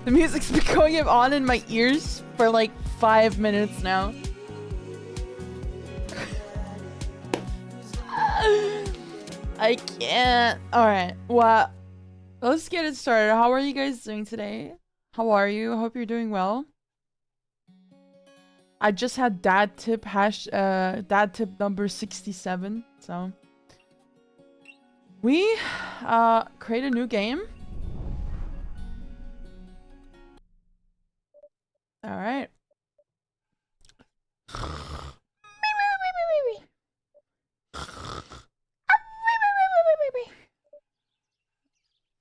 The music's been going on in my ears for like 5 minutes now. I can't. Alright, well, let's get it started. How are you guys doing today? How are you? I hope you're doing well. I just had dad tip number 67, so we create a new game. All right.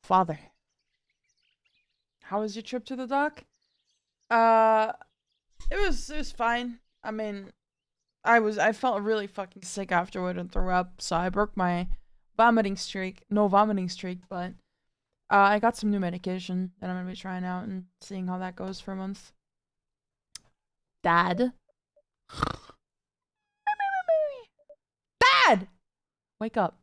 Father, how was your trip to the dock? It was fine. I mean, I felt really fucking sick afterward and threw up, so I broke my vomiting streak. No vomiting streak, but I got some new medication that I'm gonna be trying out and seeing how that goes for a month. Dad? Dad! Wake up.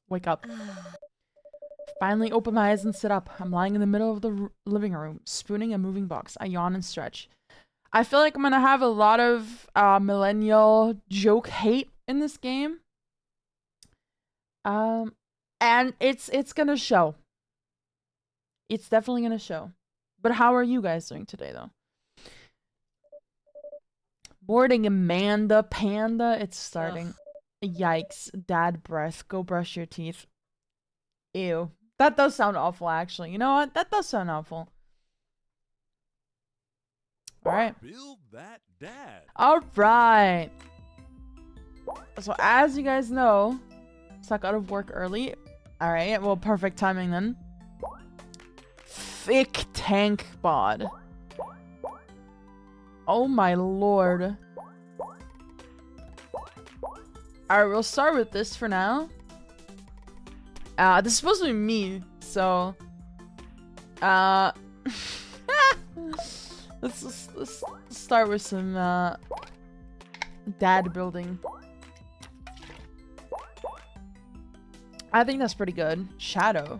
Wake up. Finally open my eyes and sit up. I'm lying in the middle of the living room, spooning a moving box. I yawn and stretch. I feel like I'm gonna have a lot of millennial joke hate in this game. And it's gonna show. It's definitely gonna show. But how are you guys doing today, though? Boarding Amanda Panda. It's starting. Ugh. Yikes. Dad breath. Go brush your teeth. Ew. That does sound awful, actually. You know what? That does sound awful. Alright. Build that dad. Alright. So, as you guys know, I got out of work early. Alright, well, perfect timing then. Thick tank bod. Oh my lord. Alright, we'll start with this for now. This is supposed to be me, so let's start with some dad building. I think that's pretty good. Shadow.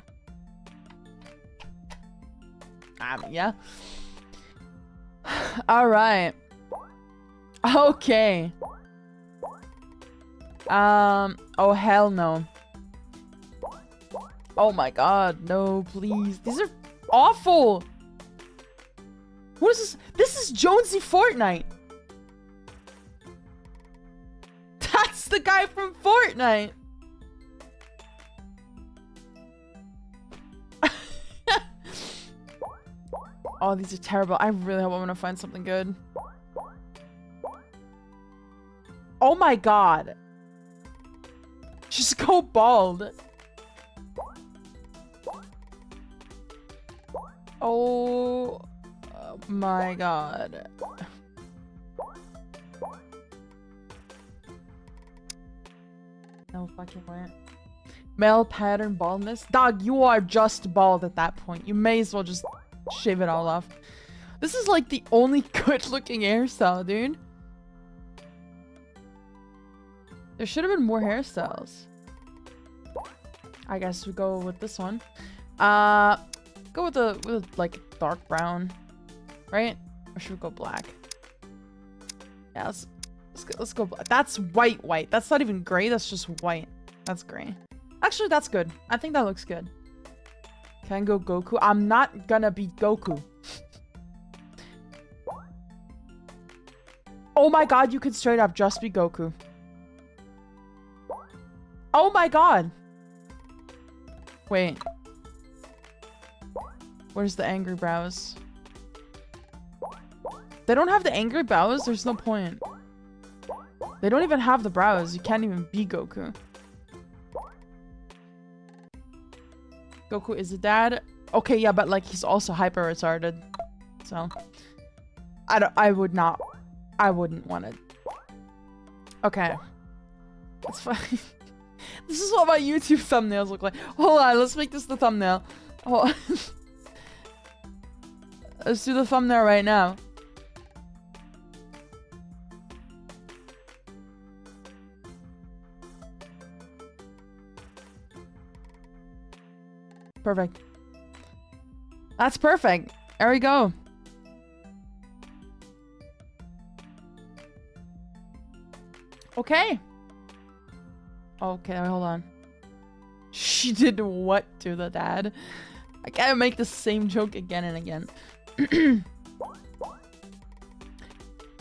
Yeah. All right. Okay. Oh hell no. Oh my god, no, please. These are awful. What is this? This is Jonesy Fortnite. That's the guy from Fortnite. Oh, these are terrible. I really hope I'm gonna find something good. Oh my god. Just go bald. Oh my god. No fucking way. Male pattern baldness? Dog, you are just bald at that point. You may as well just shave it all off. This is like the only good looking hairstyle, dude. There should have been more hairstyles. I guess we go with this one. Go with like dark brown, right? Or should we go black? Yeah, let's go black. That's white. That's not even gray. That's just white. That's gray. Actually, that's good. I think that looks good. Can I go Goku? I'm not gonna be Goku. Oh my god, you could straight up just be Goku. Oh my god. Wait. Where's the angry brows? They don't have the angry brows? There's no point. They don't even have the brows. You can't even be Goku. Goku is a dad. Okay, yeah, but like he's also hyper retarded. So I wouldn't want it. Okay. It's fine. This is what my YouTube thumbnails look like. Hold on, let's make this the thumbnail. Hold on. Let's do the thumbnail right now. Perfect. That's perfect. There we go. Okay. Okay, hold on. She did what to the dad? I can't make the same joke again and again.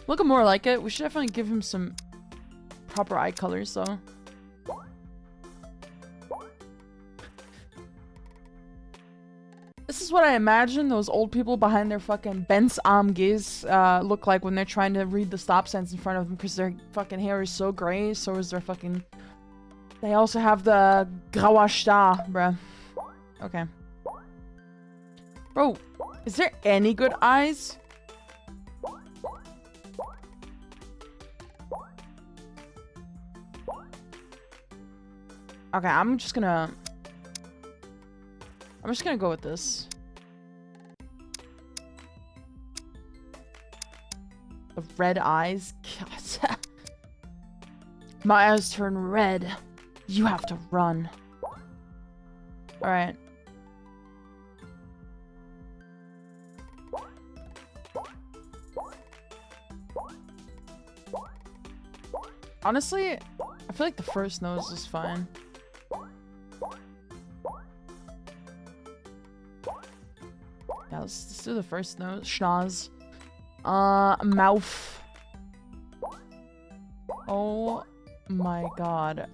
Looking more like it. We should definitely give him some proper eye colors, though. This is what I imagine those old people behind their fucking Benz AMGs look like when they're trying to read the stop signs in front of them because their fucking hair is so gray. So is their fucking... They also have the grauer Star, bruh. Okay. Bro, is there any good eyes? Okay, I'm just gonna go with this. The red eyes? God. My eyes turn red. You have to run. Alright. Honestly, I feel like the first nose is fine. Yeah, let's do the first nose. Schnoz. Mouth. Oh my god.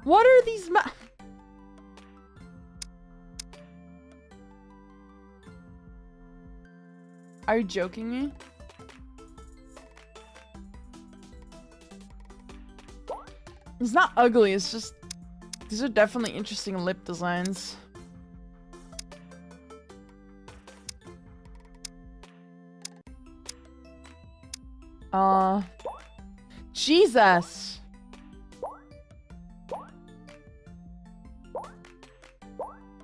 What are these Are you joking me? It's not ugly, it's just... These are definitely interesting lip designs. Jesus!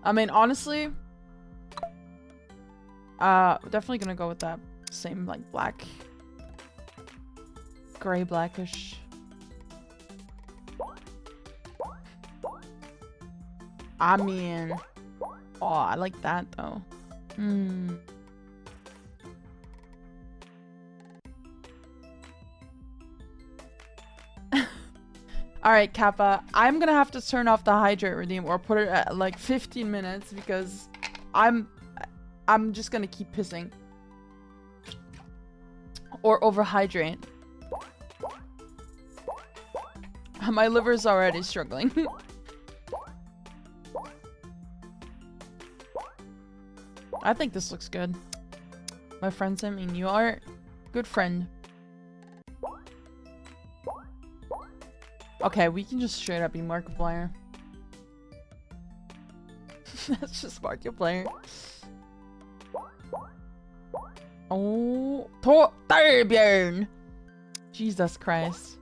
I mean, honestly... definitely gonna go with that same, like, black... Gray blackish. I mean... Oh, I like that, though. Hmm... Alright, Kappa. I'm gonna have to turn off the hydrate redeem or put it at like 15 minutes because I'm just gonna keep pissing. Or overhydrate. My liver's already struggling. I think this looks good. My friends, I mean, you are a good friend. Okay, we can just straight up be Markiplier. That's just Markiplier. Oh, Torbjörn! Jesus Christ.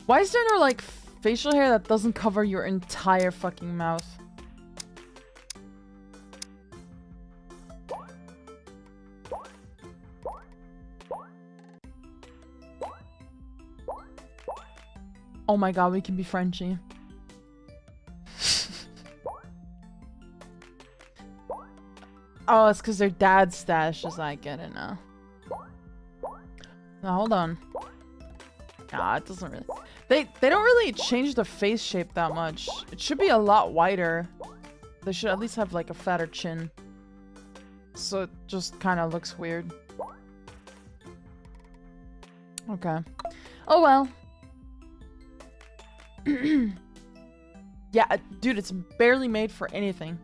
Why is there no, like, facial hair that doesn't cover your entire fucking mouth? Oh my god, we can be Frenchie. Oh, it's because their dad's stash is I get it now. Now, hold on. Nah, it doesn't really... They don't really change the face shape that much. It should be a lot wider. They should at least have like a fatter chin. So it just kind of looks weird. Okay. Oh well. Yeah, dude, it's barely made for anything.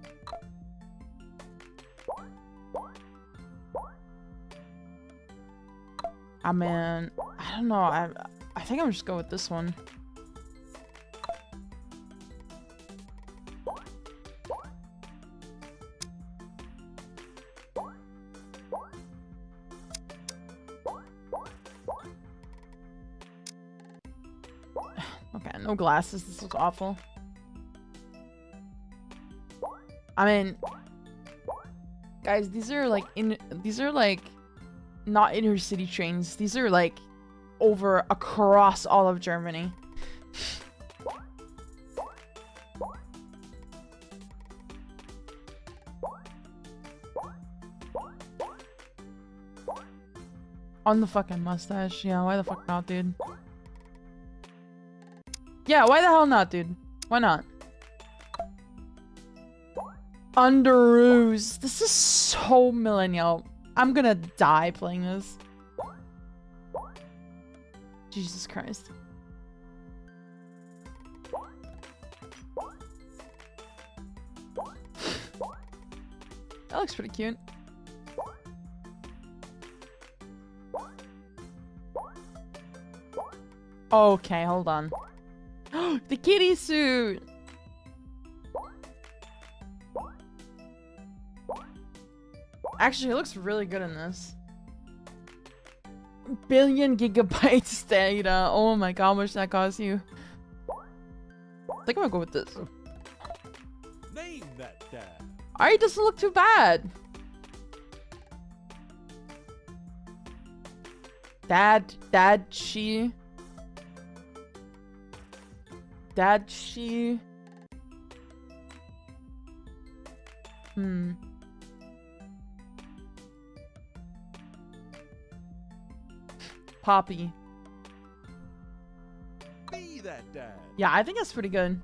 I mean, I don't know. I think I'm just going with this one. Okay, no glasses. This looks awful. I mean, guys, these are like not inner city trains. These are like across all of Germany. On the fucking mustache. Yeah, why the fuck not, dude? Yeah, why the hell not, dude? Why not? Underoos. This is so millennial. I'm gonna die playing this. Jesus Christ. That looks pretty cute. Okay, hold on. The kitty suit! Actually, it looks really good in this. Billion gigabytes data. Oh my god, how much that cost you? I think I'm gonna go with this. Name that dad. Alright, doesn't look too bad. Dad, she. Poppy. Be that dad. Yeah, I think that's pretty good.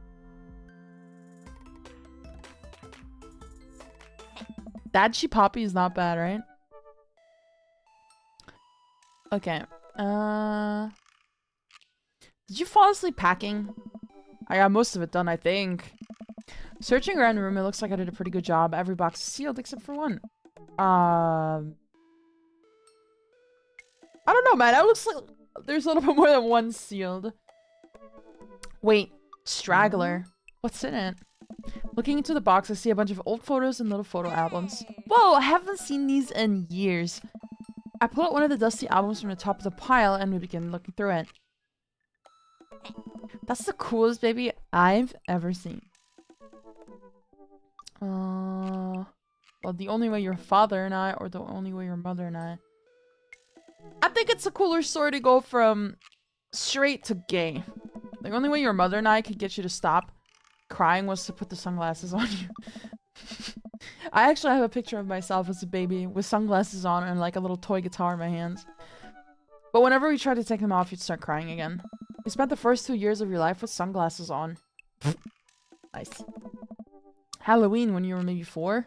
Dad, she Poppy is not bad, right? Okay. Did you fall asleep packing? I got most of it done, I think. Searching around the room, it looks like I did a pretty good job. Every box is sealed except for one. I don't know, man. It looks like there's a little bit more than one sealed. Wait, straggler. What's in it? Looking into the box, I see a bunch of old photos and little photo albums. Whoa, I haven't seen these in years. I pull out one of the dusty albums from the top of the pile and we begin looking through it. That's the coolest baby I've ever seen. Well, the only way your father and I, or the only way your mother and I think it's a cooler story to go from straight to gay. The only way your mother and I could get you to stop crying was to put the sunglasses on you. I actually have a picture of myself as a baby with sunglasses on and like a little toy guitar in my hands. But whenever we tried to take them off, you'd start crying again. You spent the first 2 years of your life with sunglasses on. Nice. Halloween when you were maybe 4?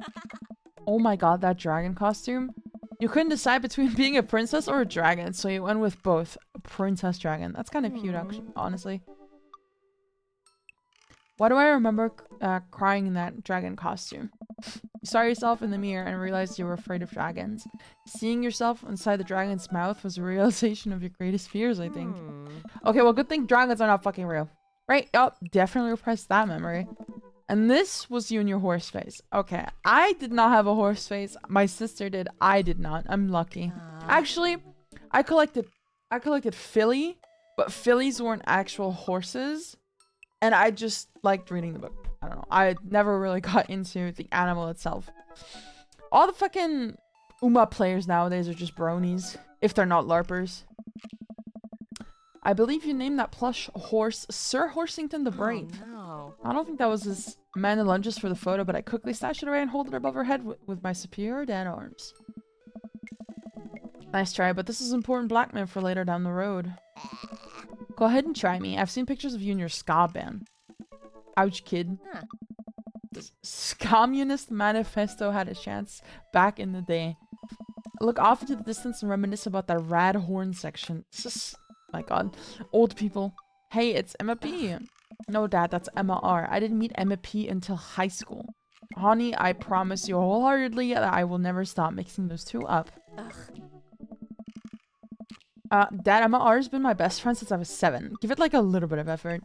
Oh my god, that dragon costume. You couldn't decide between being a princess or a dragon, so you went with both. A princess dragon. That's kind of cute, actually, honestly. Why do I remember crying in that dragon costume? You saw yourself in the mirror and realized you were afraid of dragons. Seeing yourself inside the dragon's mouth was a realization of your greatest fears, I think. Okay, well, good thing dragons are not fucking real. Right? Oh, definitely repressed that memory. And this was you in your horse face. Okay, I did not have a horse face. My sister did. I did not. I'm lucky. Actually, I collected filly, but fillies weren't actual horses. And I just liked reading the book. I don't know. I never really got into the animal itself. All the fucking Uma players nowadays are just bronies, if they're not LARPers. I believe you named that plush horse Sir Horsington the Brave. Oh, no. I don't think that was his Amanda lunges for the photo, but I quickly stash it away and hold it above her head with my superior dad arms. Nice try, but this is important blackmail for later down the road. Go ahead and try me. I've seen pictures of you in your ska band. Ouch, kid. Huh. This Communist Manifesto had a chance back in the day. Look off into the distance and reminisce about that rad horn section. This is... my god. Old people. Hey, it's Emma P. No, Dad, that's Emma R. I didn't meet Emma P until high school. Honey, I promise you wholeheartedly that I will never stop mixing those two up. Dad, Emma R has been my best friend since I was 7. Give it like a little bit of effort.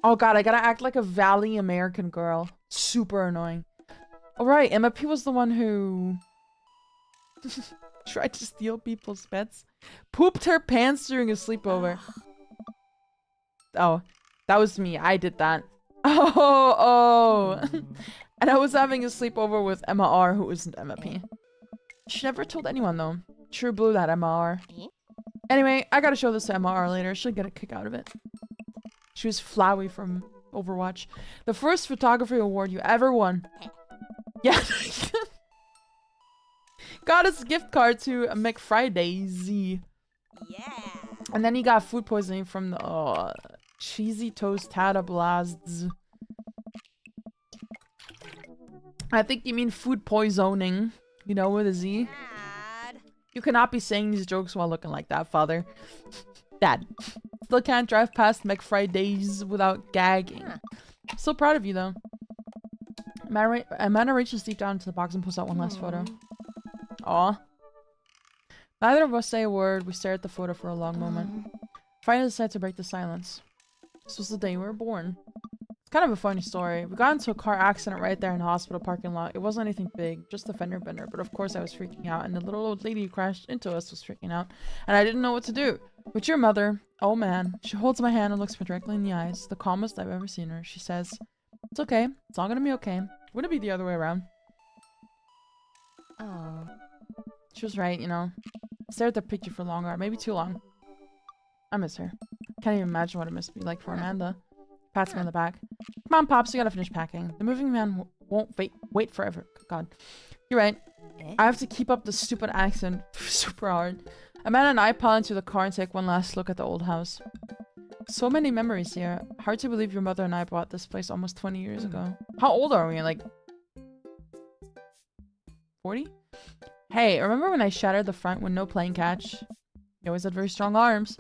Oh god, I gotta act like a Valley American girl. Super annoying. Alright, Emma P was the one who... tried to steal people's pets. Pooped her pants during a sleepover. Oh, that was me. I did that. Oh. And I was having a sleepover with Emma R, who isn't Emma P. She never told anyone, though. True blue, that Emma R. Anyway, I gotta show this to Emma R later. She'll get a kick out of it. She was Flowey from Overwatch. The first photography award you ever won. Yeah. got us a gift card to McFridays. Yeah. And then he got food poisoning from the cheesy tostada blasts. I think you mean food poisoning. You know, with a Z. Dad. You cannot be saying these jokes while looking like that, father. Dad. Still can't drive past McFridays without gagging. Huh. So proud of you, though. Amanda reaches deep down into the box and pulls out one last photo. Aw. Neither of us say a word. We stare at the photo for a long moment. Finally decide to break the silence. This was the day we were born. It's kind of a funny story. We got into a car accident right there in the hospital parking lot. It wasn't anything big, just a fender bender. But of course I was freaking out, and the little old lady who crashed into us was freaking out. And I didn't know what to do. But your mother, oh man, she holds my hand and looks me directly in the eyes. The calmest I've ever seen her. She says, "It's okay. It's all gonna be okay." Wouldn't it be the other way around? Oh. She was right, you know. Stare at the picture for longer, maybe too long. I miss her. Can't even imagine what it must be like for Amanda. Pats me on the back. Come on, Pops, we gotta finish packing. The moving van won't wait forever. God. You're right. I have to keep up the stupid accent super hard. Amanda and I pile into the car and take one last look at the old house. So many memories here. Hard to believe your mother and I bought this place almost 20 years ago. How old are we? Like 40? Hey, remember when I shattered the front window playing catch? You always had very strong arms.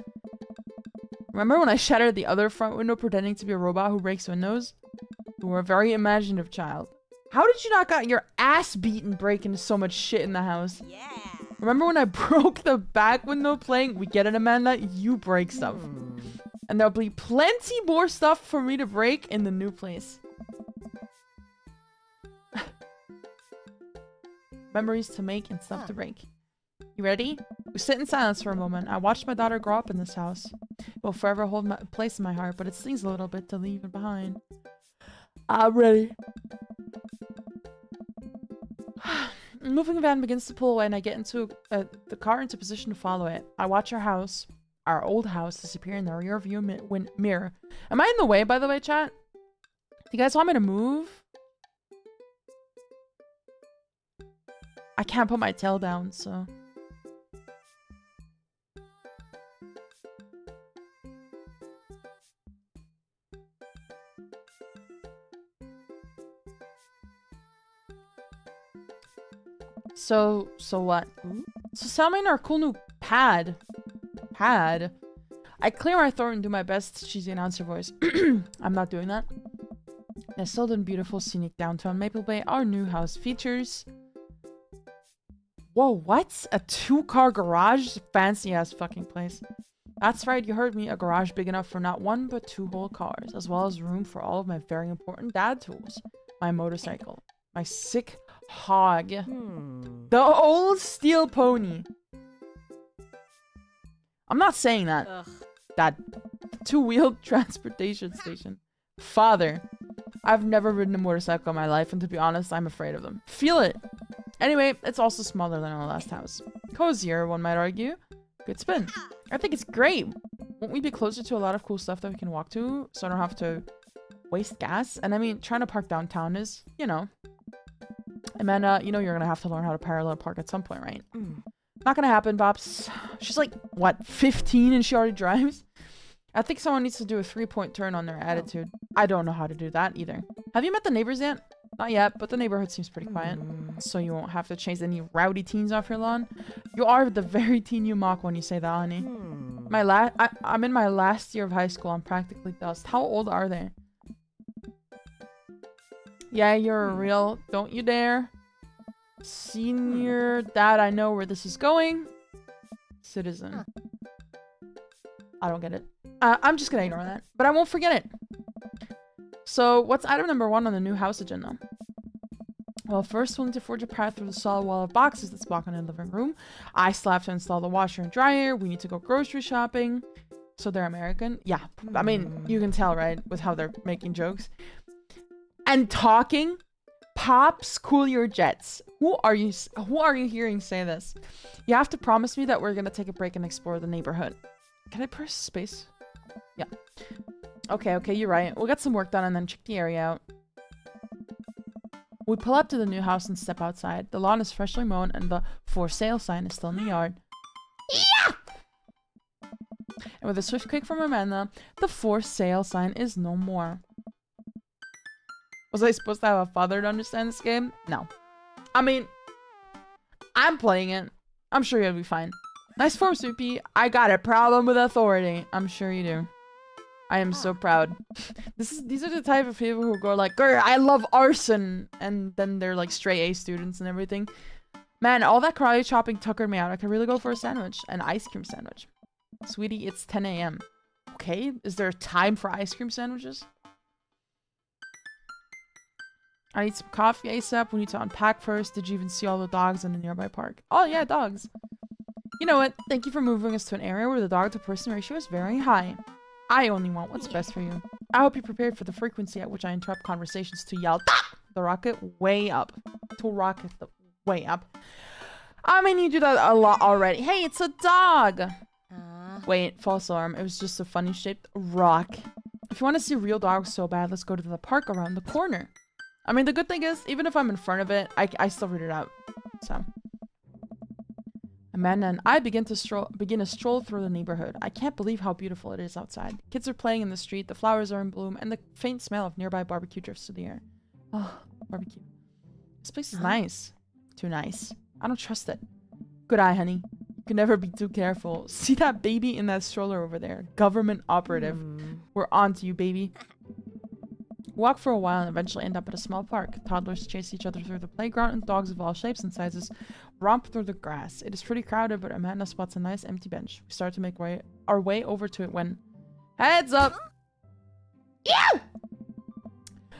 Remember when I shattered the other front window pretending to be a robot who breaks windows? You were a very imaginative child. How did you not got your ass beaten breaking so much shit in the house? Yeah. Remember when I broke the back window playing? We get it, Amanda? You break stuff. And there'll be plenty more stuff for me to break in the new place. Memories to make and stuff to break. You ready? We sit in silence for a moment. I watched my daughter grow up in this house. It will forever hold my place in my heart, but it stings a little bit to leave it behind. I'm ready. Moving van begins to pull away, and I get into the car into position to follow it. I watch our old house, disappear in the rear view mirror. Am I in the way, by the way, chat? Do you guys want me to move? I can't put my tail down, so... So what? So tell me in our cool new pad. I clear my throat and do my best cheesy announcer voice. I'm not doing that. Nestled in beautiful scenic downtown Maple Bay, our new house features... Whoa, what? A 2-car garage? Fancy ass fucking place. That's right, you heard me. A garage big enough for not 1 but 2 whole cars, as well as room for all of my very important dad tools. My motorcycle. My sick hog. The old steel pony. I'm not saying that. Ugh. That 2-wheeled transportation station. Father. I've never ridden a motorcycle in my life, and to be honest, I'm afraid of them. Feel it. Anyway, it's also smaller than our last house. Cozier, one might argue. Good spin. I think it's great. Won't we be closer to a lot of cool stuff that we can walk to, so I don't have to waste gas? And I mean, trying to park downtown is, you know. Amanda, you know you're gonna have to learn how to parallel park at some point, right? Not gonna happen, Bops. She's like, what, 15 and she already drives? I think someone needs to do a 3-point turn on their attitude. I don't know how to do that either. Have you met the neighbors yet? Not yet, but the neighborhood seems pretty quiet. So you won't have to chase any rowdy teens off your lawn. You are the very teen you mock when you say that, honey. I'm in my last year of high school. I'm practically dust. How old are they? Yeah, you're a real. Don't you dare. Senior dad, I know where this is going. Citizen. I don't get it. I'm just gonna ignore that. But I won't forget it. So, what's item number 1 on the new house agenda? Well, first we'll need to forge a path through the solid wall of boxes that's blocking the living room. I still have to install the washer and dryer. We need to go grocery shopping. So they're American? Yeah. I mean, you can tell, right? With how they're making jokes. And talking. Pops, cool your jets. Who are you hearing say this? You have to promise me that we're gonna take a break and explore the neighborhood. Can I press space? Yeah. Okay, you're right. We'll get some work done and then check the area out. We pull up to the new house and step outside. The lawn is freshly mown and the for sale sign is still in the yard. Yeah! And with a swift kick from Amanda, the for sale sign is no more. Was I supposed to have a father to understand this game? No. I mean, I'm playing it. I'm sure you'll be fine. Nice form, Soupy. I got a problem with authority. I'm sure you do. I am so proud. These are the type of people who go like, "Grr, I love arson," and then they're like straight A students and everything. Man, all that karate chopping tuckered me out. I could really go for a sandwich, an ice cream sandwich. Sweetie, it's 10 a.m. Okay, is there a time for ice cream sandwiches? I need some coffee ASAP. We need to unpack first. Did you even see all the dogs in the nearby park? Oh yeah, dogs. You know what? Thank you for moving us to an area where the dog-to-person ratio is very high. I only want what's best for you. I hope you're prepared for the frequency at which I interrupt conversations to yell the rocket way up. To rocket the way up. I mean, you do that a lot already. Hey, it's a dog! Wait, false alarm. It was just a funny shaped rock. If you want to see real dogs so bad, let's go to the park around the corner. I mean, the good thing is, even if I'm in front of it, I still read it out. So... Amanda and I begin a stroll through the neighborhood. I can't believe how beautiful it is outside. Kids are playing in the street, the flowers are in bloom, and the faint smell of nearby barbecue drifts to the air. Oh, barbecue. This place is nice. Too nice. I don't trust it. Good eye, honey. You can never be too careful. See that baby in that stroller over there? Government operative. We're on to you, baby. Walk for a while and eventually end up at a small park. Toddlers chase each other through the playground and dogs of all shapes and sizes romp through the grass. It is pretty crowded, but Amanda spots a nice empty bench. We start to make our way over to it when... Heads up! Ew!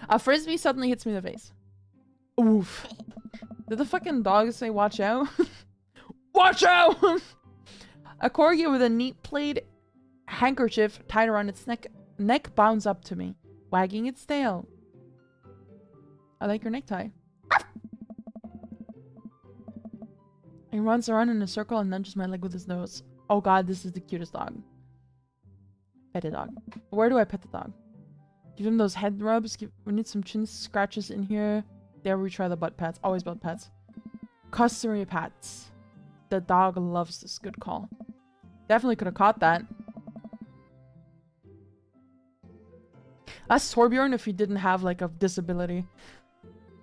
A frisbee suddenly hits me in the face. Oof. Did the fucking dog say watch out? Watch out! A corgi with a neat plaid handkerchief tied around its neck bounds up to me, wagging its tail. I like your necktie. He runs around in a circle and nudges my leg with his nose. Oh god, this is the cutest dog. Pet a dog. Where do I pet the dog? Give him those head rubs. We need some chin scratches in here. There we try the butt pats. Always butt pats. Customary pats. The dog loves this. Good call. Definitely could have caught that. That's Torbjorn if he didn't have like a disability.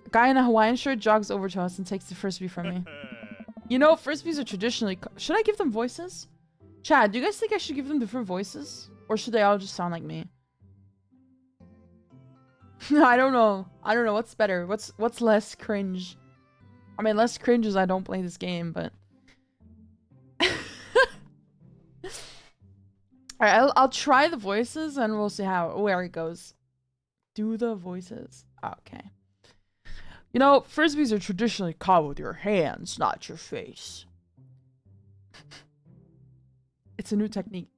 A guy in a Hawaiian shirt jogs over to us and takes the frisbee from me. You know, frisbees are traditionally... Should I give them voices? Chad, do you guys think I should give them different voices? Or should they all just sound like me? I don't know. I don't know. What's better? What's less cringe? I mean, less cringe is I don't play this game, but... Alright, I'll try the voices and we'll see where it goes. Do the voices. Okay. You know, frisbees are traditionally caught with your hands, not your face. It's a new technique.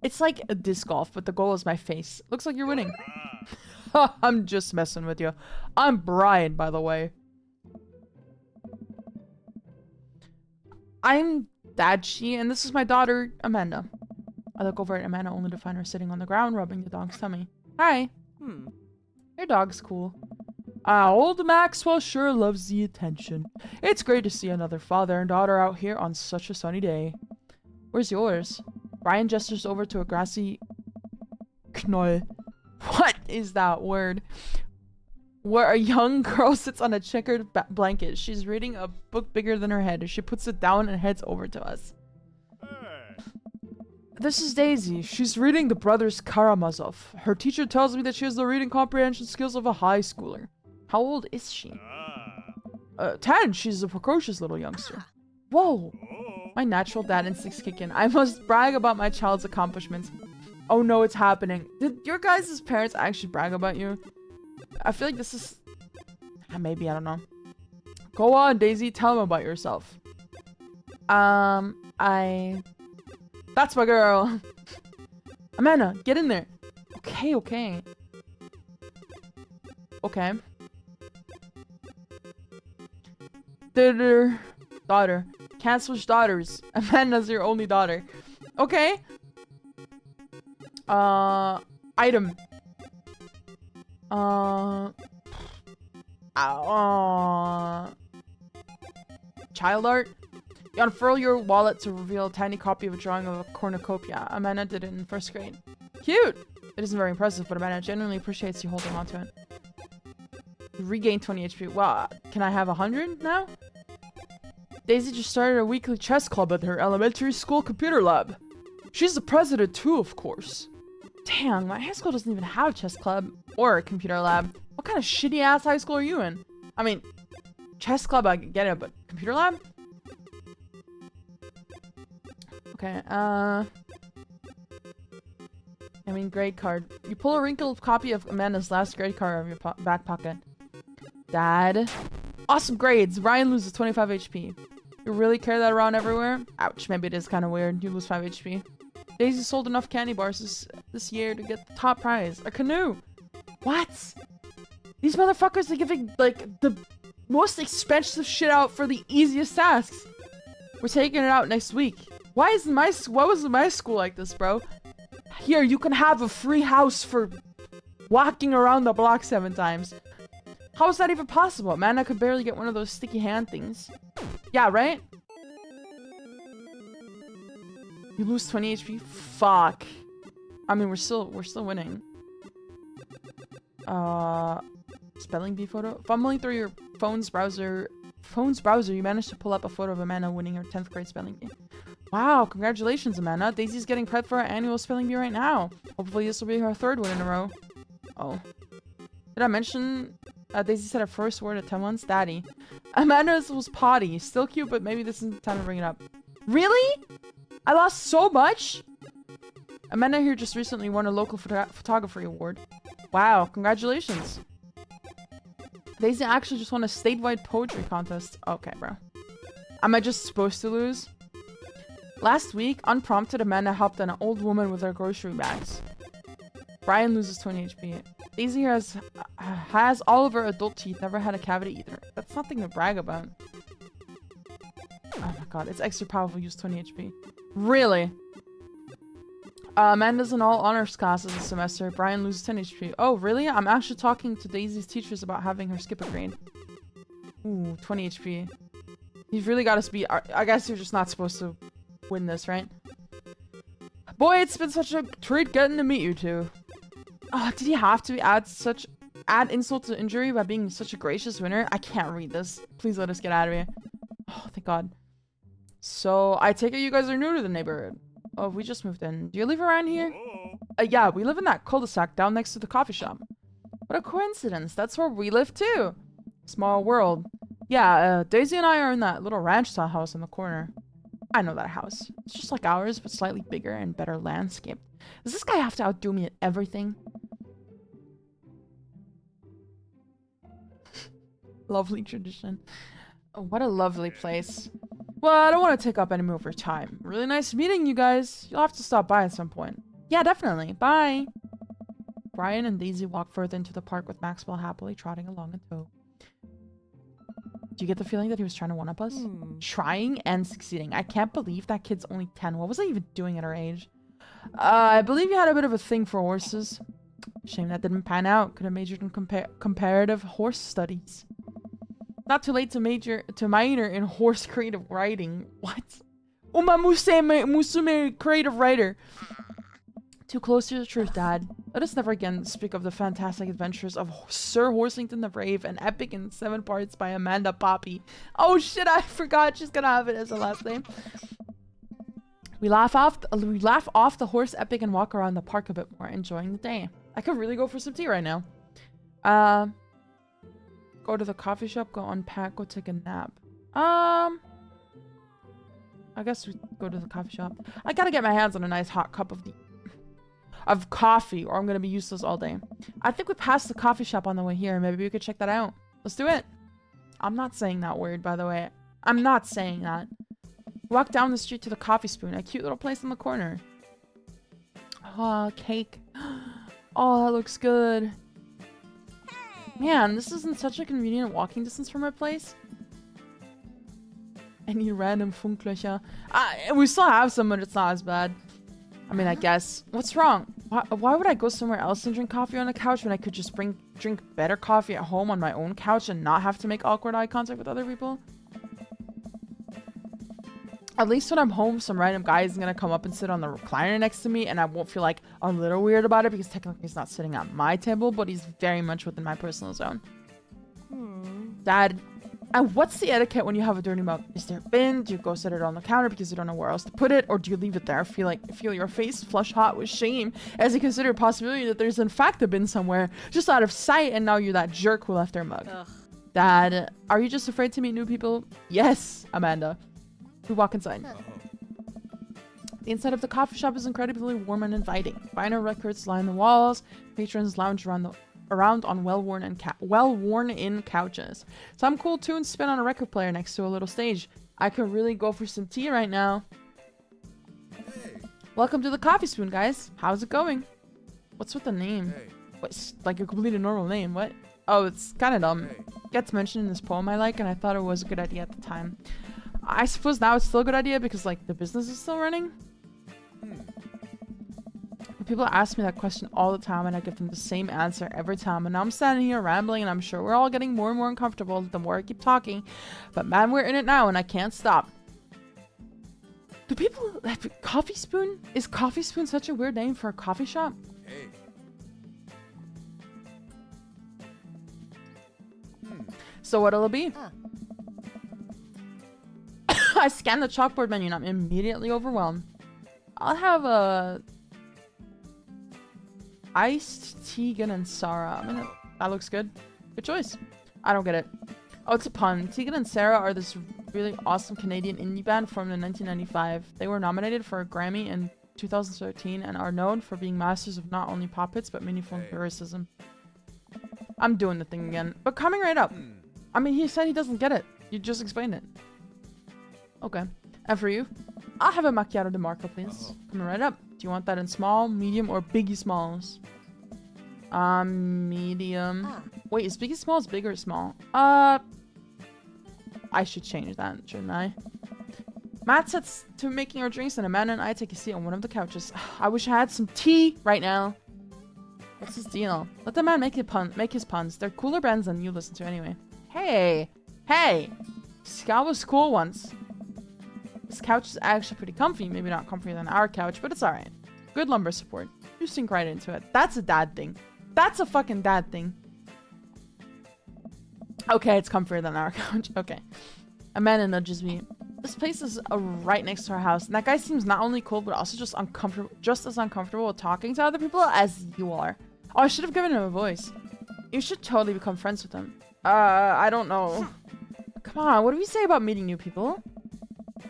It's like a disc golf, but the goal is my face. Looks like you're winning. I'm just messing with you. I'm Brian, by the way. I'm Dachi, and this is my daughter, Amanda. I look over at Amanda only to find her sitting on the ground, rubbing the dog's tummy. Hi. Your dog's cool. Old Maxwell sure loves the attention. It's great to see another father and daughter out here on such a sunny day. Where's yours? Brian gestures over to a grassy knoll. What is that word? Where a young girl sits on a checkered blanket. She's reading a book bigger than her head. She puts it down and heads over to us. This is Daisy. She's reading The Brothers Karamazov. Her teacher tells me that she has the reading comprehension skills of a high schooler. How old is she? 10. She's a precocious little youngster. Whoa. My natural dad instincts kick in. I must brag about my child's accomplishments. Oh no, it's happening. Did your guys' parents actually brag about you? I feel like this is... Maybe, I don't know. Go on, Daisy. Tell them about yourself. That's my girl. Amanda, get in there. Okay, okay. Okay. Daughter. Can't switch daughters. Amanda's your only daughter. Okay. Item. Child art? You unfurl your wallet to reveal a tiny copy of a drawing of a cornucopia. Amanda did it in 1st grade. Cute! It isn't very impressive, but Amanda genuinely appreciates you holding on to it. Regain 20 HP. Wow, can I have 100 now? Daisy just started a weekly chess club at her elementary school computer lab. She's the president too, of course. Dang, my high school doesn't even have a chess club or a computer lab. What kind of shitty ass high school are you in? I mean, chess club, I get it, but computer lab? Okay, I mean, grade card. You pull a wrinkled copy of Amanda's last grade card out of your back pocket. Dad. Awesome grades. Ryan loses 25 HP. You really carry that around everywhere? Ouch, maybe it is kind of weird. You lose 5 HP. Daisy sold enough candy bars this year to get the top prize. A canoe. What? These motherfuckers are giving, like, the most expensive shit out for the easiest tasks. We're taking it out next week. Why wasn't my school like this, bro? Here, you can have a free house for walking around the block 7 times. How is that even possible? Man, I could barely get one of those sticky hand things. Yeah, right? You lose 20 HP? Fuck. I mean, we're still winning. Spelling bee photo? Fumbling through your phone's browser, you managed to pull up a photo of Amanda winning her 10th grade spelling bee. Wow, congratulations, Amanda. Daisy's getting prepped for her annual spelling bee right now. Hopefully this will be her 3rd win in a row. Oh. Did I mention Daisy said her first word at 10 months? Daddy. Amanda's was potty. Still cute, but maybe this isn't the time to bring it up. Really? I lost so much? Amanda here just recently won a local photography award. Wow, congratulations. Daisy actually just won a statewide poetry contest. Okay, bro. Am I just supposed to lose? Last week, unprompted, Amanda helped an old woman with her grocery bags. Brian loses 20 HP. Daisy has all of her adult teeth, never had a cavity either. That's nothing to brag about. Oh my god, it's extra powerful, use 20 HP. Really? Amanda's in all honors classes this semester. Brian loses 10 HP. Oh, really? I'm actually talking to Daisy's teachers about having her skip a grade. Ooh, 20 HP. You've really got us beat. I guess you're just not supposed to win this, right? Boy, it's been such a treat getting to meet you two. Oh, did he have to add insult to injury by being such a gracious winner? I can't read this. Please let us get out of here. Oh, thank God. So, I take it you guys are new to the neighborhood. Oh, we just moved in. Do you live around here? Yeah, we live in that cul-de-sac down next to the coffee shop. What a coincidence. That's where we live too. Small world. Yeah, Daisy and I are in that little ranch-style house in the corner. I know that house. It's just like ours, but slightly bigger and better landscape. Does this guy have to outdo me at everything? Lovely tradition. Oh, what a lovely place. Well, I don't want to take up any more of your time. Really nice meeting you guys. You'll have to stop by at some point. Yeah, definitely. Bye. Brian and Daisy walk further into the park with Maxwell happily trotting along in tow. Do you get the feeling that he was trying to one-up us? Trying and succeeding. I can't believe that kid's only 10. What was I even doing at her age? I believe you had a bit of a thing for horses. Shame that didn't pan out. Could have majored in comparative horse studies. Not too late to minor in horse creative writing. What? Uma musume creative writer. Too close to the truth, Dad. Let us never again speak of the fantastic adventures of Sir Horsington the Brave, an epic in 7 parts by Amanda Poppy. Oh shit, I forgot she's gonna have it as a last name. We laugh off the horse epic and walk around the park a bit more, enjoying the day. I could really go for some tea right now. Go to the coffee shop, go unpack, go take a nap. I guess we go to the coffee shop. I gotta get my hands on a nice hot cup of coffee, or I'm gonna be useless all day. I think we passed the coffee shop on the way here. Maybe we could check that out. Let's do it. I'm not saying that word, by the way. I'm not saying that. Walk down the street to the Coffee Spoon, a cute little place in the corner. Oh, cake. Oh, that looks good. Man, this isn't such a convenient walking distance from my place. Any random Funklöcher. We still have some, but it's not as bad. I mean, I guess. What's wrong? Why would I go somewhere else and drink coffee on the couch when I could just drink better coffee at home on my own couch and not have to make awkward eye contact with other people? At least when I'm home, some random guy is gonna come up and sit on the recliner next to me, and I won't feel like a little weird about it because technically he's not sitting at my table, but he's very much within my personal zone. Dad, and what's the etiquette when you have a dirty mug? Is there a bin? Do you go set it on the counter because you don't know where else to put it, or do you leave it there? Feel your face flush hot with shame as you consider a possibility that there's in fact a bin somewhere just out of sight, and now you're that jerk who left their mug. Ugh. Dad, are you just afraid to meet new people? Yes, Amanda. We walk inside. The inside of the coffee shop is incredibly warm and inviting. Vinyl records line the walls. Patrons lounge around on well-worn-in couches. Some cool tunes spin on a record player next to a little stage. I could really go for some tea right now. Hey. Welcome to the Coffee Spoon, guys. How's it going? What's with the name? Hey. What's like a completely normal name? What? Oh, it's kind of dumb. Hey. Gets mentioned in this poem I like, and I thought it was a good idea at the time. I suppose now it's still a good idea because like the business is still running. People ask me that question all the time, and I give them the same answer every time. And now I'm standing here rambling, and I'm sure we're all getting more and more uncomfortable the more I keep talking. But man, we're in it now, and I can't stop. Do people have Coffee Spoon? Is Coffee Spoon such a weird name for a coffee shop? Hey. So what'll it be? I scan the chalkboard menu and I'm immediately overwhelmed. I'll have a iced Tegan and Sarah. I mean, that looks good. Good choice. I don't get it. Oh, it's a pun. Tegan and Sarah are this really awesome Canadian indie band formed in 1995. They were nominated for a Grammy in 2013 and are known for being masters of not only pop hits but meaningful lyricism. I'm doing the thing again, but coming right up. I mean, he said he doesn't get it. You just explained it. Okay. And for you? I'll have a macchiato de marco, please. Coming right up. Do you want that in small, medium, or biggie smalls? Medium. Wait, is biggie smalls big or small? I should change that, shouldn't I? Matt sets to making our drinks, and Amanda and I take a seat on one of the couches. I wish I had some tea right now. What's his deal? Let the man make his puns. They're cooler bands than you listen to anyway. Hey! Hey! Scout was cool once. This couch is actually pretty comfy. Maybe not comfier than our couch, but it's alright. Good lumbar support. You sink right into it. That's a dad thing. That's a fucking dad thing. Okay, it's comfier than our couch. Okay. Amanda nudges me. This place is right next to our house, and that guy seems not only cool, but also just as uncomfortable with talking to other people as you are. Oh, I should have given him a voice. You should totally become friends with him. I don't know. Come on, what do we say about meeting new people?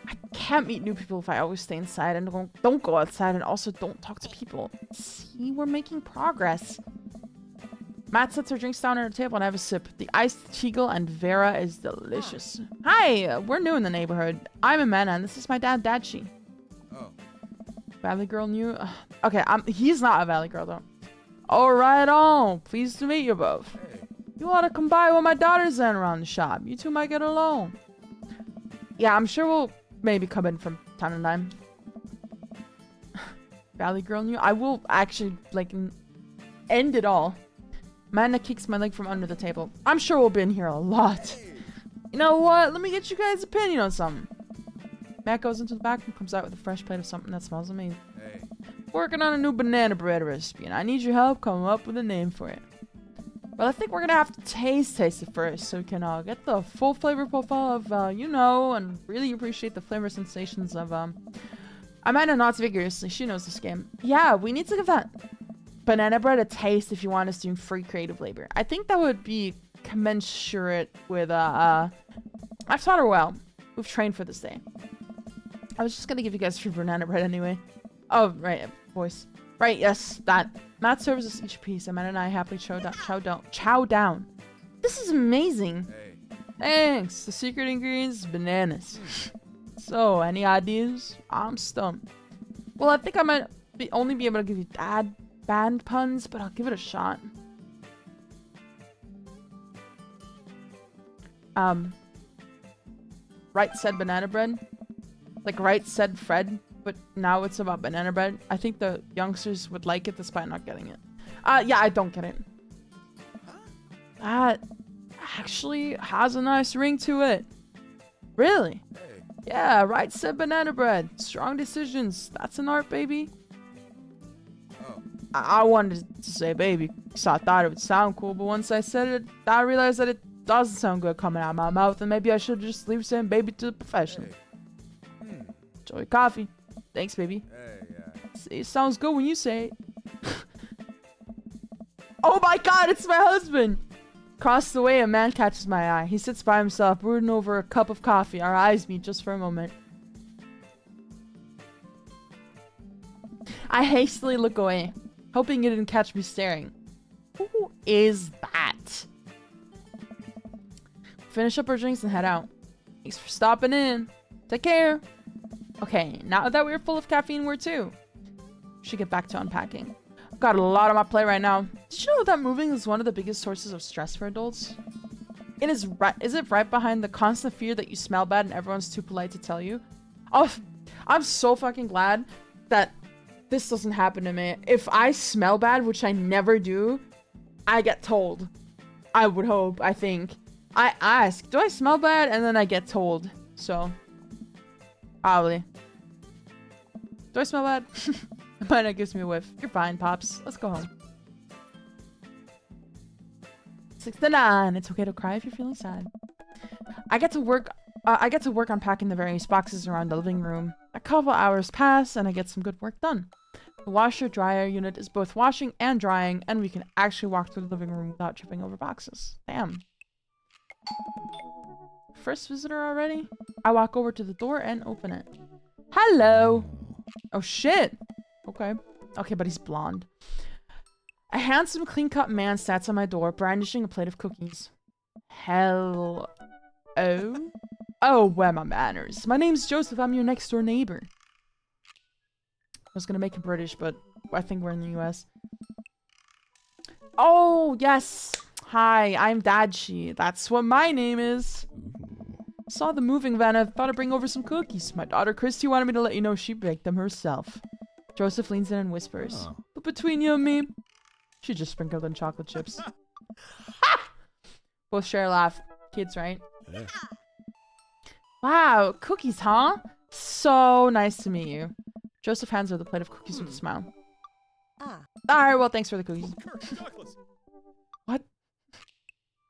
I can't meet new people if I always stay inside and don't go outside, and also don't talk to people. See, we're making progress. Matt sets her drinks down on her table and I have a sip. The iced Teagle and Vera is delicious. Hi, we're new in the neighborhood. I'm Amanda and this is my dad, Dachi. Oh. Valley Girl new? Okay, he's not a Valley Girl though. All right on. Pleased to meet you both. Hey. You ought to come by when my daughter's in around the shop. You two might get along. Yeah, I'm sure we'll maybe come in from time to time. Valley Girl new? I will actually, like, end it all. Amanda kicks my leg from under the table. I'm sure we'll be in here a lot. Hey. You know what? Let me get you guys' opinion on something. Matt goes into the back and comes out with a fresh plate of something that smells amazing. Hey. Working on a new banana bread recipe, and I need your help coming up with a name for it. Well, I think we're gonna have to taste it first, so we can get the full flavor profile of, you know, and really appreciate the flavor sensations of, Amanda nods vigorously. She knows this game. Yeah, we need to give that banana bread a taste if you want us doing free creative labor. I think that would be commensurate with, I've taught her well. We've trained for this day. I was just gonna give you guys free banana bread anyway. Oh, right, voice. Right, yes, that. Matt serves us each piece. Amanda and I happily chow down. This is amazing. Hey. Thanks. The secret ingredient is bananas. So, any ideas? I'm stumped. Well, I think I might only be able to give you band puns, but I'll give it a shot. Right said banana bread. Like right said Fred, but now it's about banana bread. I think the youngsters would like it despite not getting it. Yeah, I don't get it. That actually has a nice ring to it. Really? Hey. Yeah, right said banana bread. Strong decisions. That's an art, baby. Oh. I wanted to say baby, because I thought it would sound cool, but once I said it, I realized that it doesn't sound good coming out of my mouth, and maybe I should just leave saying baby to the professional. Hey. Enjoy your coffee. Thanks, baby. Hey, yeah. It sounds good when you say it. Oh my god, it's my husband! Across the way, a man catches my eye. He sits by himself, brooding over a cup of coffee. Our eyes meet just for a moment. I hastily look away, hoping he didn't catch me staring. Who is that? Finish up our drinks and head out. Thanks for stopping in. Take care. Okay, now that we're full of caffeine, we're too. Should get back to unpacking. I've got a lot on my plate right now. Did you know that moving is one of the biggest sources of stress for adults? It is right. Is it right behind the constant fear that you smell bad and everyone's too polite to tell you? Oh, I'm so fucking glad that this doesn't happen to me. If I smell bad, which I never do, I get told. I would hope, I think. I ask, do I smell bad? And then I get told. So, probably. Do I smell bad? Mine gives me a whiff. You're fine, Pops. Let's go home. 6 to 9. It's okay to cry if you're feeling sad. I get to work unpacking the various boxes around the living room. A couple hours pass, and I get some good work done. The washer-dryer unit is both washing and drying, and we can actually walk through the living room without tripping over boxes. Damn. First visitor already? I walk over to the door and open it. Hello! Oh shit! Okay. Okay, but he's blonde. A handsome, clean-cut man sits on my door, brandishing a plate of cookies. Hello? Oh, where are my manners? My name's Joseph. I'm your next-door neighbor. I was gonna make it British, but I think we're in the US. Oh, yes! Hi, I'm Dadshi. That's what my name is. Saw the moving van. I thought I'd bring over some cookies. My daughter Christy wanted me to let you know she baked them herself. Joseph leans in and whispers. Oh. But between you and me, she just sprinkled in chocolate chips. Both share a laugh. Kids, right? Yeah. Wow, cookies, huh? So nice to meet you. Joseph hands her the plate of cookies with a smile. Alright, well, thanks for the cookies. What?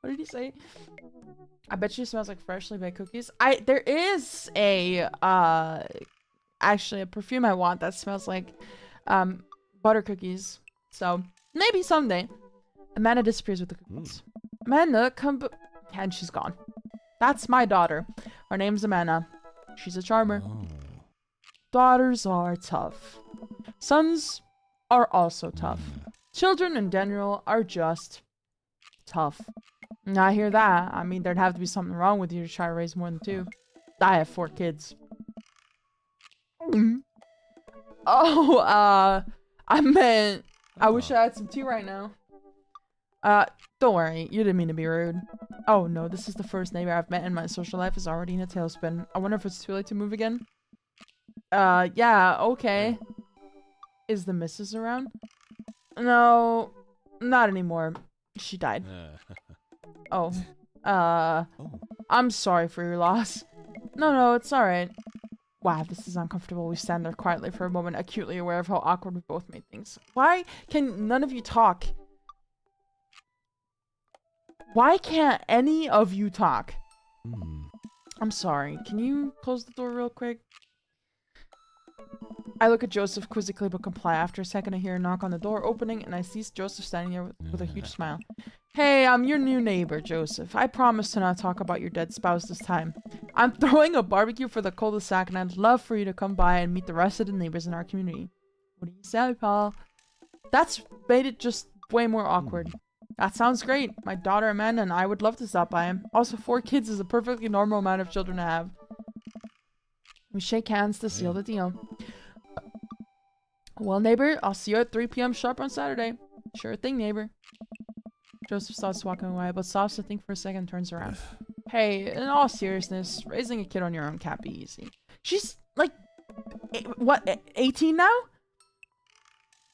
What did he say? I bet she smells like freshly baked cookies. There is a, actually a perfume I want that smells like, butter cookies. So, maybe someday. Amanda disappears with the cookies. Amanda, and she's gone. That's my daughter. Her name's Amanda. She's a charmer. Oh. Daughters are tough. Sons are also tough. Children in general are just tough. And I hear that. I mean, there'd have to be something wrong with you to try to raise more than 2. I have 4 kids. Oh, I meant... I wish I had some tea right now. Don't worry. You didn't mean to be rude. Oh, no. This is the first neighbor I've met, and my social life is already in a tailspin. I wonder if it's too late to move again? Yeah, okay. Is the missus around? No, not anymore. She died. Oh. I'm sorry for your loss. No, it's alright. Wow, this is uncomfortable. We stand there quietly for a moment, acutely aware of how awkward we both made things. Why can none of you talk? Why can't any of you talk? I'm sorry. Can you close the door real quick? I look at Joseph quizzically but comply. After a second, I hear a knock on the door opening, and I see Joseph standing there with a huge smile. Hey, I'm your new neighbor, Joseph. I promise to not talk about your dead spouse this time. I'm throwing a barbecue for the cul-de-sac, and I'd love for you to come by and meet the rest of the neighbors in our community. What do you say, Paul? That's made it just way more awkward. That sounds great. My daughter Amanda and I would love to stop by him. Also, 4 kids is a perfectly normal amount of children to have. We shake hands to seal the deal. Well, neighbor, I'll see you at 3 p.m. sharp on Saturday. Sure thing, neighbor. Joseph starts walking away, but stops to think for a second and turns around. Hey, in all seriousness, raising a kid on your own can't be easy. She's, like, what, 18 now?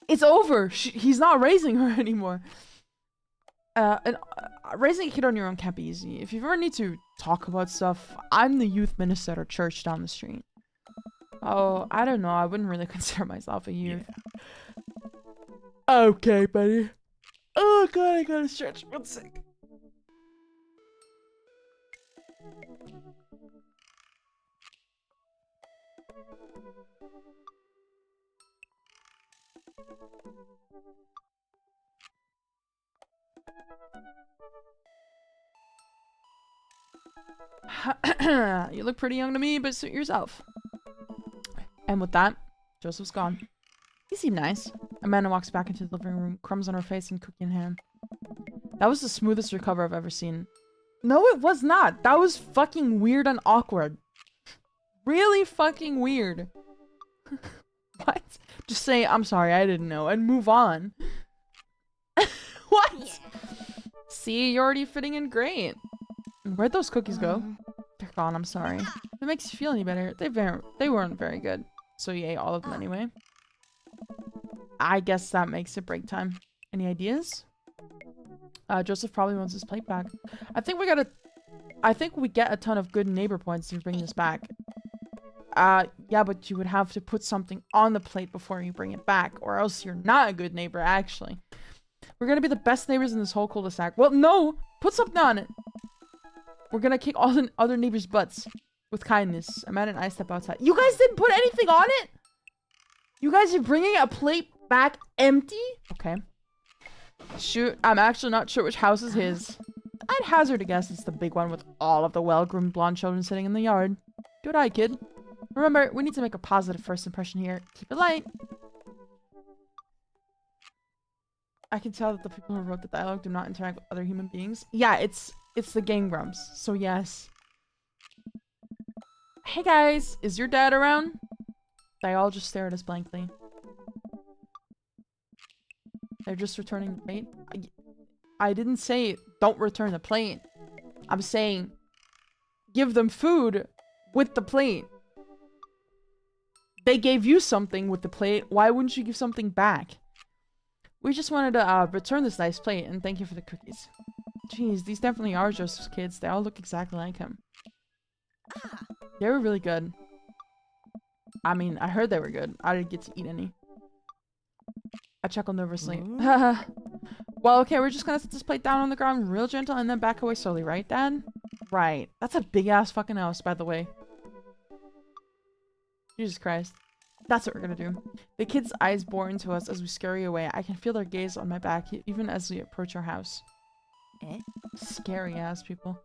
It's over. He's not raising her anymore. raising a kid on your own can't be easy. If you ever need to talk about stuff, I'm the youth minister at our church down the street. Oh, I don't know. I wouldn't really consider myself a youth. Yeah. Okay, buddy. Oh god, I gotta stretch. One sec. You look pretty young to me, but suit yourself. And with that, Joseph's gone. He seemed nice. Amanda walks back into the living room, crumbs on her face and cookie in hand. That was the smoothest recover I've ever seen. No, it was not. That was fucking weird and awkward. Really fucking weird. What? Just say, I'm sorry, I didn't know, and move on. What? Yeah. See, you're already fitting in great. Where'd those cookies go? They're gone, I'm sorry. If it makes you feel any better, they weren't very good. So you ate all of them anyway. I guess that makes it break time. Any ideas? Joseph probably wants his plate back. I think we get a ton of good neighbor points to bring this back. Yeah, but you would have to put something on the plate before you bring it back, or else you're not a good neighbor, actually. We're gonna be the best neighbors in this whole cul-de-sac. Well, no! Put something on it! We're gonna kick all the other neighbors' butts with kindness. Amanda and I step outside. You guys didn't put anything on it? You guys are bringing a plate back empty? Okay. Shoot, I'm actually not sure which house is his. I'd hazard a guess it's the big one with all of the well-groomed blonde children sitting in the yard. Do it, I kid. Remember, we need to make a positive first impression here. Keep it light. I can tell that the people who wrote the dialogue do not interact with other human beings. Yeah, it's the Game Grumps, so yes. Hey guys, is your dad around? They all just stare at us blankly. They're just returning the plate. I didn't say don't return the plate. I'm saying give them food with the plate. They gave you something with the plate. Why wouldn't you give something back? We just wanted to return this nice plate and thank you for the cookies. Jeez, these definitely are Joseph's kids. They all look exactly like him. They were really good. I mean, I heard they were good. I didn't get to eat any. I chuckled nervously. Well, okay, we're just gonna set this plate down on the ground real gentle and then back away slowly, right, Dad? Right. That's a big-ass fucking house, by the way. Jesus Christ. That's what we're gonna do. The kids' eyes bore into us as we scurry away. I can feel their gaze on my back even as we approach our house. Scary ass people.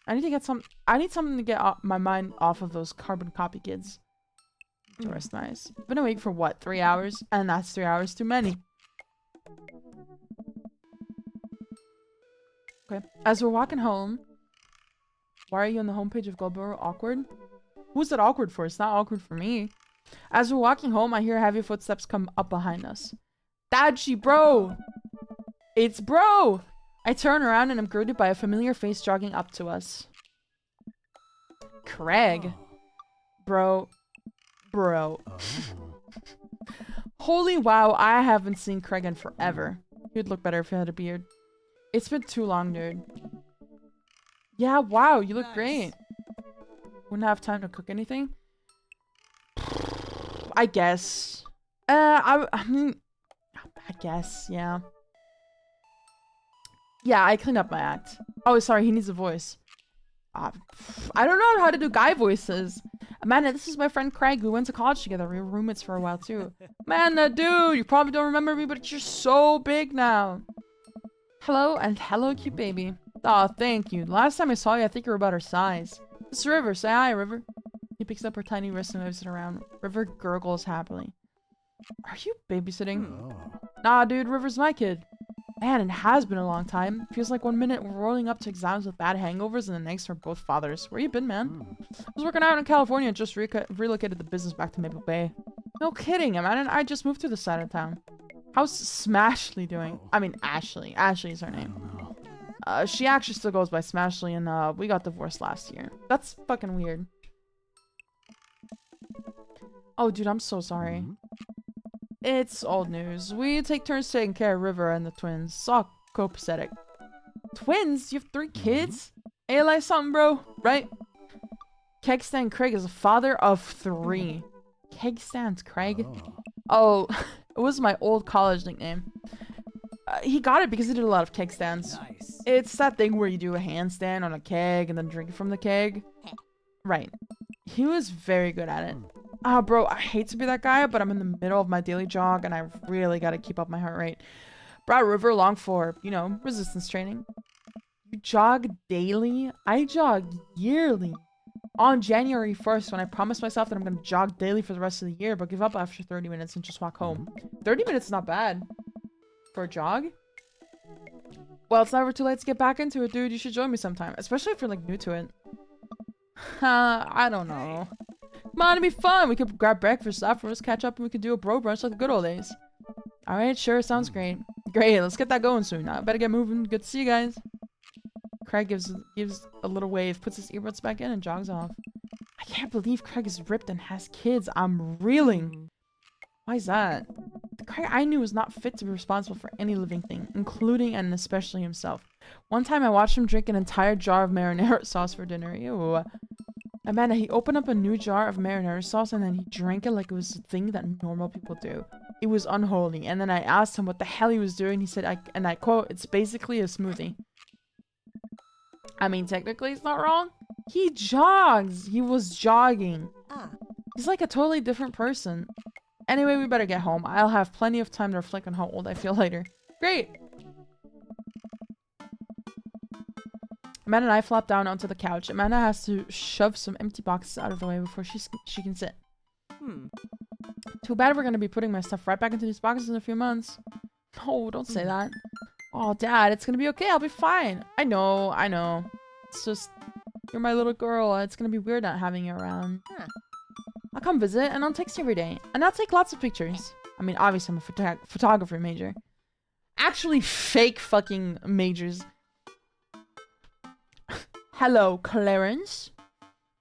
I need something to get my mind off of those carbon copy kids. To rest my eyes. Been awake for what, 3 hours? And that's 3 hours too many. Okay. As we're walking home. Why are you on the homepage of Goldboro? Awkward? Who's it awkward for? It's not awkward for me. As we're walking home, I hear heavy footsteps come up behind us. Dadji, bro! It's bro! I turn around and am greeted by a familiar face jogging up to us. Craig. Bro. Holy wow, I haven't seen Craig in forever. He'd look better if he had a beard. It's been too long, dude. Yeah, wow, you look great. Wouldn't have time to cook anything? I guess. I mean, I guess, yeah. Yeah, I cleaned up my act. Oh, sorry, he needs a voice. I don't know how to do guy voices. Amanda, this is my friend Craig. We went to college together. We were roommates for a while, too. Amanda, dude, you probably don't remember me, but you're so big now. Hello, and hello, cute baby. Aw, thank you. Last time I saw you, I think you were about her size. This is River. Say hi, River. He picks up her tiny wrist and moves it around. River gurgles happily. Are you babysitting? Nah, dude, River's my kid. Man, it has been a long time. Feels like 1 minute we're rolling up to exams with bad hangovers and the next we're both fathers. Where you been, man? I was working out in California and just relocated the business back to Maple Bay. No kidding, man, and I just moved to this side of town. How's Smashly doing? I mean, Ashley. Ashley is her name. She actually still goes by Smashly, and we got divorced last year. That's fucking weird. Oh, dude, I'm so sorry. It's old news. We take turns taking care of River and the twins. So copacetic. Twins? You have 3 kids? Ain't it like something, bro? Right? Kegstan Craig is a father of 3. Kegstan's Craig? Oh, it was my old college nickname. He got it because he did a lot of keg stands. Nice. It's that thing where you do a handstand on a keg and then drink it from the keg. Right. He was very good at it. Ah, bro, I hate to be that guy, but I'm in the middle of my daily jog and I really gotta keep up my heart rate. Broad River long for, you know, resistance training. You jog daily? I jog yearly. On January 1st, when I promised myself that I'm gonna jog daily for the rest of the year, but give up after 30 minutes and just walk home. 30 minutes is not bad. For a jog? Well, it's never too late to get back into it, dude. You should join me sometime. Especially if you're, like, new to it. I don't know. Come on, it'd be fun. We could grab breakfast afterwards, catch up, and we could do a bro brunch like the good old days. Alright, sure. Sounds great. Great, let's get that going soon. I better get moving. Good to see you guys. Craig gives a little wave, puts his earbuds back in, and jogs off. I can't believe Craig is ripped and has kids. I'm reeling. Why is that? The Craig I knew was not fit to be responsible for any living thing, including and especially himself. One time I watched him drink an entire jar of marinara sauce for dinner. Ew. Amanda, he opened up a new jar of marinara sauce and then he drank it like it was a thing that normal people do. It was unholy. And then I asked him what the hell he was doing. He said, and I quote, "It's basically a smoothie." I mean, technically it's not wrong. He jogs. He was jogging. He's like a totally different person. Anyway, we better get home. I'll have plenty of time to reflect on how old I feel later. Great! Amanda and I flop down onto the couch. Amanda has to shove some empty boxes out of the way before she can sit. Too bad we're gonna be putting my stuff right back into these boxes in a few months. No, don't say that. Oh, Dad, it's gonna be okay. I'll be fine. I know. It's just, you're my little girl. It's gonna be weird not having you around. I'll come visit and I'll text you every day. And I'll take lots of pictures. I mean, obviously I'm a photography major. Actually, fake fucking majors. Hello, Clarence.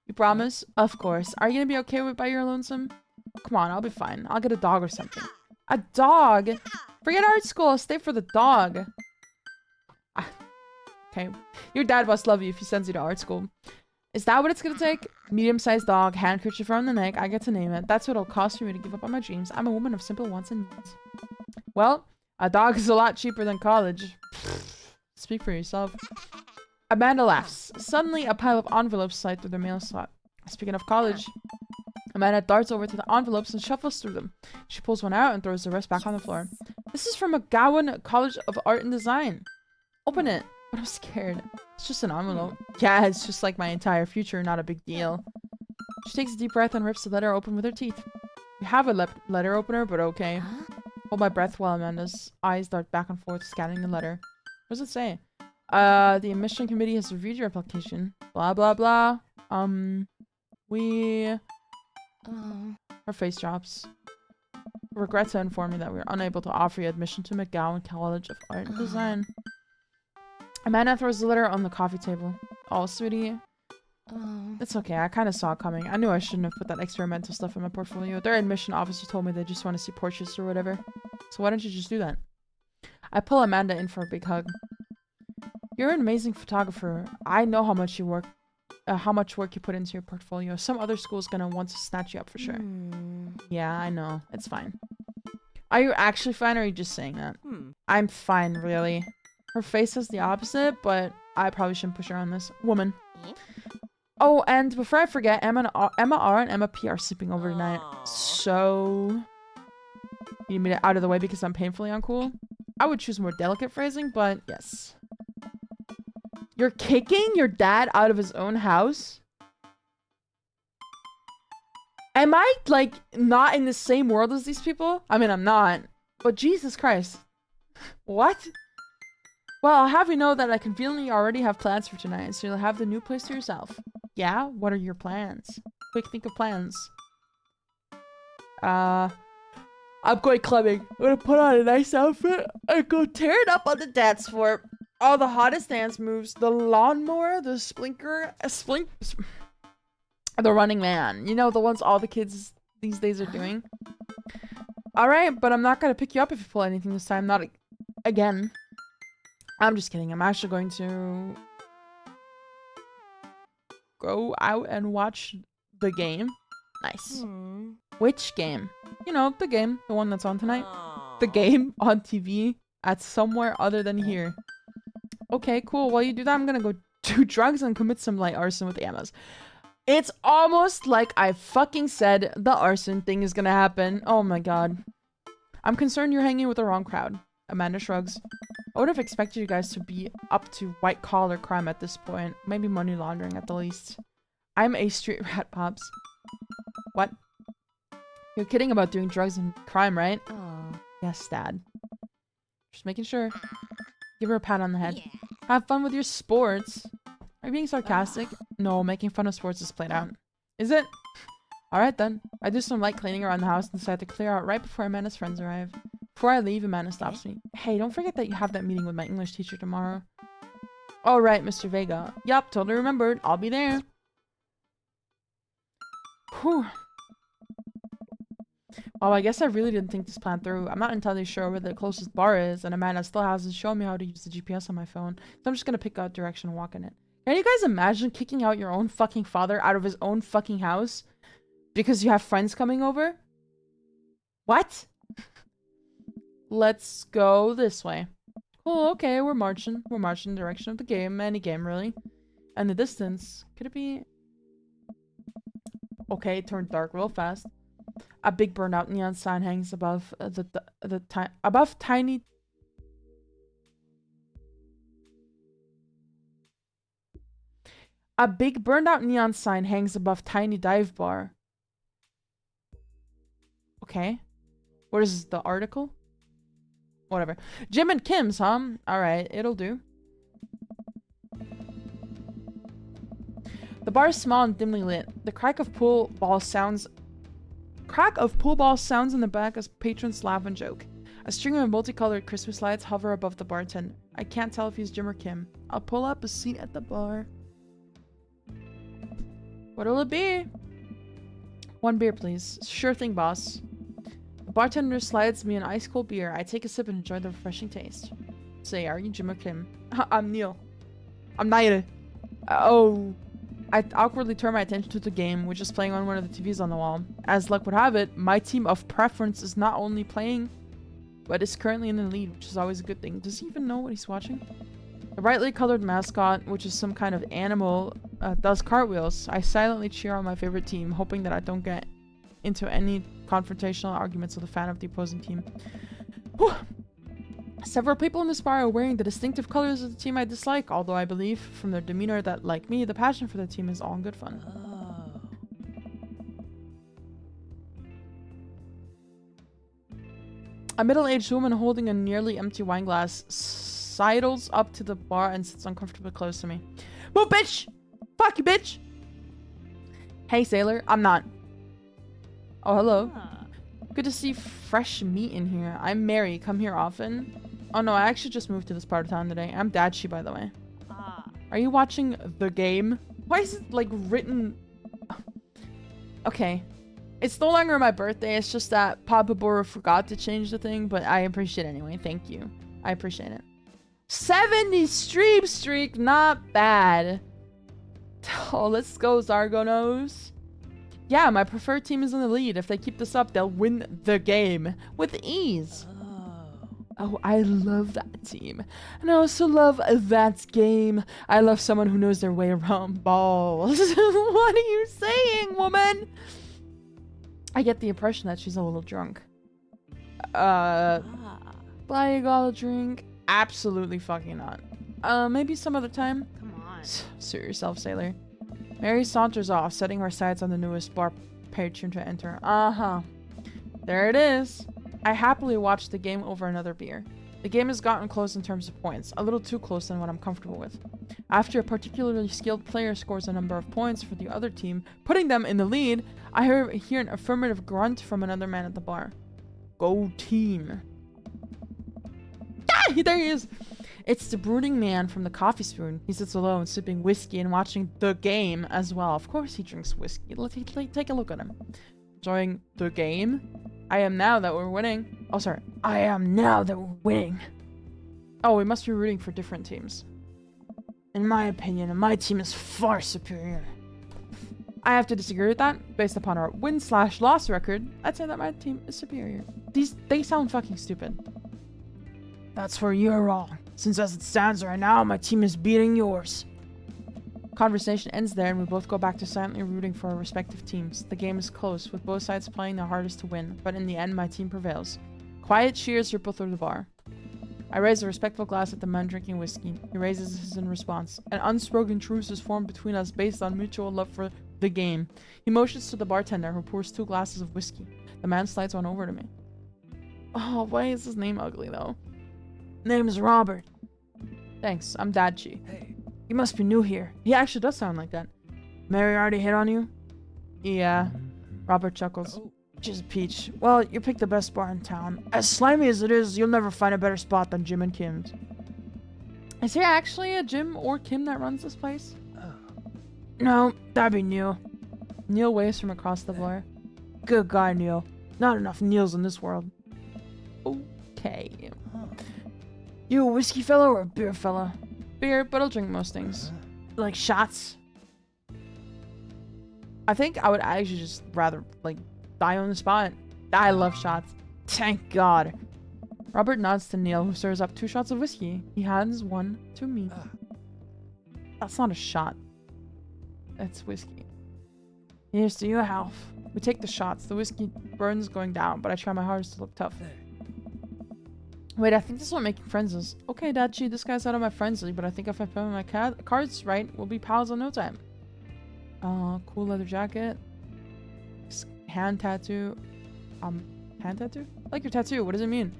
You promise? Of course. Are you gonna be okay with by your lonesome? Come on, I'll be fine. I'll get a dog or something. A dog? Forget art school. I'll stay for the dog. Okay. Your dad must love you if he sends you to art school. Is that what it's gonna take? Medium-sized dog, handkerchief around the neck. I get to name it. That's what it'll cost for me to give up on my dreams. I'm a woman of simple wants and needs. Well, a dog is a lot cheaper than college. Speak for yourself. Amanda laughs. Suddenly, a pile of envelopes slide through the mail slot. Speaking of college, Amanda darts over to the envelopes and shuffles through them. She pulls one out and throws the rest back on the floor. This is from McGowan College of Art and Design. Open it. But I'm scared. It's just an envelope. Yeah, it's just like my entire future, not a big deal. She takes a deep breath and rips the letter open with her teeth. We have a letter opener, but okay. Hold my breath while Amanda's eyes dart back and forth, scanning the letter. What does it say? The admission committee has reviewed your application. Blah, blah, blah. Her face drops. Regret to inform you that we are unable to offer you admission to McGowan College of Art and Design. Amanda throws the letter on the coffee table. Oh, sweetie. It's okay. I kind of saw it coming. I knew I shouldn't have put that experimental stuff in my portfolio. Their admission officer told me they just want to see portraits or whatever. So why don't you just do that? I pull Amanda in for a big hug. You're an amazing photographer. I know how much work you put into your portfolio. Some other school's gonna want to snatch you up for sure. Yeah, I know. It's fine. Are you actually fine, or are you just saying that? I'm fine, really. Her face says the opposite, but I probably shouldn't push her on this. Woman. Oh, and before I forget, Emma R and Emma P are sleeping over tonight. So... You need me to out of the way because I'm painfully uncool? I would choose more delicate phrasing, but yes. You're kicking your dad out of his own house? Am I, like, not in the same world as these people? I mean, I'm not. But Jesus Christ. What? Well, I'll have you know that I conveniently already have plans for tonight, so you'll have the new place to yourself. Yeah? What are your plans? Quick, think of plans. I'm going clubbing. I'm gonna put on a nice outfit and go tear it up on the dance floor. All the hottest dance moves. The lawnmower, the the running man. You know, the ones all the kids these days are doing. Alright, but I'm not gonna pick you up if you pull anything this time. Not again. I'm just kidding. I'm actually going to go out and watch the game. Nice. Which game? You know, the game. The one that's on tonight. The game on TV at somewhere other than here. Okay, cool. While you do that, I'm gonna go do drugs and commit some light arson with the ammos. It's almost like I fucking said the arson thing is gonna happen. Oh my god. I'm concerned you're hanging with the wrong crowd. Amanda shrugs. I would have expected you guys to be up to white-collar crime at this point. Maybe money laundering at the least. I'm a street rat, Pops. What? You're kidding about doing drugs and crime, right? Oh. Yes, Dad. Just making sure. Give her a pat on the head. Yeah. Have fun with your sports. Are you being sarcastic? No, making fun of sports is played out. Is it? Alright then. I do some light cleaning around the house and decide to clear out right before Amanda's friends arrive. Before I leave, Amanda stops me. Hey, don't forget that you have that meeting with my English teacher tomorrow. Alright, Mr. Vega. Yup, totally remembered. I'll be there. Whew. Well, I guess I really didn't think this plan through. I'm not entirely sure where the closest bar is, and Amanda still hasn't shown me how to use the GPS on my phone. So I'm just gonna pick out direction and walk in it. Can you guys imagine kicking out your own fucking father out of his own fucking house? Because you have friends coming over? What? Let's go this way. Cool, okay, we're marching. We're marching in the direction of the game. Any game, really. And the distance. Could it be... Okay, it turned dark real fast. A big burnout neon sign hangs above above tiny... A big burned out neon sign hangs above tiny dive bar. Okay. What is the article? Whatever. Jim and Kim's, huh? Alright, it'll do. The bar is small and dimly lit. The crack of pool ball sounds in the back as patrons laugh and joke. A string of multicolored Christmas lights hover above the bartender. I can't tell if he's Jim or Kim. I'll pull up a seat at the bar. What'll it be? One beer, please. Sure thing, boss. The bartender slides me an ice cold beer. I take a sip and enjoy the refreshing taste. Say, are you Jim or Kim? I'm Neil. I'm Naira. Oh. I awkwardly turn my attention to the game, which is playing on one of the TVs on the wall. As luck would have it, my team of preference is not only playing, but is currently in the lead, which is always a good thing. Does he even know what he's watching? The brightly colored mascot, which is some kind of animal, does cartwheels. I silently cheer on my favorite team, hoping that I don't get into any confrontational arguments with a fan of the opposing team. Whew. Several people in this bar are wearing the distinctive colors of the team I dislike, although I believe from their demeanor that, like me, the passion for the team is all in good fun. A middle-aged woman holding a nearly empty wine glass sidles up to the bar and sits uncomfortably close to me. Move, bitch! Fuck you, bitch! Hey, sailor. I'm not. Oh, hello. Good to see fresh meat in here. I'm Mary. Come here often. Oh no, I actually just moved to this part of town today. I'm Dachi, by the way. Are you watching the game? Why is it, like, written... Okay. It's no longer my birthday. It's just that Papa Bora forgot to change the thing, but I appreciate it anyway. Thank you. I appreciate it. 70 stream streak. Not bad. Oh, let's go, Zargonos. Yeah, my preferred team is in the lead. If they keep this up, they'll win the game with ease. Oh, I love that team. And I also love that game. I love someone who knows their way around balls. What are you saying, woman? I get the impression that she's a little drunk. Buying all a drink? Absolutely fucking not. Maybe some other time? Come on. Suit yourself, sailor. Mary saunters off, setting her sights on the newest bar patron to enter. Uh-huh. There it is. I happily watch the game over another beer. The game has gotten close in terms of points, a little too close than what I'm comfortable with. After a particularly skilled player scores a number of points for the other team, putting them in the lead, I hear an affirmative grunt from another man at the bar. Go team. Ah, there he is! It's the brooding man from the coffee spoon. He sits alone, sipping whiskey and watching the game as well. Of course he drinks whiskey. Let's take a look at him. Enjoying the game? I am now that we're winning. Oh, sorry. I am now that we're winning. Oh, we must be rooting for different teams. In my opinion, my team is far superior. I have to disagree with that. Based upon our win/loss record, I'd say that my team is superior. They sound fucking stupid. That's where you're wrong. Since as it stands right now, my team is beating yours. Conversation ends there and we both go back to silently rooting for our respective teams. The game is close, with both sides playing their hardest to win, but in the end, my team prevails. Quiet cheers ripple through the bar. I raise a respectful glass at the man drinking whiskey. He raises his in response. An unspoken truce is formed between us based on mutual love for the game. He motions to the bartender, who pours 2 glasses of whiskey. The man slides one over to me. Oh, why is his name ugly, though? Name is Robert. Thanks, I'm Dadchi. Hey. You must be new here. He actually does sound like that. Mary already hit on you? Yeah. Robert chuckles. Oh. She's a peach. Well, you picked the best bar in town. As slimy as it is, you'll never find a better spot than Jim and Kim's. Is there actually a Jim or Kim that runs this place? No, that'd be Neil. Neil waves from across the bar. Good guy, Neil. Not enough Neils in this world. Okay. You a whiskey fella or a beer fella? Beer, but I'll drink most things. Like shots? I think I would actually just rather, like, die on the spot. I love shots. Thank God. Robert nods to Neil, who serves up 2 shots of whiskey. He hands one to me. That's not a shot. That's whiskey. Here's to you, half. We take the shots. The whiskey burns going down, but I try my hardest to look tough. Wait, I think this is what making friends is. Okay, Dachi, this guy's out of my friends league, but I think if I play my cards right, we'll be pals in no time. Cool leather jacket. Hand tattoo. Hand tattoo? I like your tattoo. What does it mean?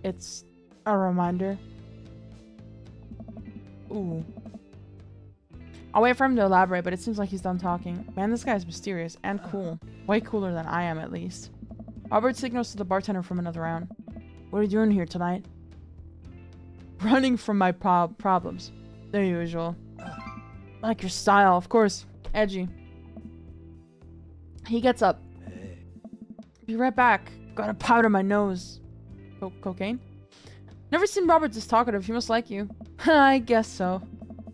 It's a reminder. Ooh. I'll wait for him to elaborate, but it seems like he's done talking. Man, this guy is mysterious and cool. Way cooler than I am, at least. Robert signals to the bartender from another round. What are you doing here tonight? Running from my problems. The usual. Like your style, of course. Edgy. He gets up. Be right back. Gotta powder my nose. Cocaine? Never seen Robert this talkative. He must like you. I guess so.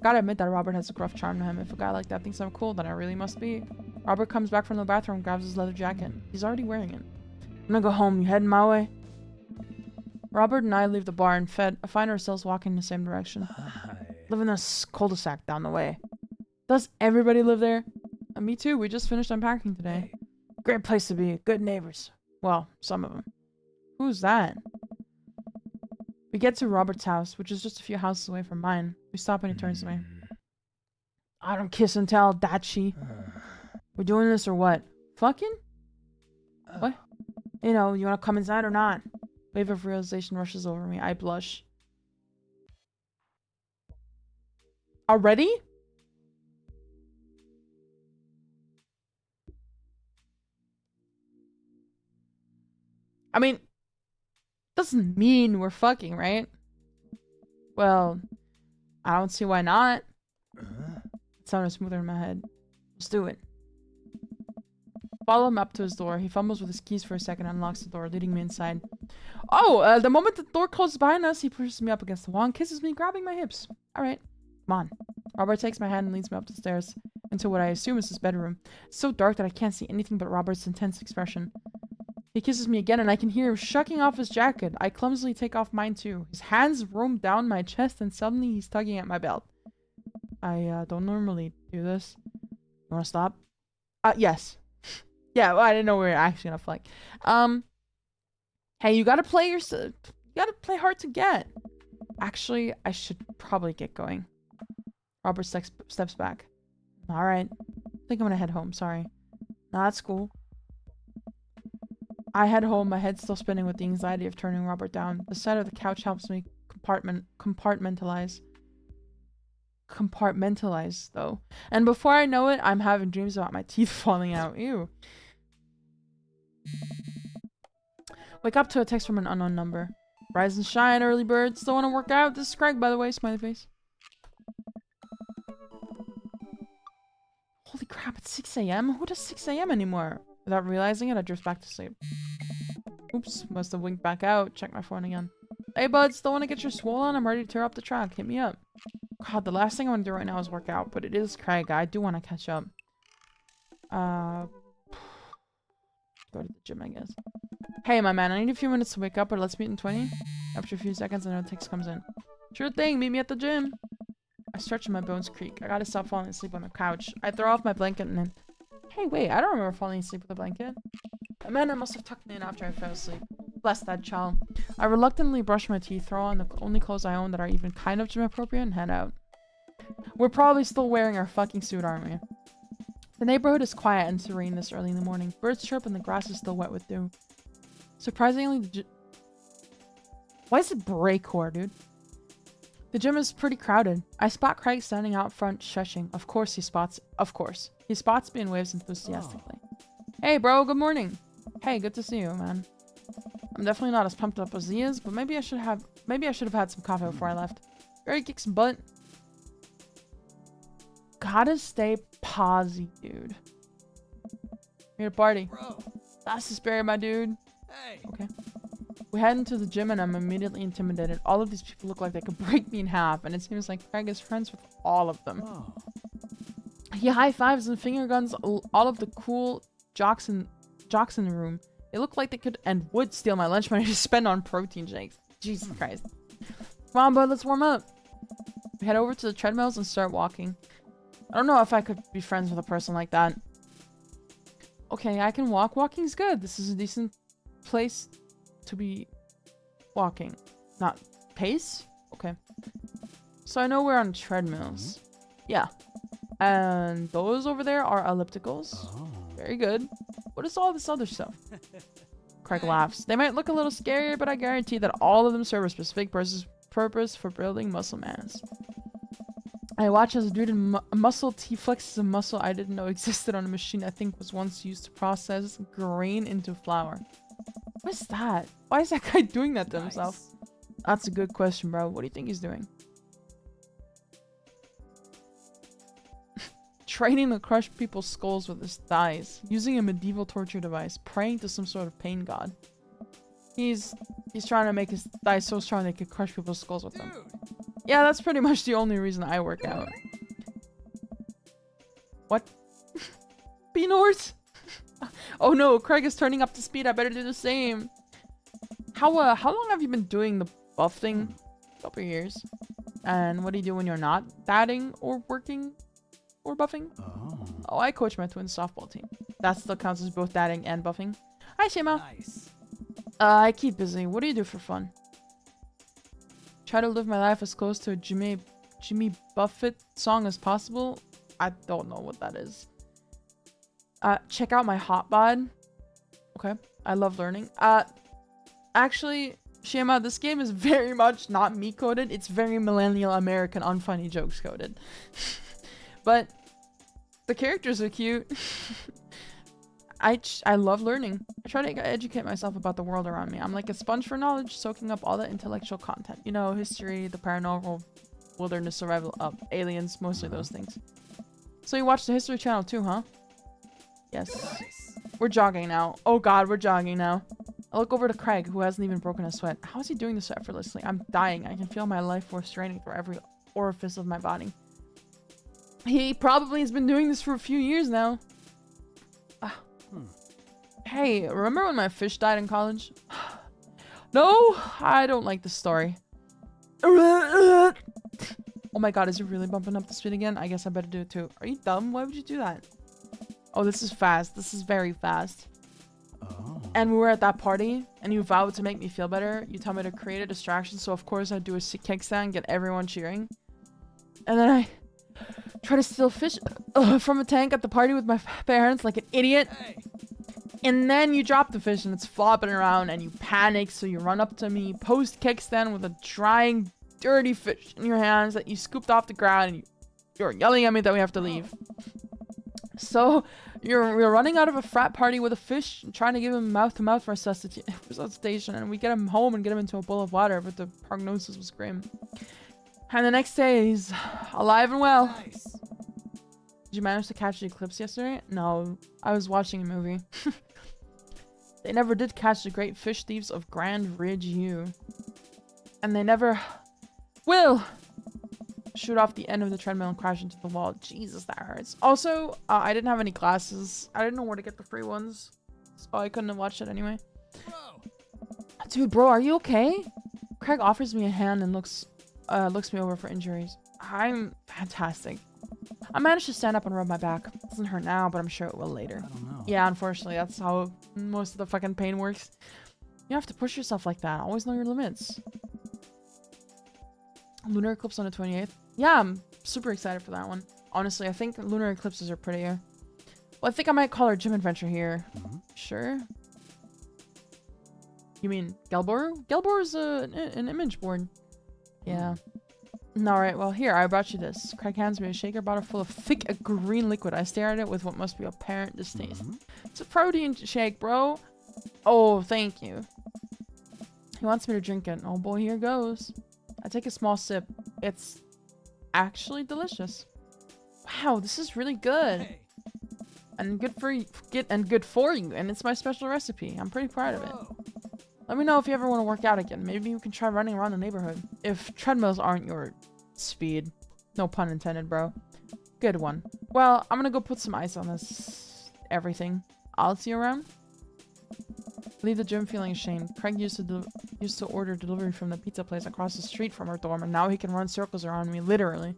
Gotta admit that Robert has a gruff charm to him. If a guy like that thinks I'm cool, then I really must be. Robert comes back from the bathroom and grabs his leather jacket. He's already wearing it. I'm gonna go home. You heading my way? Robert and I leave the bar and find ourselves walking in the same direction. Live in this cul-de-sac down the way. Does everybody live there? Me too. We just finished unpacking today. Great place to be. Good neighbors. Well, some of them. Who's that? We get to Robert's house, which is just a few houses away from mine. We stop and he turns to me. I don't kiss and tell, Dachi. We're doing this or what? Fucking? What? You know, you want to come inside or not? Wave of realization rushes over me. I blush. Already? I mean, doesn't mean we're fucking, right? Well, I don't see why not. It sounded smoother in my head. Let's do it. Follow him up to his door. He fumbles with his keys for a second and unlocks the door, leading me inside. Oh, the moment the door closes behind us, he pushes me up against the wall and kisses me, grabbing my hips. Alright, come on. Robert takes my hand and leads me up the stairs into what I assume is his bedroom. It's so dark that I can't see anything but Robert's intense expression. He kisses me again and I can hear him shucking off his jacket. I clumsily take off mine too. His hands roam down my chest and suddenly he's tugging at my belt. I don't normally do this. You wanna stop? Yes. Yeah, well, I didn't know we were actually gonna flank. Hey, you gotta play you gotta play hard to get. Actually, I should probably get going. Robert steps back. Alright. I think I'm gonna head home, sorry. Nah, that's cool. I head home, my head still spinning with the anxiety of turning Robert down. The sight of the couch helps me compartmentalize, though. And before I know it, I'm having dreams about my teeth falling out. Ew. Wake up to a text from an unknown number. Rise and shine, early bird. Still want to work out? This is Craig, by the way. Smiley face. Holy crap, it's 6 a.m.? Who does 6 a.m. anymore? Without realizing it, I drift back to sleep. Oops, must have winked back out. Check my phone again. Hey, bud, still want to get your swole on? I'm ready to tear up the track. Hit me up. God, the last thing I want to do right now is work out, but it is Craig. I do want to catch up. Go to the gym, I guess. Hey, my man, I need a few minutes to wake up, but let's meet in 20. After a few seconds, I know a text comes in. Sure thing, meet me at the gym. I stretch and my bones creak. I gotta stop falling asleep on the couch. I throw off my blanket and then... Hey, wait, I don't remember falling asleep with a blanket. Man, I must have tucked me in after I fell asleep. Bless that child. I reluctantly brush my teeth, throw on the only clothes I own that are even kind of gym appropriate, and head out. We're probably still wearing our fucking suit, aren't we? The neighborhood is quiet and serene this early in the morning. Birds chirp and the grass is still wet with dew. Surprisingly, the why is it breakcore, dude? The gym is pretty crowded. I spot Craig standing out front, shushing. Of course. He spots me and waves enthusiastically. Hey, bro, good morning. Hey, good to see you, man. I'm definitely not as pumped up as he is, but maybe I should have had some coffee before I left. Ready to kick some butt? Gotta stay posy, dude. Here to party. Bro. That's the spirit, my dude. Hey. Okay. We head into the gym and I'm immediately intimidated. All of these people look like they could break me in half, and it seems like Craig is friends with all of them. Oh. He high fives and finger guns all of the cool jocks in the room. They look like they could and would steal my lunch money to spend on protein shakes. Jesus Christ. Come on, bud, let's warm up. We head over to the treadmills and start walking. I don't know if I could be friends with a person like that. Okay, I can walk. Walking's good. This is a decent place to be walking. Not pace? Okay. So I know we're on treadmills. Yeah. And those over there are ellipticals. Oh. Very good. What is all this other stuff? Craig laughs. They might look a little scary, but I guarantee that all of them serve a specific purpose for building muscle mass. I watch as a dude in muscle T flexes a muscle I didn't know existed on a machine I think was once used to process grain into flour. What's that? Why is that guy doing that to himself? That's a good question, bro. What do you think he's doing? Training to crush people's skulls with his thighs, using a medieval torture device, praying to some sort of pain god. He's trying to make his thighs so strong they could crush people's skulls with them. Yeah, that's pretty much the only reason I work out. What? B-North? Oh no, Craig is turning up the speed. I better do the same. How long have you been doing the buff thing? A couple years. And what do you do when you're not batting or working or buffing? Oh, I coach my twins softball team. That still counts as both batting and buffing. Hi, Shema. Nice. I keep busy. What do you do for fun? Try to live my life as close to a Jimmy Buffett song as possible. I don't know what that is. Check out my hot bod. Okay, I love learning. Actually, Shema, this game is very much not me coded. It's very millennial American unfunny jokes coded. But the characters are cute. I love learning. I try to educate myself about the world around me. I'm like a sponge for knowledge, soaking up all the intellectual content. You know, history, the paranormal, wilderness survival, aliens, mostly those things. So you watch the History Channel too, huh? Yes. Nice. We're jogging now. Oh god, we're jogging now. I look over to Craig, who hasn't even broken a sweat. How is he doing this so effortlessly? I'm dying. I can feel my life force straining through every orifice of my body. He probably has been doing this for a few years now. Hey, remember when my fish died in college? No, I don't like this story. Oh my god, is it really bumping up the speed again? I guess I better do it too. Are you dumb? Why would you do that? Oh, this is fast. This is very fast. Oh. And we were at that party, and you vowed to make me feel better. You tell me to create a distraction, so of course I do a kickstand, get everyone cheering. And then I try to steal fish from a tank at the party with my parents like an idiot. Hey. And then you drop the fish and it's flopping around and you panic, so you run up to me post kickstand with a drying, dirty fish in your hands that you scooped off the ground, and you're yelling at me that we have to leave. So you're running out of a frat party with a fish and trying to give him mouth-to-mouth resuscitation, and we get him home and get him into a bowl of water, but the prognosis was grim. And the next day he's alive and well. Nice. Did you manage to catch the eclipse yesterday? No, I was watching a movie. They never did catch the great fish thieves of Grand Ridge U. And they never will shoot off the end of the treadmill and crash into the wall. Jesus, that hurts. Also, I didn't have any glasses. I didn't know where to get the free ones. So I couldn't have watched it anyway. Dude, bro, are you okay? Craig offers me a hand and looks me over for injuries. I'm fantastic. I managed to stand up and rub my back. It doesn't hurt now, but I'm sure it will later. I don't know. Yeah, unfortunately, that's how most of the fucking pain works. You have to push yourself like that. Always know your limits. Lunar eclipse on the 28th. Yeah, I'm super excited for that one. Honestly, I think lunar eclipses are prettier. Well, I think I might call our gym adventure here. Sure. You mean Gelbor? Gelbor is an image board. Yeah. Alright, well here, I brought you this. Craig hands me a shaker bottle full of thick green liquid. I stare at it with what must be apparent distaste. It's a protein shake, bro. Oh, thank you. He wants me to drink it. Oh boy, here goes. I take a small sip. It's actually delicious. Wow, this is really good. Hey. And good for you, and it's my special recipe. I'm pretty proud of it. Let me know if you ever want to work out again. Maybe you can try running around the neighborhood. If treadmills aren't your speed. No pun intended, bro. Good one. Well, I'm gonna go put some ice on this everything. I'll see you around. Leave the gym feeling ashamed. Craig used to order delivery from the pizza place across the street from our dorm, and now he can run circles around me, literally.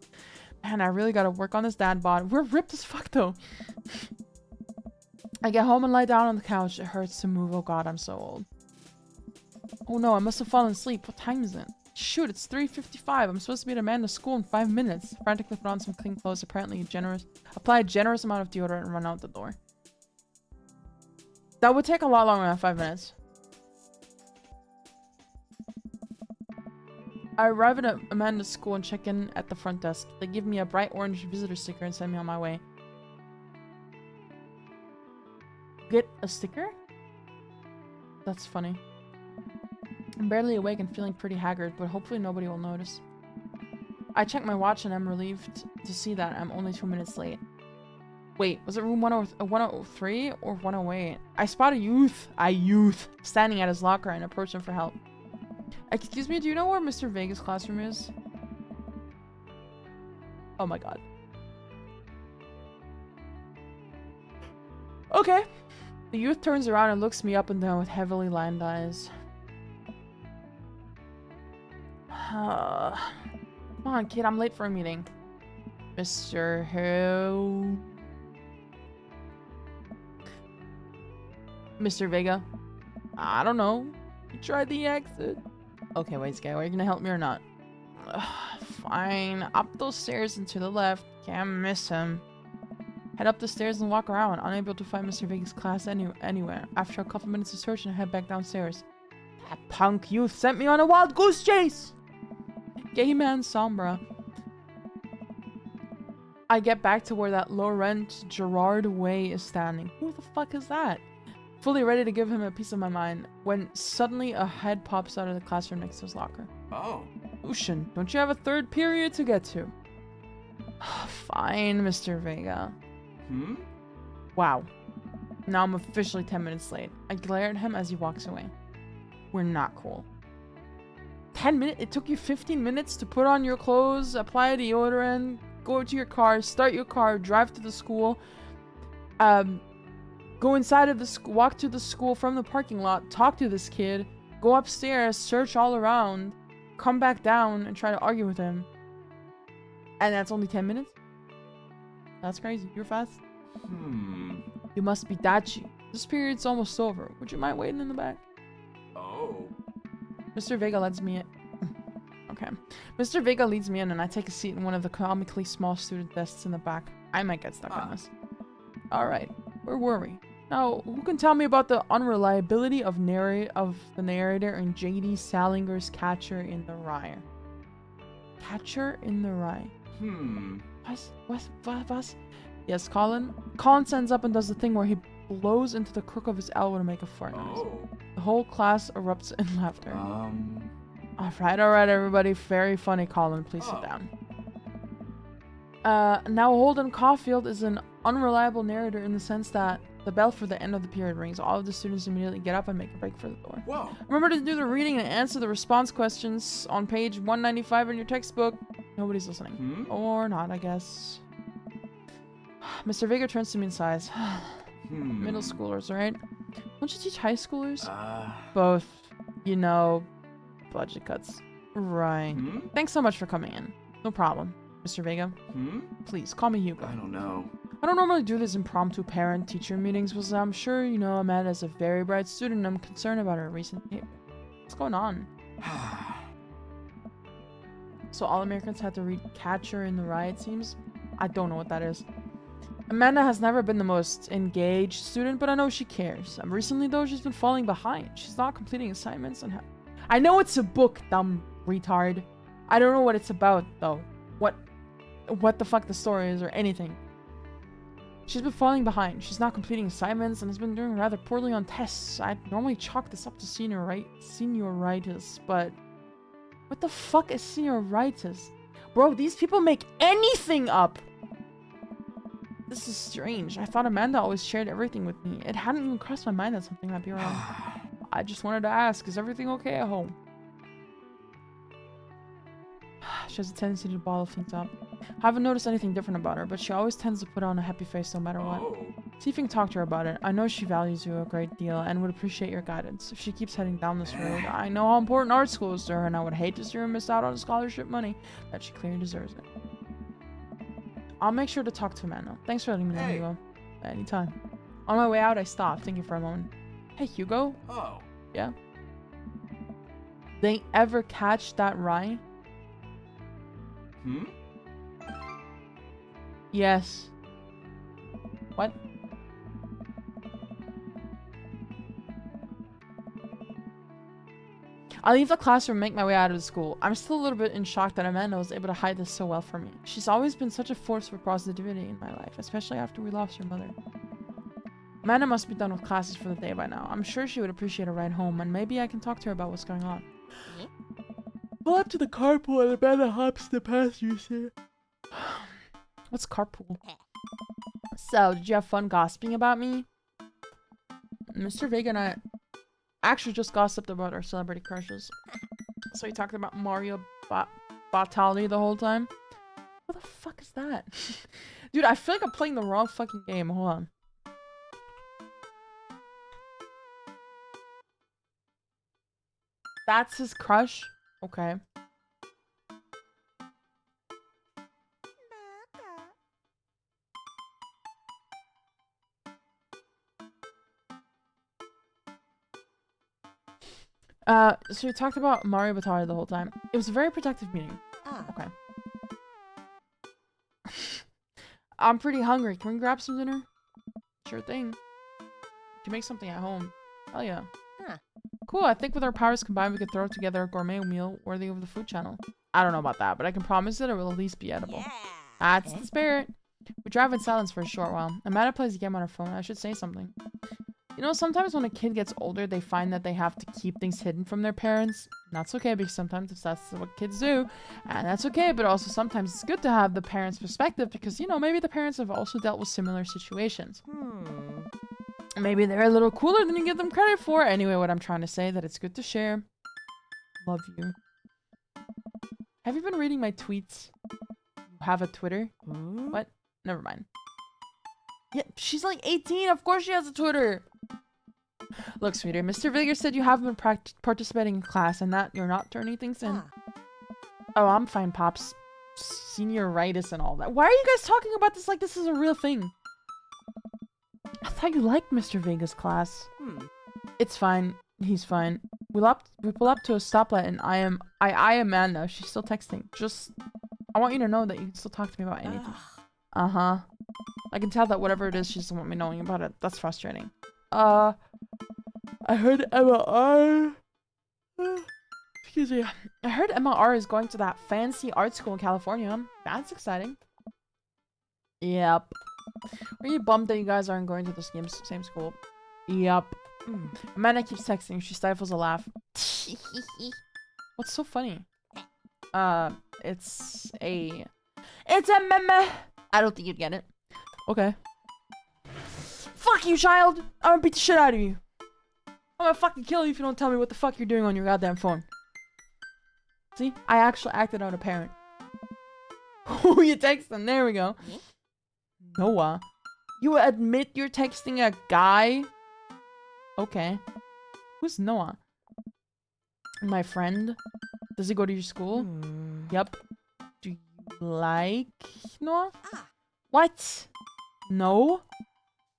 Man, I really gotta work on this dad bod. We're ripped as fuck, though. I get home and lie down on the couch. It hurts to move. Oh god, I'm so old. Oh no, I must have fallen asleep. What time is it? Shoot, it's 3:55. I'm supposed to be at Amanda's school in 5 minutes. Frantically put on some clean clothes. Apply a generous amount of deodorant and run out the door. That would take a lot longer than 5 minutes. I arrive at Amanda's school and check in at the front desk. They give me a bright orange visitor sticker and send me on my way. Get a sticker? That's funny. I'm barely awake and feeling pretty haggard, but hopefully nobody will notice. I check my watch and I'm relieved to see that I'm only 2 minutes late. Wait, was it room 103 or 108? I spot a youth standing at his locker and approach him for help. Excuse me, do you know where Mr. Vega's classroom is? Oh my god. Okay. The youth turns around and looks me up and down with heavily lined eyes. Come on, kid, I'm late for a meeting. Mr. Who? Mr. Vega? I don't know. You tried the exit. Okay, wait, Sky, are you gonna help me or not? Fine. Up those stairs and to the left. Can't miss him. Head up the stairs and walk around, unable to find Mr. Vega's class anywhere. After a couple minutes of searching, I head back downstairs. That punk youth sent me on a wild goose chase! Gay man Sombra. I get back to where that Laurent Gerard Way is standing. Who the fuck is that? Fully ready to give him a piece of my mind, when suddenly a head pops out of the classroom next to his locker. Oh. Lucian, don't you have a third period to get to? Fine, Mr. Vega. Wow. Now I'm officially 10 minutes late. I glare at him as he walks away. We're not cool. 10 minutes? It took you 15 minutes to put on your clothes, apply a deodorant, go to your car, start your car, drive to the school, go inside of the school, walk to the school from the parking lot, talk to this kid, go upstairs, search all around, come back down and try to argue with him. And that's only 10 minutes? That's crazy. You're fast. You must be Dachi. This period's almost over. Would you mind waiting in the back? Oh. Mr. Vega lets me in. Okay. Mr. Vega leads me in and I take a seat in one of the comically small student desks in the back. I might get stuck on this. Alright. Where were we? Now, who can tell me about the unreliability of the narrator in J.D. Salinger's Catcher in the Rye? Catcher in the Rye. What? Yes, Colin? Colin stands up and does the thing where he blows into the crook of his elbow to make a fart noise. Oh. The whole class erupts in laughter. Alright, everybody. Very funny, Colin. Please sit down. Now, Holden Caulfield is an unreliable narrator in the sense that The bell for the end of the period rings. All of the students immediately get up and make a break for the door. Whoa. Remember to do the reading and answer the response questions on page 195 in your textbook. Nobody's listening. Or not, I guess. Mr. Vega turns to me and sighs. Middle schoolers, right? Don't you teach high schoolers? Both. You know, budget cuts. Right. Thanks so much for coming in. No problem, Mr. Vega. Please, call me Hugo. I don't know. I don't normally do these impromptu parent-teacher meetings, but I'm sure you know Amanda's a very bright student and I'm concerned about her recent behavior. What's going on? So all Americans had to read Catcher in the Rye, it seems? I don't know what that is. Amanda has never been the most engaged student, but I know she cares. Recently, though, she's been falling behind. She's not completing assignments and I know it's a book, dumb retard. I don't know what it's about, though. What the fuck the story is or anything. She's been falling behind. She's not completing assignments and has been doing rather poorly on tests. I'd normally chalk this up to senioritis, but what the fuck is senioritis? Bro, these people make anything up. This is strange. I thought Amanda always shared everything with me. It hadn't even crossed my mind that something might be wrong. I just wanted to ask, is everything okay at home? She has a tendency to bottle things up. I haven't noticed anything different about her, but she always tends to put on a happy face no matter what. See if you can talk to her about it. I know she values you a great deal and would appreciate your guidance. If she keeps heading down this road, I know how important art school is to her, and I would hate to see her miss out on scholarship money that she clearly deserves it. I'll make sure to talk to Amanda. Thanks for letting me know, Hugo. Anytime. On my way out, I stopped, thinking for a moment. Hey, Hugo? Oh. Yeah? They ever catch that rye? Yes. What? I leave the classroom and make my way out of the school. I'm still a little bit in shock that Amanda was able to hide this so well from me. She's always been such a force for positivity in my life, especially after we lost her mother. Amanda must be done with classes for the day by now. I'm sure she would appreciate a ride home, and maybe I can talk to her about what's going on. Pull up to the carpool and Amanda hops the passenger seat. What's carpool? So, did you have fun gossiping about me? Mr. Vega and I actually just gossiped about our celebrity crushes. So we talked about Mario Batali the whole time. What the fuck is that? Dude, I feel like I'm playing the wrong fucking game. Hold on. That's his crush? Okay. So we talked about Mario Batali the whole time. It was a very productive meeting. Okay. I'm pretty hungry. Can we grab some dinner? Sure thing. Can make something at home. Hell yeah. Cool, I think with our powers combined, we could throw together a gourmet meal worthy of the food channel. I don't know about that, but I can promise that it will at least be edible. That's the spirit. We drive in silence for a short while. Amanda plays a game on her phone. I should say something. You know, sometimes when a kid gets older, they find that they have to keep things hidden from their parents. And that's okay, because sometimes that's what kids do. And that's okay, but also sometimes it's good to have the parents' perspective, because, you know, maybe the parents have also dealt with similar situations. Maybe they're a little cooler than you give them credit for. Anyway, what I'm trying to say, that it's good to share. Love you. Have you been reading my tweets? You have a Twitter? What? Never mind. Yeah, she's like 18. Of course she has a Twitter. Look, sweetie, Mr. Vigor said you haven't been participating in class and that you're not turning things in. Oh, I'm fine, Pops. Senioritis and all that. Why are you guys talking about this like this is a real thing? I thought you liked Mr. Vega's class. It's fine. He's fine. We pull up to a stoplight and I Amanda. She's still texting. I want you to know that you can still talk to me about anything. Uh-huh. I can tell that whatever it is, she doesn't want me knowing about it. That's frustrating. I heard MR. Excuse me. I heard MR is going to that fancy art school in California. That's exciting. Yep. Are you bummed that you guys aren't going to the same school? Yep. Amanda keeps texting. She stifles a laugh. What's so funny? It's a meme. I don't think you'd get it. Okay. Fuck you, child! I'm gonna beat the shit out of you. I'm gonna fucking kill you if you don't tell me what the fuck you're doing on your goddamn phone. See? I actually acted out a parent. Who you texting? There we go. Noah. You admit you're texting a guy? Okay. Who's Noah? My friend? Does he go to your school? Yep. Do you like Noah? What? No?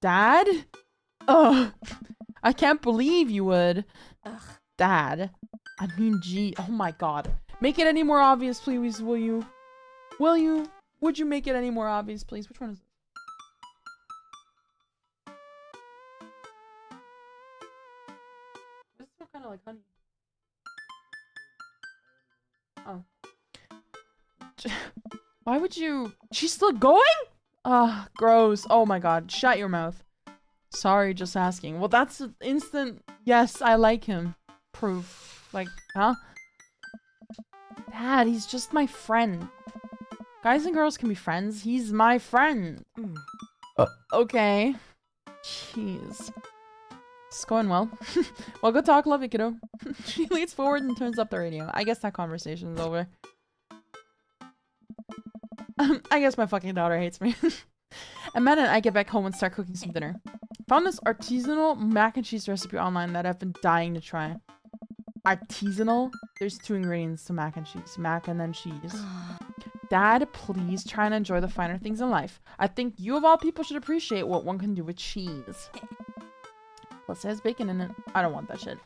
Dad? Ugh. I can't believe you would. Dad. I mean, gee. Oh my god. Make it any more obvious, please, will you? Will you? Would you make it any more obvious, please? Which one is it? This smells kind of like honey. Oh. Why would you? She's still going? Ah, gross. Oh my god. Shut your mouth. Sorry, just asking. Well, that's an instant. Yes, I like him. Proof. Like, huh? Dad, he's just my friend. Guys and girls can be friends. He's my friend. Okay. Jeez. It's going well. Well, good talk. Love you, kiddo. She leans forward and turns up the radio. I guess that conversation's over. I guess my fucking daughter hates me. Amanda and I get back home and start cooking some dinner. Found this artisanal mac and cheese recipe online that I've been dying to try. Artisanal? There's 2 ingredients to mac and cheese. Mac and then cheese. Dad, please try and enjoy the finer things in life. I think you of all people should appreciate what one can do with cheese. Plus it has bacon in it. I don't want that shit.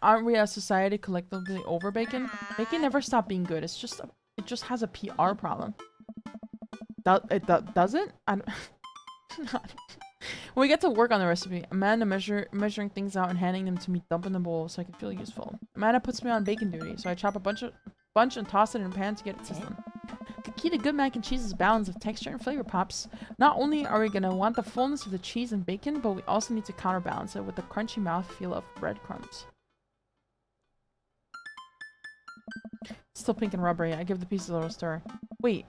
Aren't we as society collectively over bacon? Bacon never stopped being good. It's just it just has a PR problem. Does it? I don't When we get to work on the recipe, Amanda measuring things out and handing them to me, dump in the bowl so I can feel useful. Amanda puts me on bacon duty, so I chop a bunch and toss it in a pan to get it sizzling. The key to good mac and cheese is balance of texture and flavor pops. Not only are we gonna want the fullness of the cheese and bacon, but we also need to counterbalance it with the crunchy mouthfeel of breadcrumbs. Still pink and rubbery. I give the piece a little stir. Wait,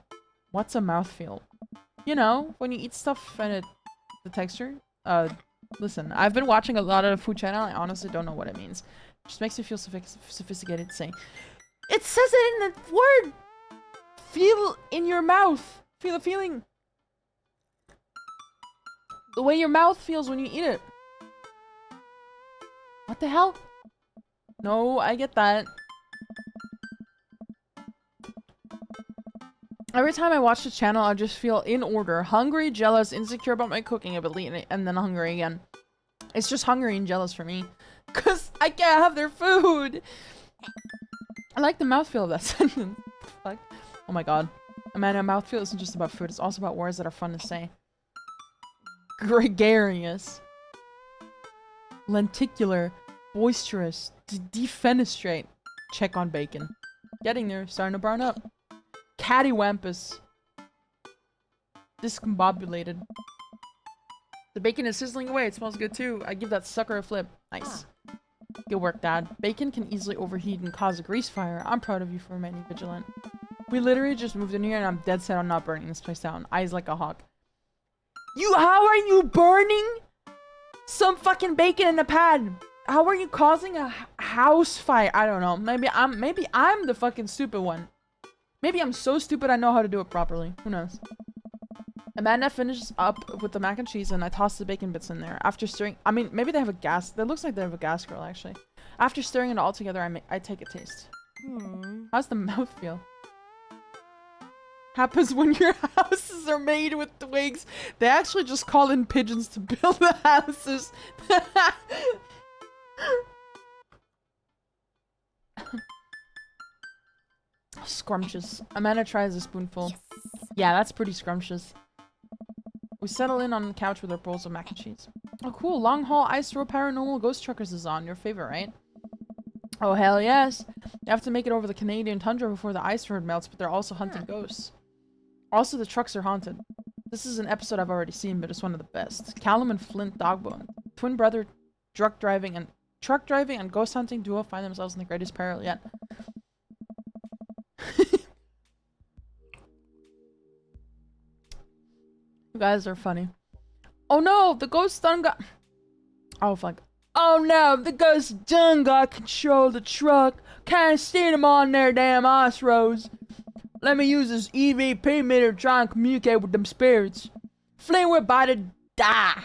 what's a mouthfeel? You know, when you eat stuff and the texture? Listen, I've been watching a lot of the food channel. I honestly don't know what it means. It just makes me feel sophisticated to say. It says it in the word! Feel in your mouth. Feel the feeling. The way your mouth feels when you eat it. What the hell? No, I get that. Every time I watch the channel, I just feel in order. Hungry, jealous, insecure about my cooking ability, and then hungry again. It's just hungry and jealous for me. Because I can't have their food. I like the mouthfeel of that sentence. Fuck. Oh my god. Amanda, mouthfeel isn't just about food. It's also about words that are fun to say. Gregarious. Lenticular. Boisterous. Defenestrate. Check on bacon. Getting there. Starting to brown up. Cattywampus. Discombobulated. The bacon is sizzling away. It smells good too. I give that sucker a flip. Nice. Good work, Dad. Bacon can easily overheat and cause a grease fire. I'm proud of you for remaining vigilant. We literally just moved in here and I'm dead set on not burning this place down. Eyes like a hawk. How are you burning some fucking bacon in a pan? How are you causing a house fire? I don't know. Maybe I'm the fucking stupid one. Maybe I'm so stupid I know how to do it properly. Who knows? Amanda finishes up with the mac and cheese and I toss the bacon bits in there. After stirring, I mean, maybe they have a gas. That looks like they have a gas grill actually. After stirring it all together, I take a taste. How's the mouth feel? Happens when your houses are made with twigs. They actually just call in pigeons to build the houses. Scrumptious. Amanda tries a spoonful. Yes. Yeah, that's pretty scrumptious. We settle in on the couch with our bowls of mac and cheese. Oh, cool. Long Haul Ice Road Paranormal Ghost Truckers is on. Your favorite, right? Oh, hell yes. You have to make it over the Canadian tundra before the ice road melts, but they're also hunting ghosts. Also, the trucks are haunted. This is an episode I've already seen, but it's one of the best. Callum and Flint Dogbone. Twin brother truck driving and ghost hunting duo find themselves in the greatest peril yet. You guys are funny. Oh no, the ghost done got... Oh fuck. Oh no, the ghost done got control of the truck. Can't steer them on their damn ice roads. Let me use this EVP meter to try and communicate with them spirits. Flynn, we're about to die.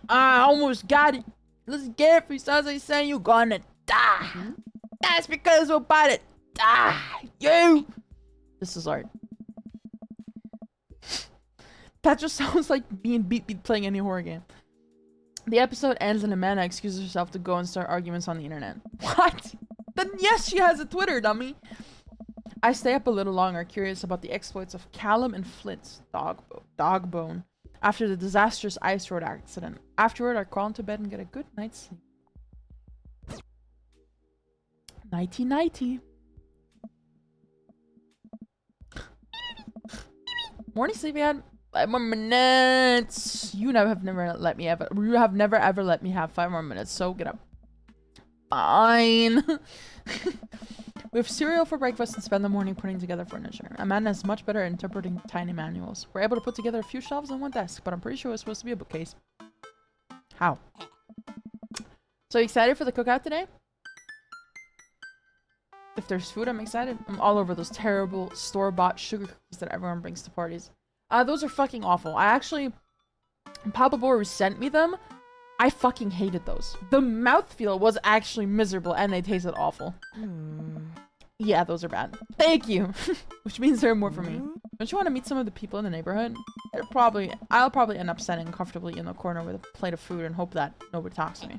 I almost got it. Let's get it, because I say you're gonna die. That's because we're about to die. You. This is art. That just sounds like being beat playing any horror game. The episode ends and Amanda excuses herself to go and start arguments on the internet. What? Then yes, she has a Twitter, dummy. I stay up a little longer, curious about the exploits of Callum and Flint's Dogbone after the disastrous ice road accident. Afterward, I crawl into bed and get a good night's sleep. Nighty nighty. Morning sleepyhead. 5 more minutes. You have never let me ever. You have never ever let me have 5 more minutes. So get up. Fine. We have cereal for breakfast and spend the morning putting together furniture. Amanda is much better at interpreting tiny manuals. We're able to put together a few shelves on one desk, but I'm pretty sure it's supposed to be a bookcase. How? So excited for the cookout today? If there's food, I'm excited. I'm all over those terrible store-bought sugar cookies that everyone brings to parties. Those are fucking awful. I actually... Papa Boru sent me them. I fucking hated those. The mouthfeel was actually miserable and they tasted awful. Yeah, those are bad. Thank you. Which means there are more for me. Don't you want to meet some of the people in the neighborhood? I'll probably end up sitting comfortably in the corner with a plate of food and hope that nobody talks to me.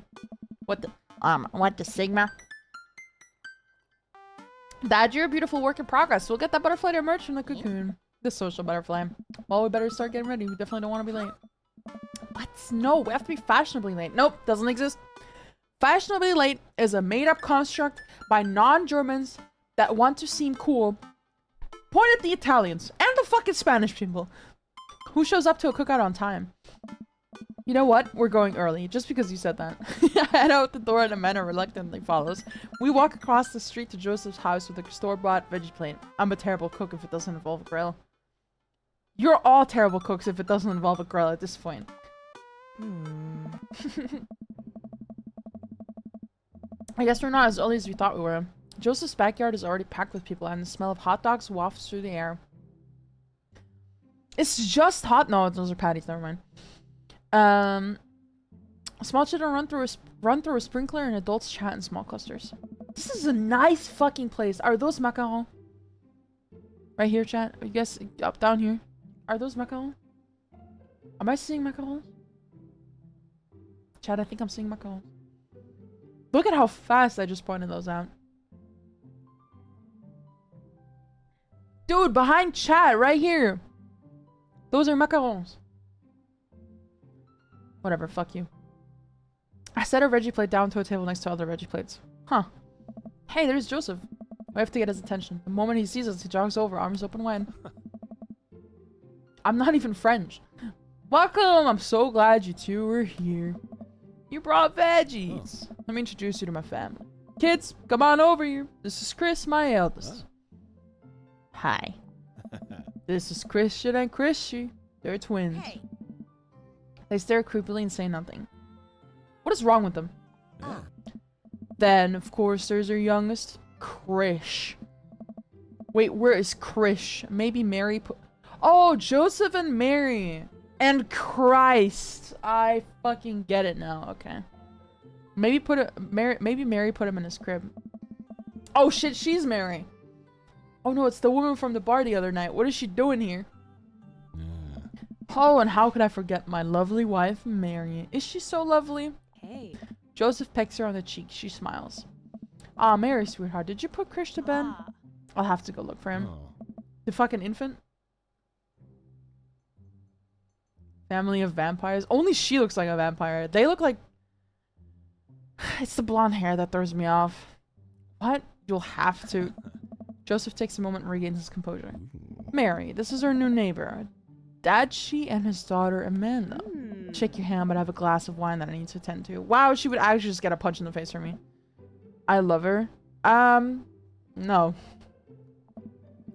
What the Sigma? Dad, you're a beautiful work in progress. We'll get that butterfly to emerge from the cocoon. The social butterfly. Well, we better start getting ready. We definitely don't want to be late. What? No, we have to be fashionably late. Nope, doesn't exist. Fashionably late is a made-up construct by non-Germans that want to seem cool. Point at the Italians and the fucking Spanish people. Who shows up to a cookout on time? You know what? We're going early, just because you said that. I head out the door and Amanda reluctantly follows. We walk across the street to Joseph's house with a store-bought veggie plate. I'm a terrible cook if it doesn't involve a grill. You're all terrible cooks if it doesn't involve a grill at this point. I guess we're not as early as we thought we were. Joseph's backyard is already packed with people and the smell of hot dogs wafts through the air. It's just hot. No, those are patties. Never mind. Small children run through a sprinkler and adults chat in small clusters. This is a nice fucking place. Are those macarons? Right here, chat. I guess up down here. Are those macarons? Am I seeing macarons? Chat, I think I'm seeing macarons. Look at how fast I just pointed those out. Dude, behind chat, right here. Those are macarons. Whatever, fuck you. I set a veggie plate down to a table next to other veggie plates. Huh. Hey, there's Joseph. We have to get his attention. The moment he sees us, he jogs over, arms open wide. I'm not even French. Welcome! I'm so glad you two are here. You brought veggies. Let me introduce you to my family. Kids, come on over here. This is Chris, my eldest. Hi. This is Christian and Chrissy. They're twins. Hey. They stare creepily and say nothing. What is wrong with them? Then, of course, there's our youngest, Krish. Wait, where is Krish? Maybe Mary put... Oh, Joseph and Mary. And Christ. I fucking get it now. Okay. Maybe Mary put him in his crib. Oh shit, she's Mary. Oh no, it's the woman from the bar the other night. What is she doing here? Oh, and how could I forget my lovely wife, Mary? Is she so lovely? Hey. Joseph pecks her on the cheek. She smiles. Ah, Mary, sweetheart, did you put Krish to bed? I'll have to go look for him. The fucking infant? Family of vampires. Only she looks like a vampire. They look like... It's the blonde hair that throws me off. What? You'll have to... Joseph takes a moment and regains his composure. Mary, this is our new neighbor. Dadshi and his daughter Amanda. Shake your hand, but I have a glass of wine that I need to attend to. Wow, she would actually just get a punch in the face from me. I love her. No.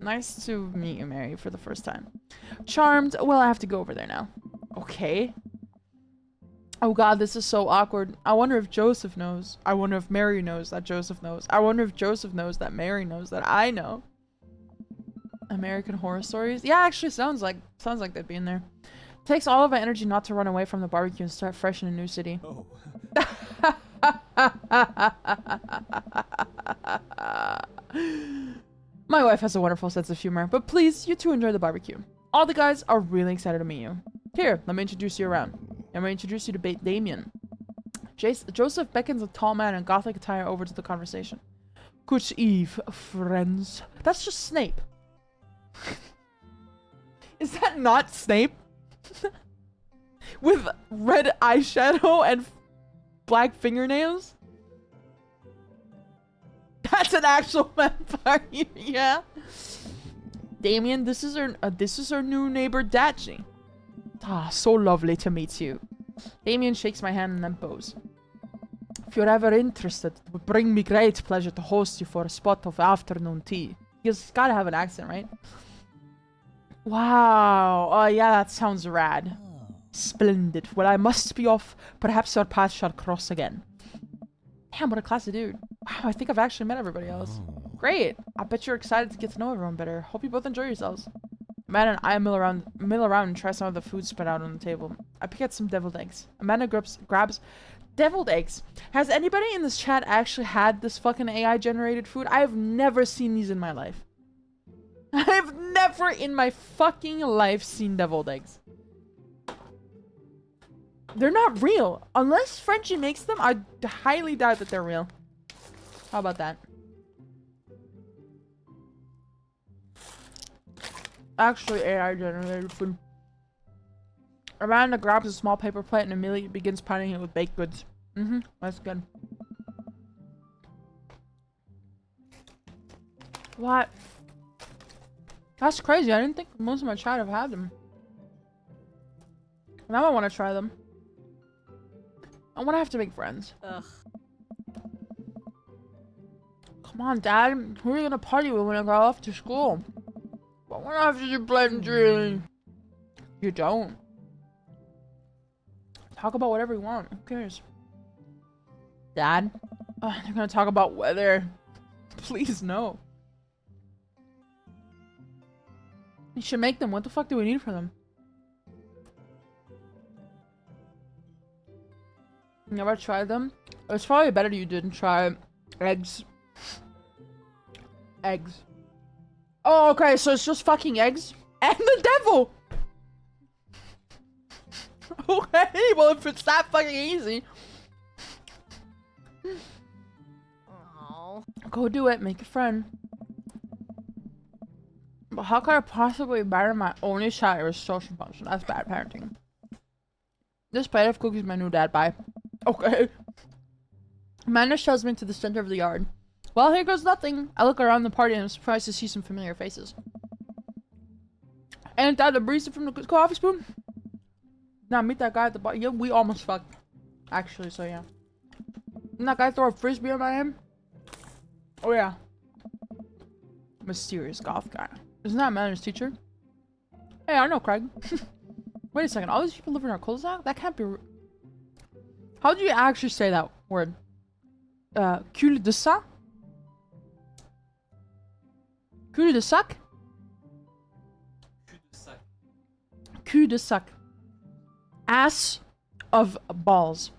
Nice to meet you, Mary, for the first time. Charmed. Well, I have to go over there now. Okay. Oh god, this is so awkward. I wonder if Joseph knows. I wonder if Mary knows that Joseph knows. I wonder if Joseph knows that Mary knows that I know. American Horror Stories? Yeah, actually sounds like they'd be in there. Takes all of my energy not to run away from the barbecue and start fresh in a new city. Oh. My wife has a wonderful sense of humor, but please, you two enjoy the barbecue. All the guys are really excited to meet you. Here, let me introduce you around. I'm going to introduce you to Damien. Joseph beckons a tall man in gothic attire over to the conversation. Good eve, friends. That's just Snape. Is that not Snape? With red eyeshadow and black fingernails? That's an actual vampire, yeah. Damien, this is our new neighbor Dachi. Ah, so lovely to meet you. Damien shakes my hand and then bows. If you're ever interested, it would bring me great pleasure to host you for a spot of afternoon tea. He's gotta have an accent, right? Wow. Oh, yeah, that sounds rad. Splendid. Well, I must be off. Perhaps our paths shall cross again. Damn, what a classy dude. Wow, I think I've actually met everybody else. Great. I bet you're excited to get to know everyone better. Hope you both enjoy yourselves. Amanda and I mill around and try some of the food spread out on the table. I pick out some deviled eggs. Amanda grabs deviled eggs. Has anybody in this chat actually had this fucking AI generated food? I have never seen these in my life. I've never in my fucking life seen deviled eggs. They're not real. Unless Frenchie makes them, I highly doubt that they're real. How about that? Actually, AI generated food. Amanda grabs a small paper plate and immediately begins piling it with baked goods. That's good. What? That's crazy. I didn't think most of my chat have had them. Now I want to try them. I want to have to make friends. Ugh. Come on, Dad. Who are you gonna party with when I go off to school? I want to have to do blend drilling. You don't. Talk about whatever you want. Who cares? Dad? They're gonna talk about weather. Please, no. You should make them. What the fuck do we need for them? Never tried them? It's probably better you didn't try eggs. Eggs. Oh, okay, so it's just fucking eggs? And the devil! Okay, well if it's that fucking easy. Oh. Go do it, make a friend. But how could I possibly better my only child or social function? That's bad parenting. This plate of cookies my new dad buy. Okay. Amanda shoves me to the center of the yard. Well, here goes nothing. I look around the party and I'm surprised to see some familiar faces. Ain't that the barista from the coffee spoon? Now meet that guy at the bar. Yeah, we almost fucked. Actually, so yeah. Didn't that guy throw a frisbee at my head? Oh yeah. Mysterious goth guy. Isn't that Amanda's teacher? Hey, I know Craig. Wait a second. All these people live in our cul-de-sac? That can't be... How do you actually say that word? Cul-de-sac? Cul-de-sac? Cul-de-sac. Ass of balls.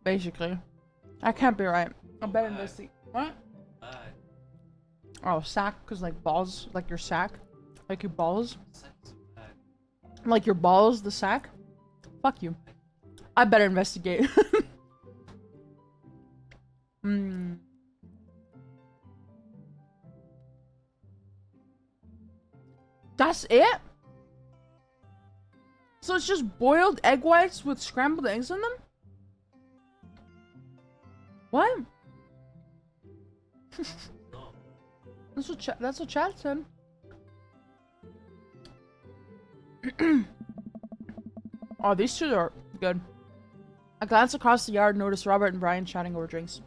Basically. That can't be right. I better investigate. What? Oh, sack, because like balls, like your sack. Like your balls. Like your balls, the sack. Fuck you. I better investigate. That's it? So it's just boiled egg whites with scrambled eggs in them? What? That's what chat said. Oh, these two are good. I glance across the yard and notice Robert and Brian chatting over drinks.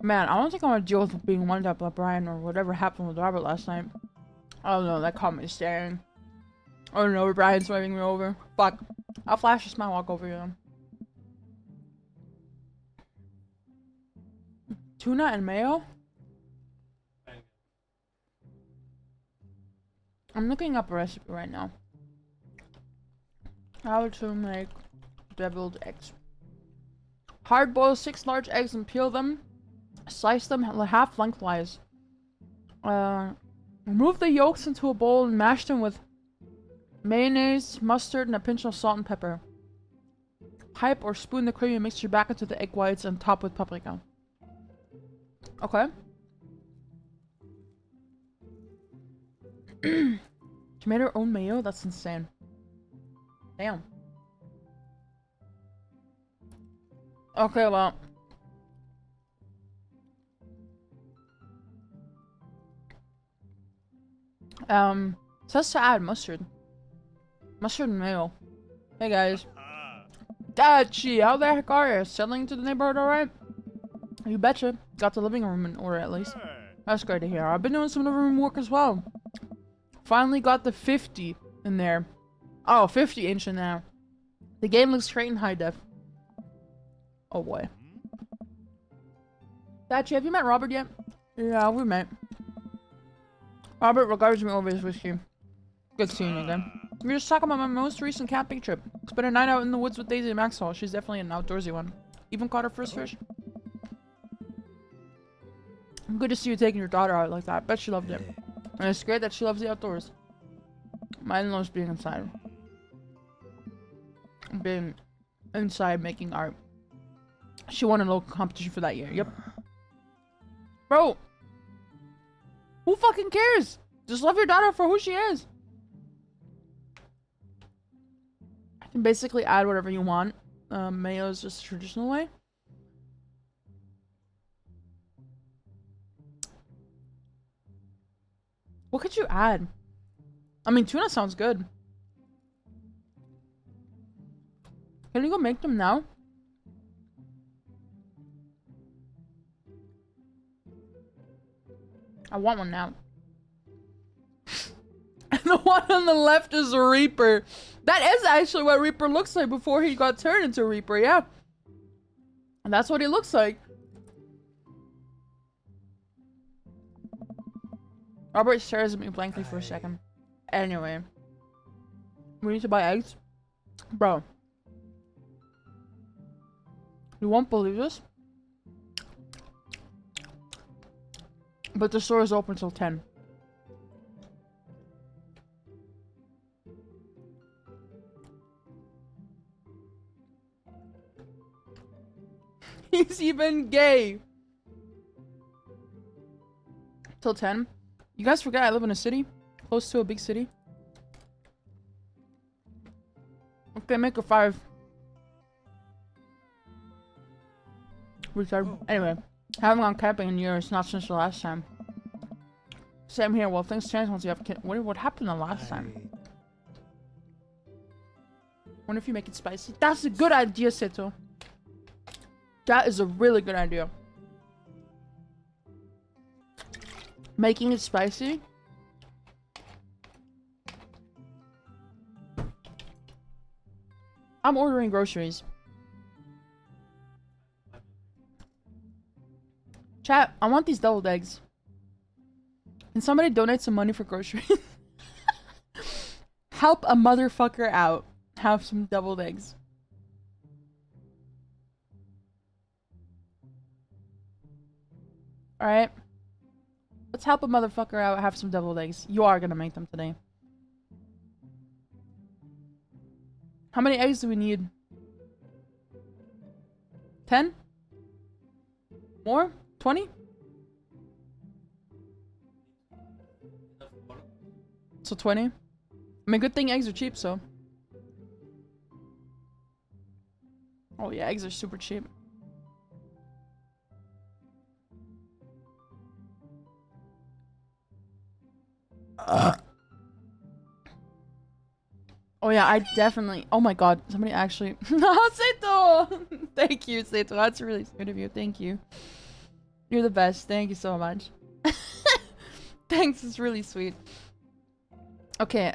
Man, I don't think I want to deal with being wound up by Brian or whatever happened with Robert last night. Oh no, that caught me staring. Oh no, Brian's waving me over. Fuck. I'll flash a smile walk over you. Tuna and mayo? I'm looking up a recipe right now. How to make deviled eggs. Hard boil 6 large eggs and peel them. Slice them half lengthwise. Remove the yolks into a bowl and mash them with mayonnaise, mustard, and a pinch of salt and pepper. Pipe or spoon the creamy mixture back into the egg whites and top with paprika. Okay. She made her own mayo? That's insane. Damn. Okay, well. Says to add mustard. Mustard and mayo. Hey guys. Dachi, how the heck are you? Settling to the neighborhood alright? You betcha. Got the living room in order at least. That's great to hear. I've been doing some living room work as well. Finally got the 50 in there. Oh, 50 inch in there. The game looks great in high def. Oh boy. Dachi, have you met Robert yet? Yeah, we met. Robert regards me over his whiskey. Good seeing you again. We were just talking about my most recent camping trip. Spent a night out in the woods with Daisy and Maxwell. She's definitely an outdoorsy one. Even caught her first fish. Good to see you taking your daughter out like that. Bet she loved it. And it's great that she loves the outdoors. Mine loves being inside. Being inside making art. She won a local competition for that year. Yep. Bro. Who fucking cares? Just love your daughter for who she is. I can basically add whatever you want. Mayo is just a traditional way. What could you add? I mean, tuna sounds good. Can you go make them now? I want one now. And the one on the left is a Reaper. That is actually what Reaper looks like before he got turned into a Reaper, yeah. And that's what he looks like. Robert stares at me blankly for a second. Anyway. We need to buy eggs. Bro. You won't believe this. But the store is open till 10. He's even gay. Till 10. You guys forget I live in a city? Close to a big city? Okay, make a 5. Retard. Anyway. Haven't gone camping in years, not since the last time. Same here. Well, things change once you have a kid. What happened the last time? Wonder if you make it spicy. That's a good idea, Seto. That is a really good idea. Making it spicy. I'm ordering groceries. Chat, I want these deviled eggs. Can somebody donate some money for groceries? Help a motherfucker out. Have some deviled eggs. Alright. Let's help a motherfucker out. Have some deviled eggs. You are gonna make them today. How many eggs do we need? 10? More? 20? So 20? I mean, good thing eggs are cheap, so. Oh yeah, eggs are super cheap. Oh yeah, I definitely. Oh my god, somebody actually. No, Seto! Thank you, Seto. That's really sweet of you. Thank you. You're the best. Thank you so much. Thanks, it's really sweet. Okay,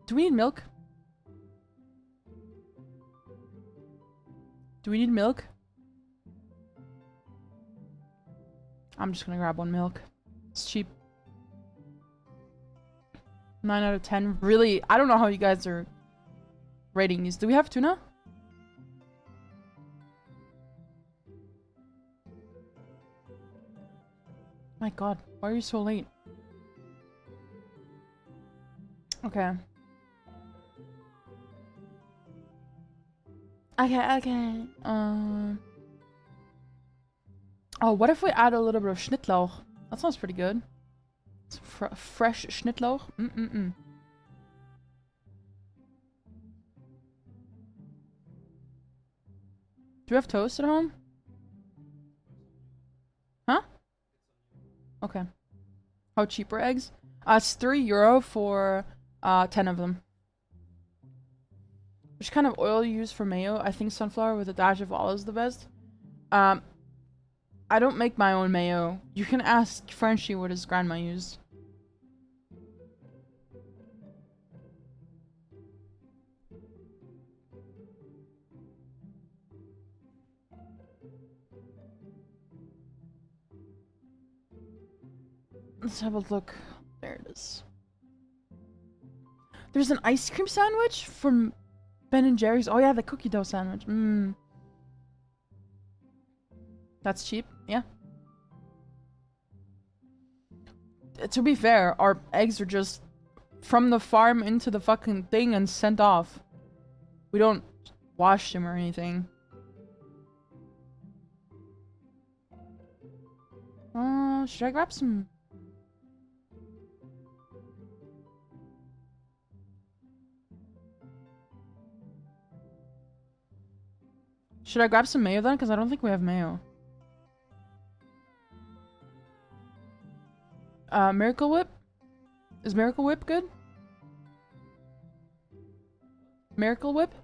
do we need milk? Do we need milk? I'm just gonna grab one milk. It's cheap. 9 out of 10. Really, I don't know how you guys are rating these. Do we have tuna? My god, why are you so late? Okay. Okay. Oh, what if we add a little bit of Schnittlauch? That sounds pretty good. Some fresh Schnittlauch. Do we have toast at home? Huh? Okay. How cheap are eggs? It's €3 for 10 of them. Which kind of oil you use for mayo? I think sunflower with a dash of olive is the best. I don't make my own mayo. You can ask Frenchie what his grandma used. Let's have a look. There it is. There's an ice cream sandwich from Ben & Jerry's. Oh yeah, the cookie dough sandwich. That's cheap, yeah. To be fair, our eggs are just from the farm into the fucking thing and sent off. We don't wash them or anything. Should I grab some? Should I grab some mayo then? Because I don't think we have mayo. Miracle Whip? Is Miracle Whip good? Miracle Whip?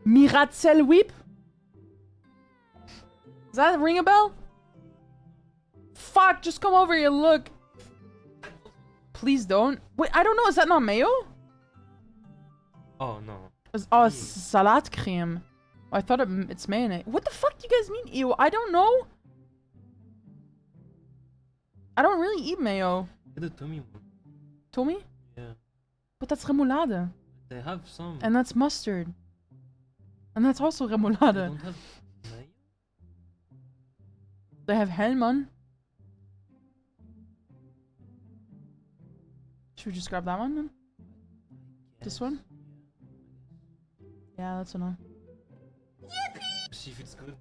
Miracle Whip? Does that ring a bell? Fuck, just come over here, look. Please don't. Wait, I don't know, is that not mayo? Oh, no. It's salad cream. Oh, I thought it's mayonnaise. What the fuck do you guys mean, ew? I don't know. I don't really eat mayo. Get the tummy one. Tommy? Yeah. But that's remoulade. They have some. And that's mustard. And that's also They remoulade. don't have mayo? They have Hellman. Should we just grab that one then? This one? Yeah, that's enough. See if it's good.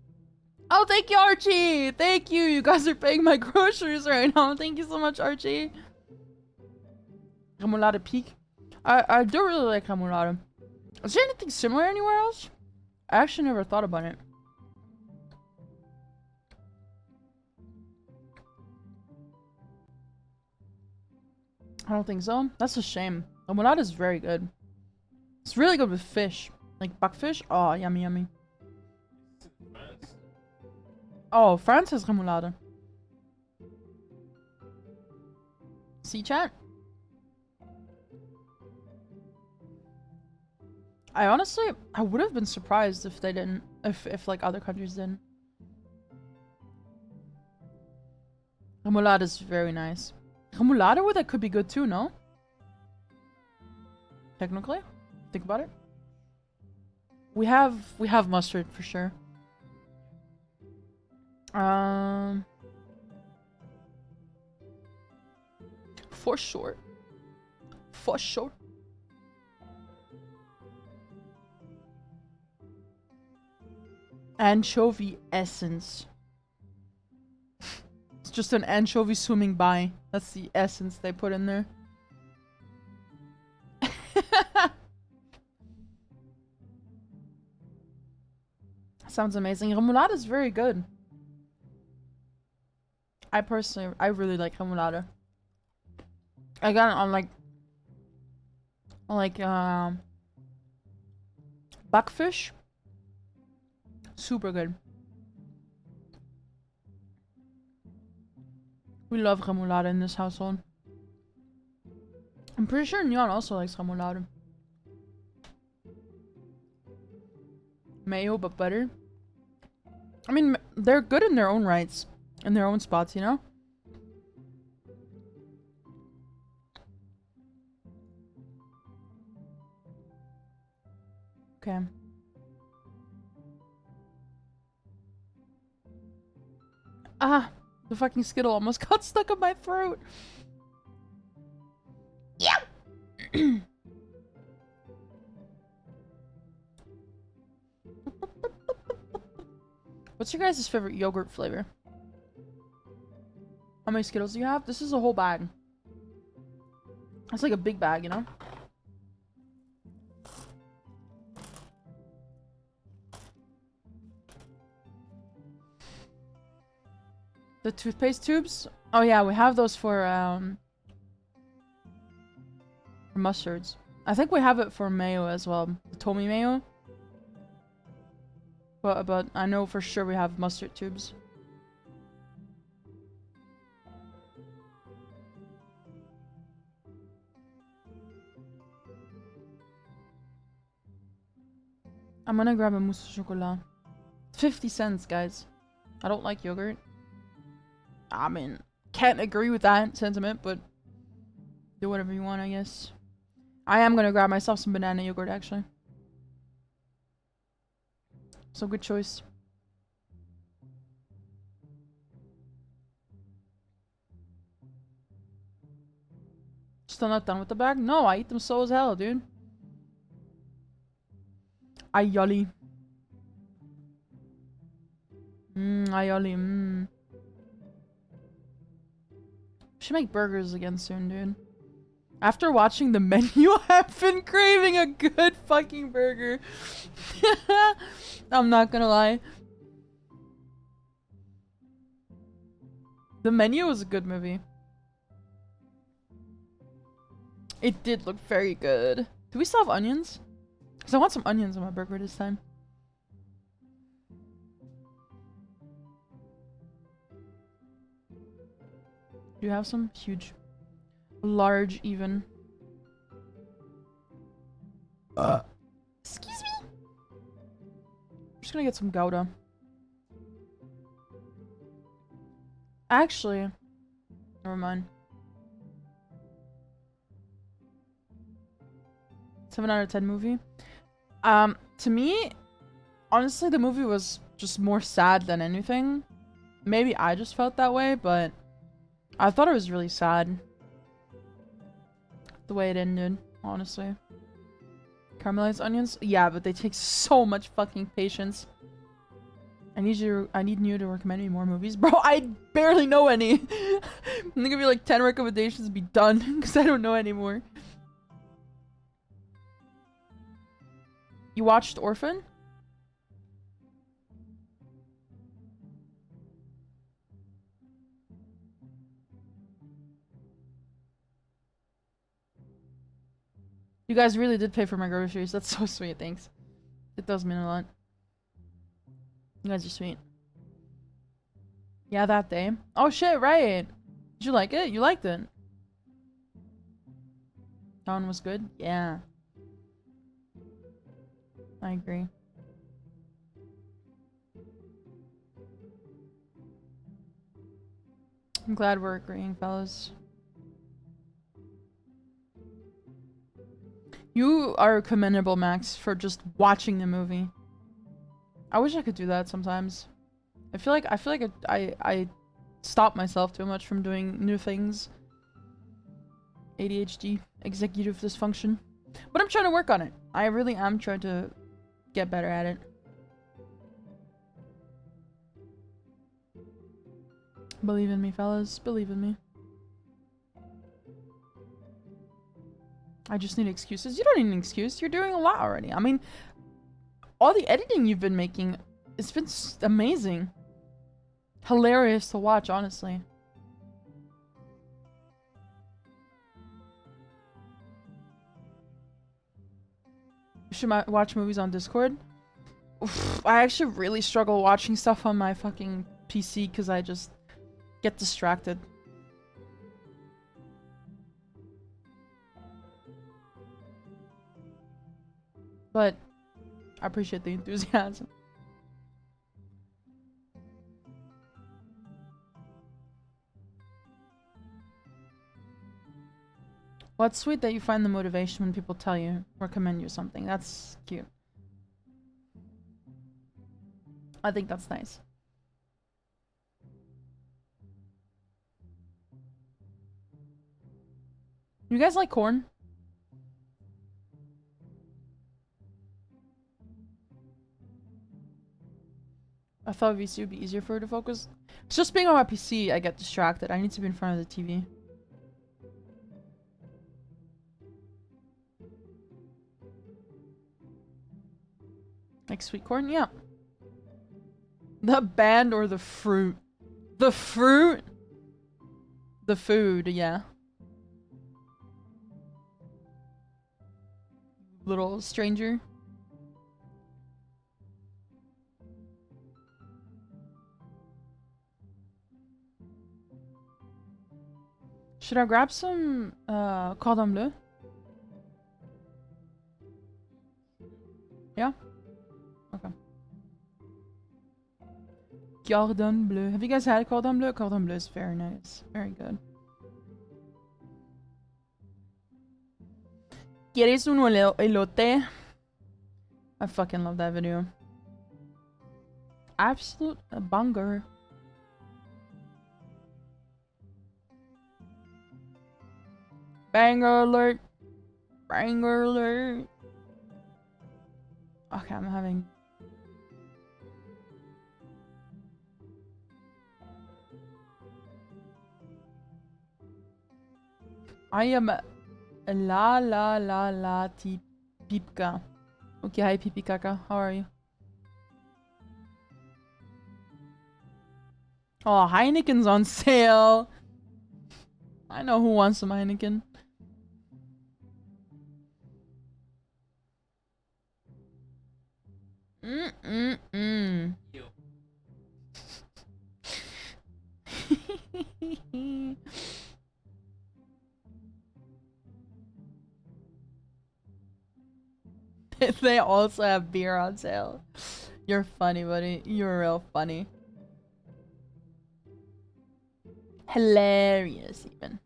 Oh, thank you, Archie! Thank you! You guys are paying my groceries right now. Thank you so much, Archie. Remoulade peak. I do really like remoulade. Is there anything similar anywhere else? I actually never thought about it. I don't think so. That's a shame. Remoulade is very good. It's really good with fish. Like buckfish. Oh, yummy, yummy. Oh, France has remoulade. See, chat? I would have been surprised if they didn't, if like other countries didn't. Remoulade is very nice. Remoulade with it could be good too, no? Technically, think about it. We have mustard for sure. For sure. For sure. Anchovy essence. It's just an anchovy swimming by. That's the essence they put in there. Sounds amazing. Remoulade is very good. I really like remoulade. I got it on like buckfish. Super good. We love remoulade in this household. I'm pretty sure Neon also likes remoulade. mayo, but better. I mean, they're good in their own rights, in their own spots, you know? Okay. Ah! The fucking Skittle almost got stuck in my throat! Yeah! What's your guys' favorite yogurt flavor? How many Skittles do you have? This is a whole bag. It's like a big bag, you know? The toothpaste tubes? Oh yeah, we have those for mustards. I think we have it for mayo as well. The Tomy mayo. But I know for sure we have mustard tubes. I'm gonna grab a mousse au chocolat. 50 cents, guys. I don't like yogurt. I mean, can't agree with that sentiment, but do whatever you want, I guess. I am gonna grab myself some banana yogurt, actually. So good choice. Still not done with the bag? No, I eat them so as hell, dude. Aioli. Aioli, Should make burgers again soon, dude. After watching the menu, I've been craving a good fucking burger. I'm not gonna lie. The Menu was a good movie. It did look very good. Do we still have onions? Because I want some onions on my burger this time. Do you have some? Huge. Large, even. Excuse me? I'm just gonna get some Gouda. Actually, never mind. 7 out of 10 movie. To me, honestly, the movie was just more sad than anything. Maybe I just felt that way, but I thought it was really sad. The way it ended, honestly. Caramelized onions? Yeah, but they take so much fucking patience. I need you to recommend me more movies. Bro, I barely know any. I'm gonna give you like 10 recommendations and be done, because I don't know anymore. You watched Orphan? You guys really did pay for my groceries. That's so sweet, thanks. It does mean a lot. You guys are sweet. Yeah, that day. Oh shit, right. Did you like it? You liked it. That one was good? Yeah. I agree. I'm glad we're agreeing, fellas. You are commendable, Max, for just watching the movie. I wish I could do that sometimes. I feel like I stop myself too much from doing new things. ADHD, executive dysfunction. But I'm trying to work on it. I really am trying to get better at it. Believe in me, fellas. Believe in me. I just need excuses. You don't need an excuse. You're doing a lot already. I mean, all the editing you've been making, it's been amazing. Hilarious to watch, honestly. You should watch movies on Discord. Oof, I actually really struggle watching stuff on my fucking PC because I just get distracted. But I appreciate the enthusiasm. Well, it's sweet that you find the motivation when people tell you, recommend you something. That's cute. I think that's nice. You guys like corn? I thought VC would be easier for her to focus. It's just being on my PC, I get distracted. I need to be in front of the TV. Like sweet corn? Yeah. The band or the fruit? The fruit? The food, yeah. Little stranger. Should I grab some cordon bleu? Yeah? Okay. Cordon bleu. Have you guys had cordon bleu? Cordon bleu is very nice. Very good. ¿Quieres un elote? I fucking love that video. Absolute banger. Banger alert. Banger alert. Okay, I'm having... I am la Pipka. Okay, hi Pipi Kaka. How are you? Oh, Heineken's on sale. I know who wants some Heineken. Yo. They also have beer on sale. You're funny, buddy. You're real funny. Hilarious, even.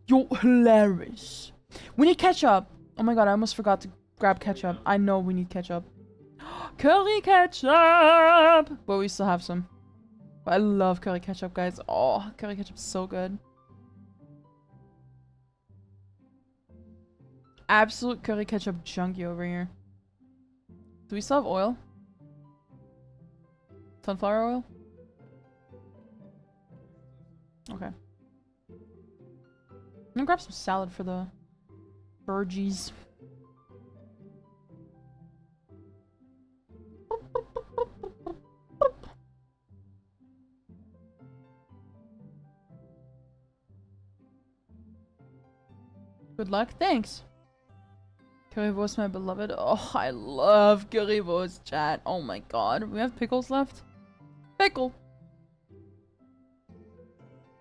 You're hilarious. We need ketchup. Oh my god, I almost forgot to grab ketchup. I know we need ketchup. Curry ketchup! But we still have some. But I love curry ketchup, guys. Oh, curry ketchup's so good. Absolute curry ketchup junkie over here. Do we still have oil? Sunflower oil? Okay. I'm gonna grab some salad for the burgies. Good luck. Thanks. Currywurst, my beloved. Oh, I love currywurst, chat. Oh my god. We have pickles left? Pickle.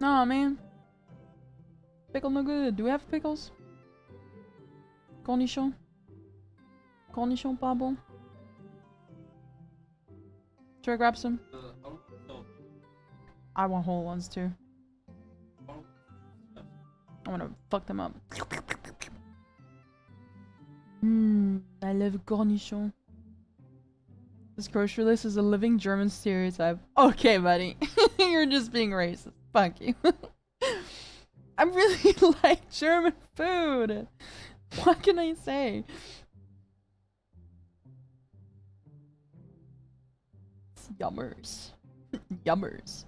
Aw, man. Pickle no good. Do we have pickles? Cornichon? Cornichon, Pablo? Should I grab some? I want whole ones too. I want to fuck them up. I love cornichon. This grocery list is a living German stereotype. Okay, buddy. You're just being racist. Fuck you. I really like German food. What can I say? It's yummers. Yummers.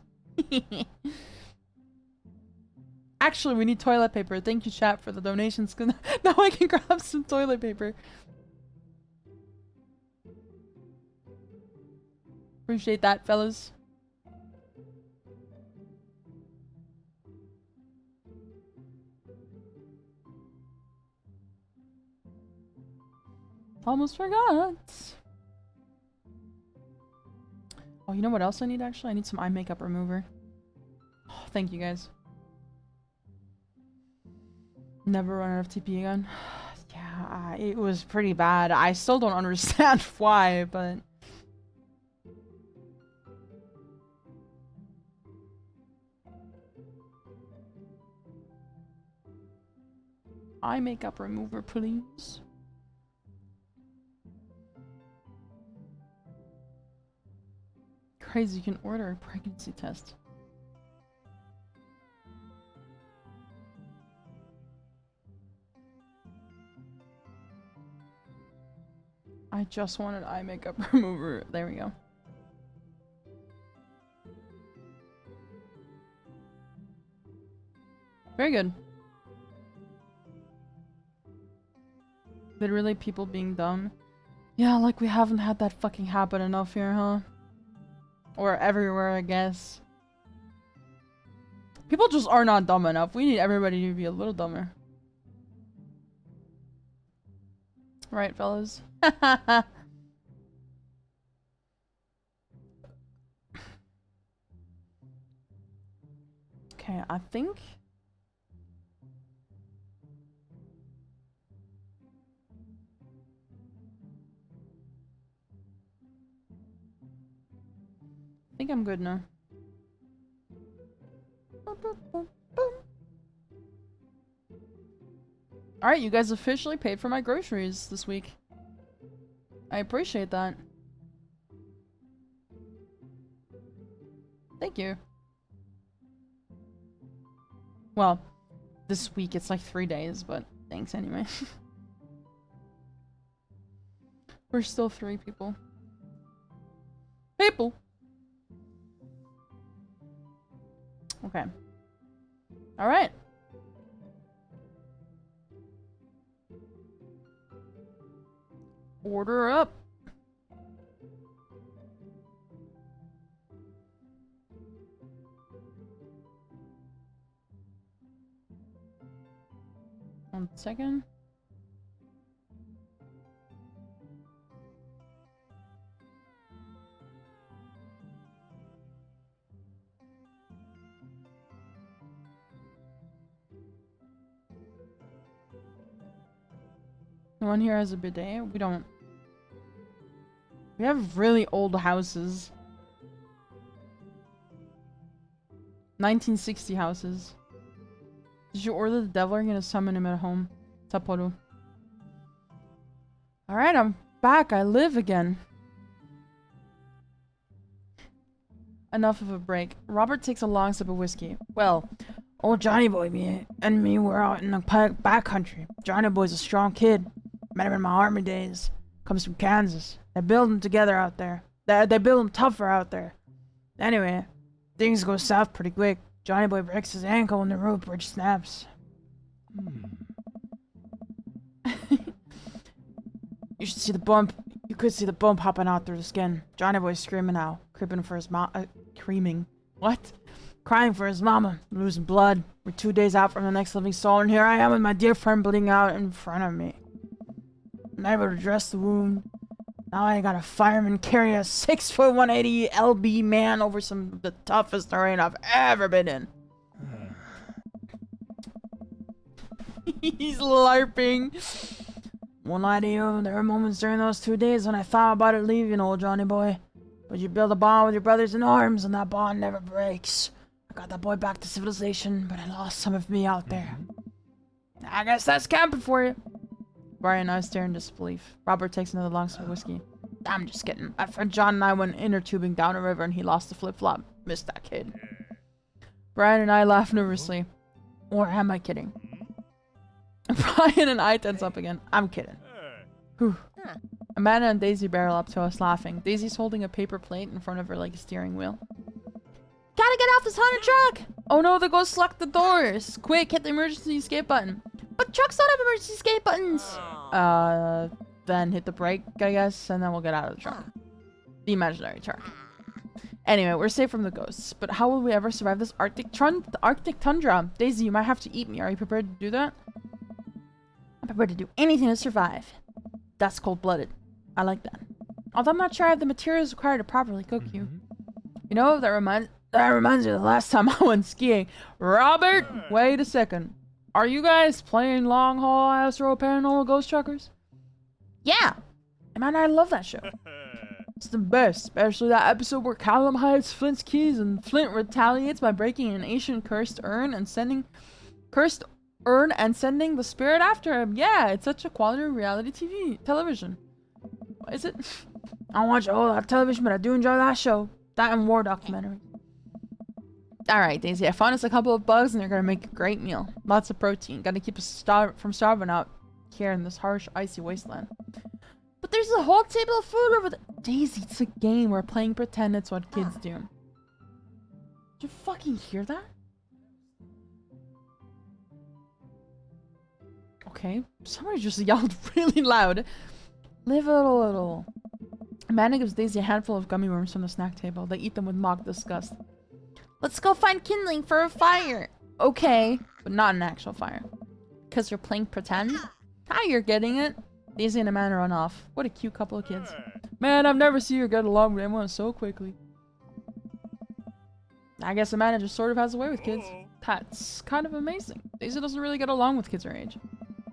Actually, we need toilet paper. Thank you, chat, for the donations. Now I can grab some toilet paper. Appreciate that, fellas. Almost forgot. Oh, you know what else I need, actually? I need some eye makeup remover. Oh, thank you, guys. Never run out of TP again. Yeah, it was pretty bad. I still don't understand why, but... Eye makeup remover, please. Crazy, you can order a pregnancy test. I just wanted eye makeup remover. There we go. Very good. Literally people being dumb. Yeah, like we haven't had that fucking happen enough here, huh? Or everywhere, I guess. People just are not dumb enough. We need everybody to be a little dumber. Right, fellas? Okay, I think... I think I'm good now. Alright, you guys officially paid for my groceries this week. I appreciate that. Thank you. Well, this week it's like 3 days, but thanks anyway. We're still 3 people. People! Okay. Alright. Order up. One second. No one here has a bidet? We don't. We have really old houses. 1960 houses. Did you order the devil? You're gonna summon him at home. Sapporo. Alright, I'm back. I live again. Enough of a break. Robert takes a long sip of whiskey. Well, old Johnny Boy and me were out in the backcountry. Johnny Boy's a strong kid. Met him in my army days. Comes from Kansas. They build him together out there. They build him tougher out there. Anyway, things go south pretty quick. Johnny Boy breaks his ankle and the rope bridge snaps. You should see the bump. You could see the bump hopping out through the skin. Johnny Boy's screaming now. Creeping for his creaming. What? Crying for his mama. Losing blood. We're 2 days out from the next living soul, and here I am with my dear friend bleeding out in front of me. I'm able to dress the wound. Now I got a fireman carry a 6'1", 180 LB man over some of the toughest terrain I've ever been in. He's LARPing. Won't lie to you, there were moments during those 2 days when I thought about it leaving, old Johnny Boy. But you build a bond with your brothers in arms, and that bond never breaks. I got that boy back to civilization, but I lost some of me out there. I guess that's camping for you. Brian and I stare in disbelief. Robert takes another long sip of whiskey. I'm just kidding. My friend John and I went inner tubing down a river and he lost the flip-flop. Missed that kid. Brian and I laugh nervously. Or am I kidding? Brian and I tense up again. I'm kidding. Whew. Amanda and Daisy barrel up to us laughing. Daisy's holding a paper plate in front of her like a steering wheel. Gotta get off this haunted truck! Oh no, the ghost locked the doors! Quick, hit the emergency escape button. But trucks don't have emergency escape buttons! Then hit the brake, I guess, and then we'll get out of the truck. The imaginary truck. Anyway, we're safe from the ghosts, but how will we ever survive this Arctic tundra? Daisy, you might have to eat me. Are you prepared to do that? I'm prepared to do anything to survive. That's cold-blooded. I like that. Although I'm not sure I have the materials required to properly cook you. You know, that reminds me of the last time I went skiing. Robert, wait a second. Are you guys playing long haul Astro Paranormal Ghost Truckers? Yeah. Man, I love that show. It's the best, especially that episode where Callum hides Flint's keys and Flint retaliates by breaking an ancient cursed urn and sending the spirit after him. Yeah, it's such a quality reality television. What is it? I don't watch a whole lot of television, but I do enjoy that show. That and war documentary. Alright, Daisy, I found us a couple of bugs and they're gonna make a great meal. Lots of protein. Gotta keep us from starving out here in this harsh, icy wasteland. But there's a whole table of food over there. Daisy, it's a game. We're playing pretend it's what kids do. Did you fucking hear that? Okay. Somebody just yelled really loud. Live a little. Amanda gives Daisy a handful of gummy worms from the snack table. They eat them with mock disgust. Let's go find kindling for a fire. Okay, but not an actual fire. Because you're playing pretend? Ah, you're getting it. Daisy and Amanda run off. What a cute couple of kids. Man, I've never seen her get along with anyone so quickly. I guess Amanda just sort of has a way with kids. That's kind of amazing. Daisy doesn't really get along with kids her age.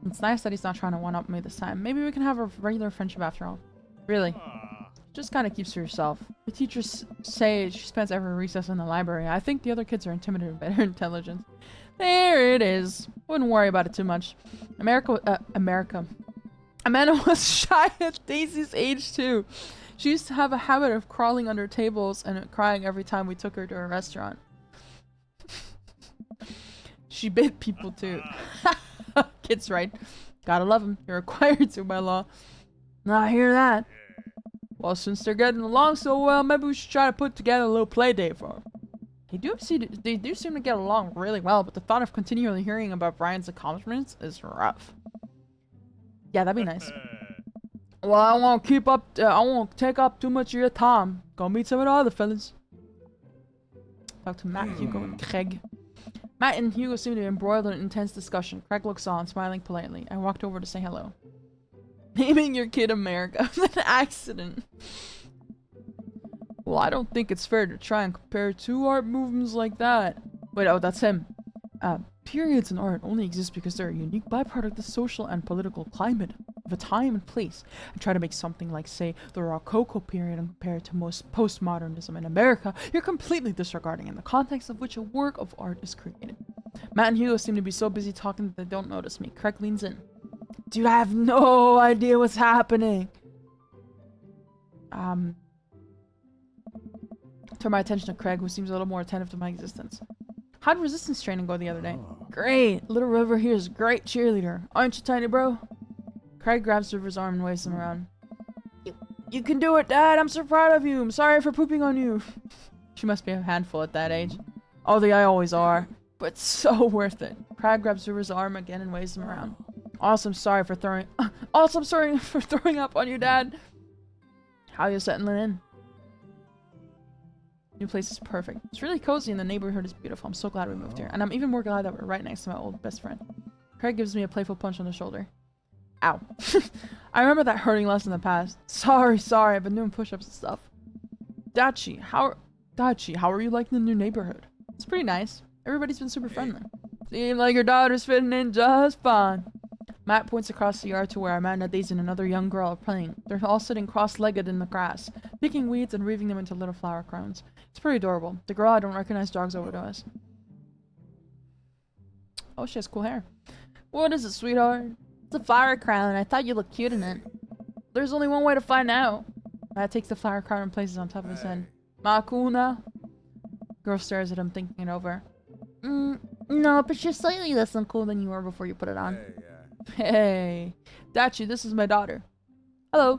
It's nice that he's not trying to one-up me this time. Maybe we can have a regular friendship after all. Really. Just kind of keeps to herself. The teachers say she spends every recess in the library. I think the other kids are intimidated by her intelligence. There it is. Wouldn't worry about it too much. Amanda was shy at Daisy's age too. She used to have a habit of crawling under tables and crying every time we took her to a restaurant. She bit people too. Kids, right? Gotta love them. You're required to by law. I hear that. Well, since they're getting along so well, maybe we should try to put together a little play date for them. They do seem to get along really well, but the thought of continually hearing about Brian's accomplishments is rough. Yeah, that'd be nice. Well, I won't take up too much of your time. Go meet some of the other fellas. Talk to Matt, Hugo, and Craig. Matt and Hugo seem to be embroiled in an intense discussion. Craig looks on, smiling politely. I walked over to say hello. Naming your kid America was an accident. Well, I don't think it's fair to try and compare two art movements like that. Wait, oh, that's him. Periods in art only exist because they're a unique byproduct of the social and political climate of a time and place. And try to make something like, say, the Rococo period and compare it to most postmodernism in America, you're completely disregarding in the context of which a work of art is created. Matt and Hugo seem to be so busy talking that they don't notice me. Craig leans in. Dude, I have no idea what's happening. Turn my attention to Craig, who seems a little more attentive to my existence. How'd resistance training go the other day? Great. Little River here is a great cheerleader. Aren't you, tiny bro? Craig grabs River's arm and waves him around. You can do it, Dad. I'm so proud of you. I'm sorry for pooping on you. She must be a handful at that age. Oh, they always are. But so worth it. Craig grabs River's arm again and waves him around. Also, I'm sorry for throwing up on you, Dad. How are you settling in? New place is perfect. It's really cozy and the neighborhood is beautiful. I'm so glad we moved here. And I'm even more glad that we're right next to my old best friend. Craig gives me a playful punch on the shoulder. Ow. I remember that hurting less in the past. Sorry, I've been doing push-ups and stuff. Dachi, how are you liking the new neighborhood? It's pretty nice. Everybody's been super friendly. Seems like your daughter's fitting in just fine. Matt points across the yard to where Amanda, Daisy, and another young girl are playing. They're all sitting cross-legged in the grass, picking weeds and weaving them into little flower crowns. It's pretty adorable. The girl I don't recognize jogs over to us. Oh, she has cool hair. What is it, sweetheart? It's a flower crown. I thought you looked cute in it. There's only one way to find out. Matt takes the flower crown and places it on top of his head. Ma cool now? Girl stares at him, thinking it over. No, but you're slightly less uncool than you were before you put it on. Hey, Dachi, this is my daughter. Hello.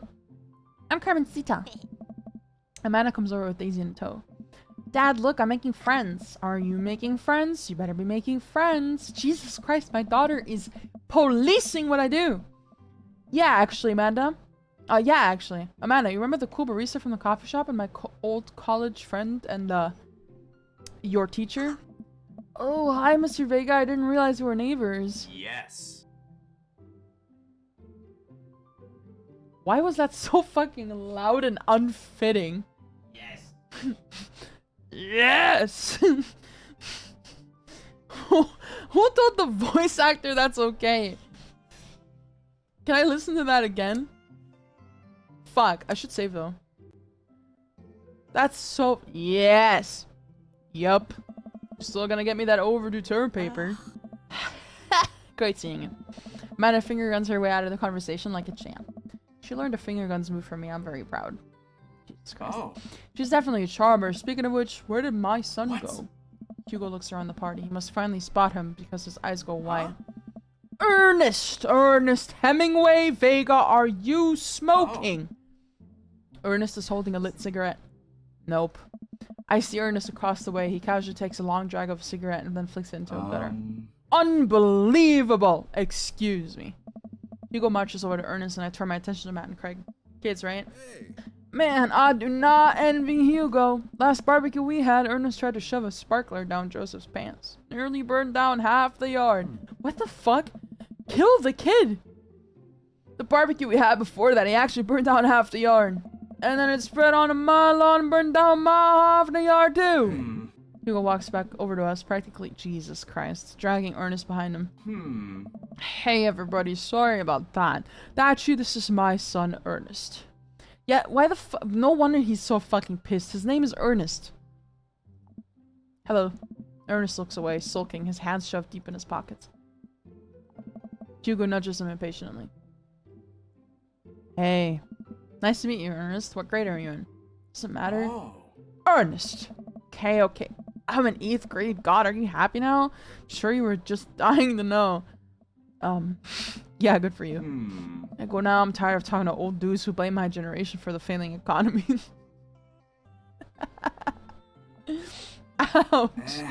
I'm Carmencita. Amanda comes over with Daisy in tow. Dad, look, I'm making friends. Are you making friends? You better be making friends. Jesus Christ, my daughter is policing what I do. Yeah, actually, Amanda. Amanda, you remember the cool barista from the coffee shop and my old college friend and, your teacher? Oh, hi, Mr. Vega. I didn't realize we were neighbors. Yes. Why was that so fucking loud and unfitting? Yes. Yes! Who told the voice actor that's okay? Can I listen to that again? Fuck. I should save though. That's so... Yes. Yup. Still gonna get me that overdue term paper. Great seeing you. Amanda finger guns her way out of the conversation like a champ. She learned a finger guns move from me. I'm very proud. Jesus Christ. Oh. She's definitely a charmer. Speaking of which, where did my son go? Hugo looks around the party. He must finally spot him because his eyes go wide. Ernest! Ernest Hemingway Vega, are you smoking? Ernest is holding a lit cigarette. Nope. I see Ernest across the way. He casually takes a long drag of a cigarette and then flicks it into a glitter. Unbelievable! Excuse me. Hugo marches over to Ernest and I turn my attention to Matt and Craig. Kids, right? Hey. Man, I do not envy Hugo. Last barbecue we had, Ernest tried to shove a sparkler down Joseph's pants. Nearly burned down half the yard. What the fuck? Kill the kid! The barbecue we had before that, he actually burned down half the yard. And then it spread on my lawn and burned down my half the yard too. Hugo walks back over to us, practically, Jesus Christ, dragging Ernest behind him. Hey everybody, sorry about that. Actually, this is my son, Ernest. Yeah, why the fuck? No wonder he's so fucking pissed. His name is Ernest. Hello. Ernest looks away, sulking, his hands shoved deep in his pockets. Hugo nudges him impatiently. Hey. Nice to meet you, Ernest. What grade are you in? Doesn't matter. Oh. Ernest! Okay, okay. I'm in 8th grade. God, are you happy now? Sure you were just dying to know. Yeah, good for you. I go now, I'm tired of talking to old dudes who blame my generation for the failing economy. Ouch.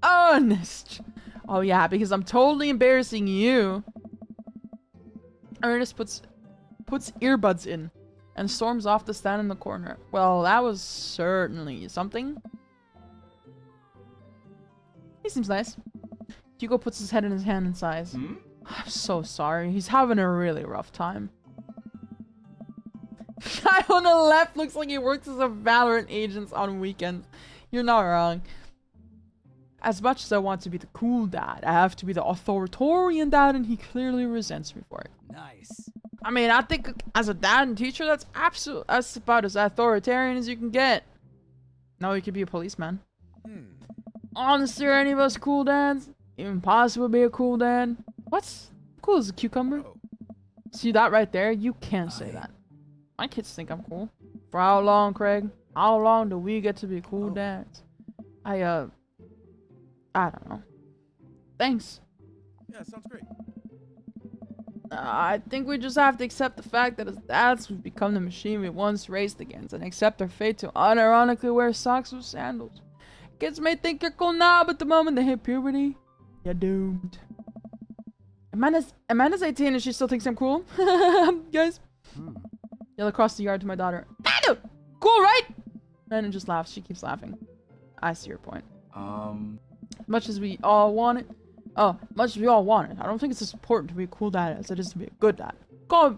Ernest! Oh yeah, because I'm totally embarrassing you. Ernest puts earbuds in and storms off to stand in the corner. Well, that was certainly something. He seems nice. Hugo puts his head in his hand and sighs. I'm so sorry. He's having a really rough time. Guy on the left looks like he works as a Valorant agent on weekends. You're not wrong. As much as I want to be the cool dad, I have to be the authoritarian dad, and he clearly resents me for it. Nice. I mean, I think as a dad and teacher, that's about as authoritarian as you can get. No, you could be a policeman. Honestly, are any of us cool dads? Even possible be a cool dad? What's cool as a cucumber? See that right there? You can't say that. My kids think I'm cool. For how long, Craig? How long do we get to be cool dads? I don't know. Thanks. Yeah, sounds great. I think we just have to accept the fact that as dads, we've become the machine we once raced against and accept our fate to unironically wear socks with sandals. Kids may think you're cool now, but the moment they hit puberty, you're doomed. Amanda's 18 and she still thinks I'm cool. Guys. Yell across the yard to my daughter. Amanda! Cool, right? Amanda just laughs. She keeps laughing. I see your point. Much as we all want it. Much as we all want it. I don't think it's as important to be a cool dad as it is to be a good dad.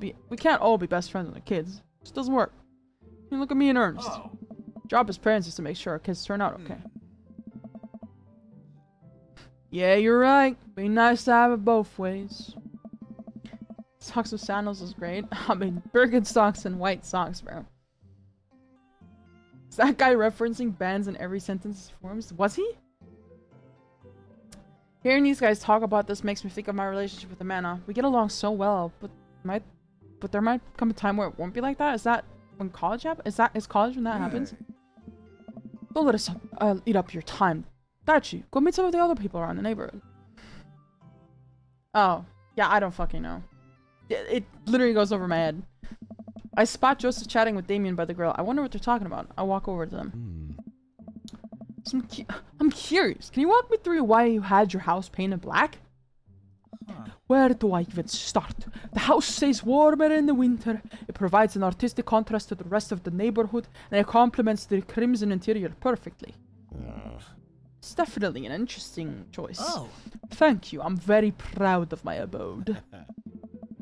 We can't all be best friends with the kids. It just doesn't work. I mean, look at me and Ernest. Job as parents is to make sure our kids turn out okay. Yeah, you're right. Be nice to have it both ways. Socks with sandals is great. I mean, Birkenstocks and white socks, bro. Is that guy referencing bands in every sentence forms? Was he? Hearing these guys talk about this makes me think of my relationship with Amanda. We get along so well, but there might come a time where it won't be like that. Is that when college happens? Is college when that happens? Don't let us eat up your time. Dachi, go meet some of the other people around the neighborhood. Oh, yeah, I don't fucking know. It literally goes over my head. I spot Joseph chatting with Damien by the grill. I wonder what they're talking about. I walk over to them. I'm curious. Can you walk me through why you had your house painted black? Where do I even start? The house stays warmer in the winter. It provides an artistic contrast to the rest of the neighborhood, and it complements the crimson interior perfectly. It's definitely an interesting choice. Oh. Thank you. I'm very proud of my abode.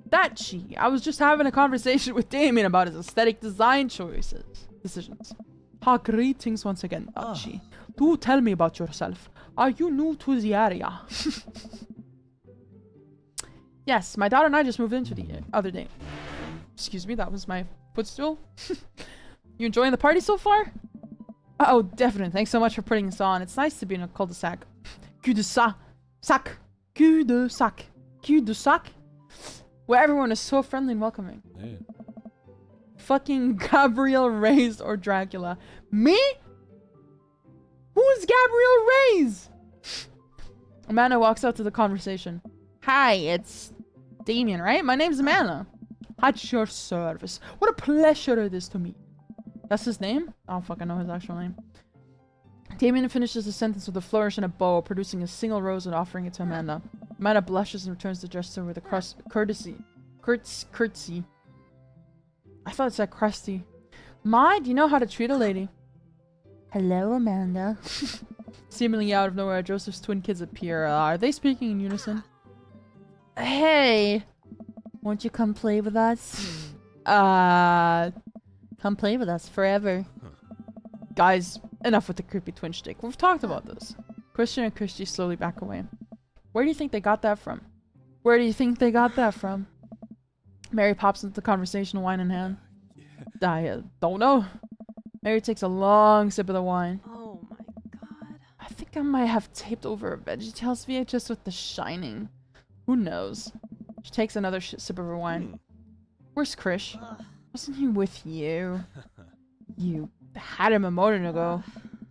Dachi, I was just having a conversation with Damien about his aesthetic design decisions. Greetings once again, Dachi. Do tell me about yourself. Are you new to the area? Yes, my daughter and I just moved into the other day. Excuse me, that was my footstool. You enjoying the party so far? Oh, definitely. Thanks so much for putting us on. It's nice to be in a cul-de-sac. Cul-de-sac. Sac. Cul-de-sac. Cul-de-sac. Where everyone is so friendly and welcoming. Hey. Fucking Gabriel Reyes or Dracula. Me? Who is Gabriel Reyes? Amanda walks out to the conversation. Hi, it's Damien, right? My name's Amanda. At your service. What a pleasure it is to meet. That's his name? I don't fucking know his actual name. Damien finishes the sentence with a flourish and a bow, producing a single rose and offering it to Amanda. Amanda blushes and returns the gesture with a curtsy. I thought it said crusty. Ma, do you know how to treat a lady? Hello, Amanda. Seemingly out of nowhere, Joseph's twin kids appear. Are they speaking in unison? Hey, won't you come play with us? Come play with us forever. Guys, enough with the creepy twin shtick. We've talked about this. Christian and Christy slowly back away. Where do you think they got that from? Where do you think they got that from? Mary pops into the conversation, wine in hand. I don't know. Mary takes a long sip of the wine. Oh my god. I think I might have taped over a VeggieTales VHS with The Shining. Who knows? She takes another sip of her wine. Where's Krish? Wasn't he with you? You had him a moment ago.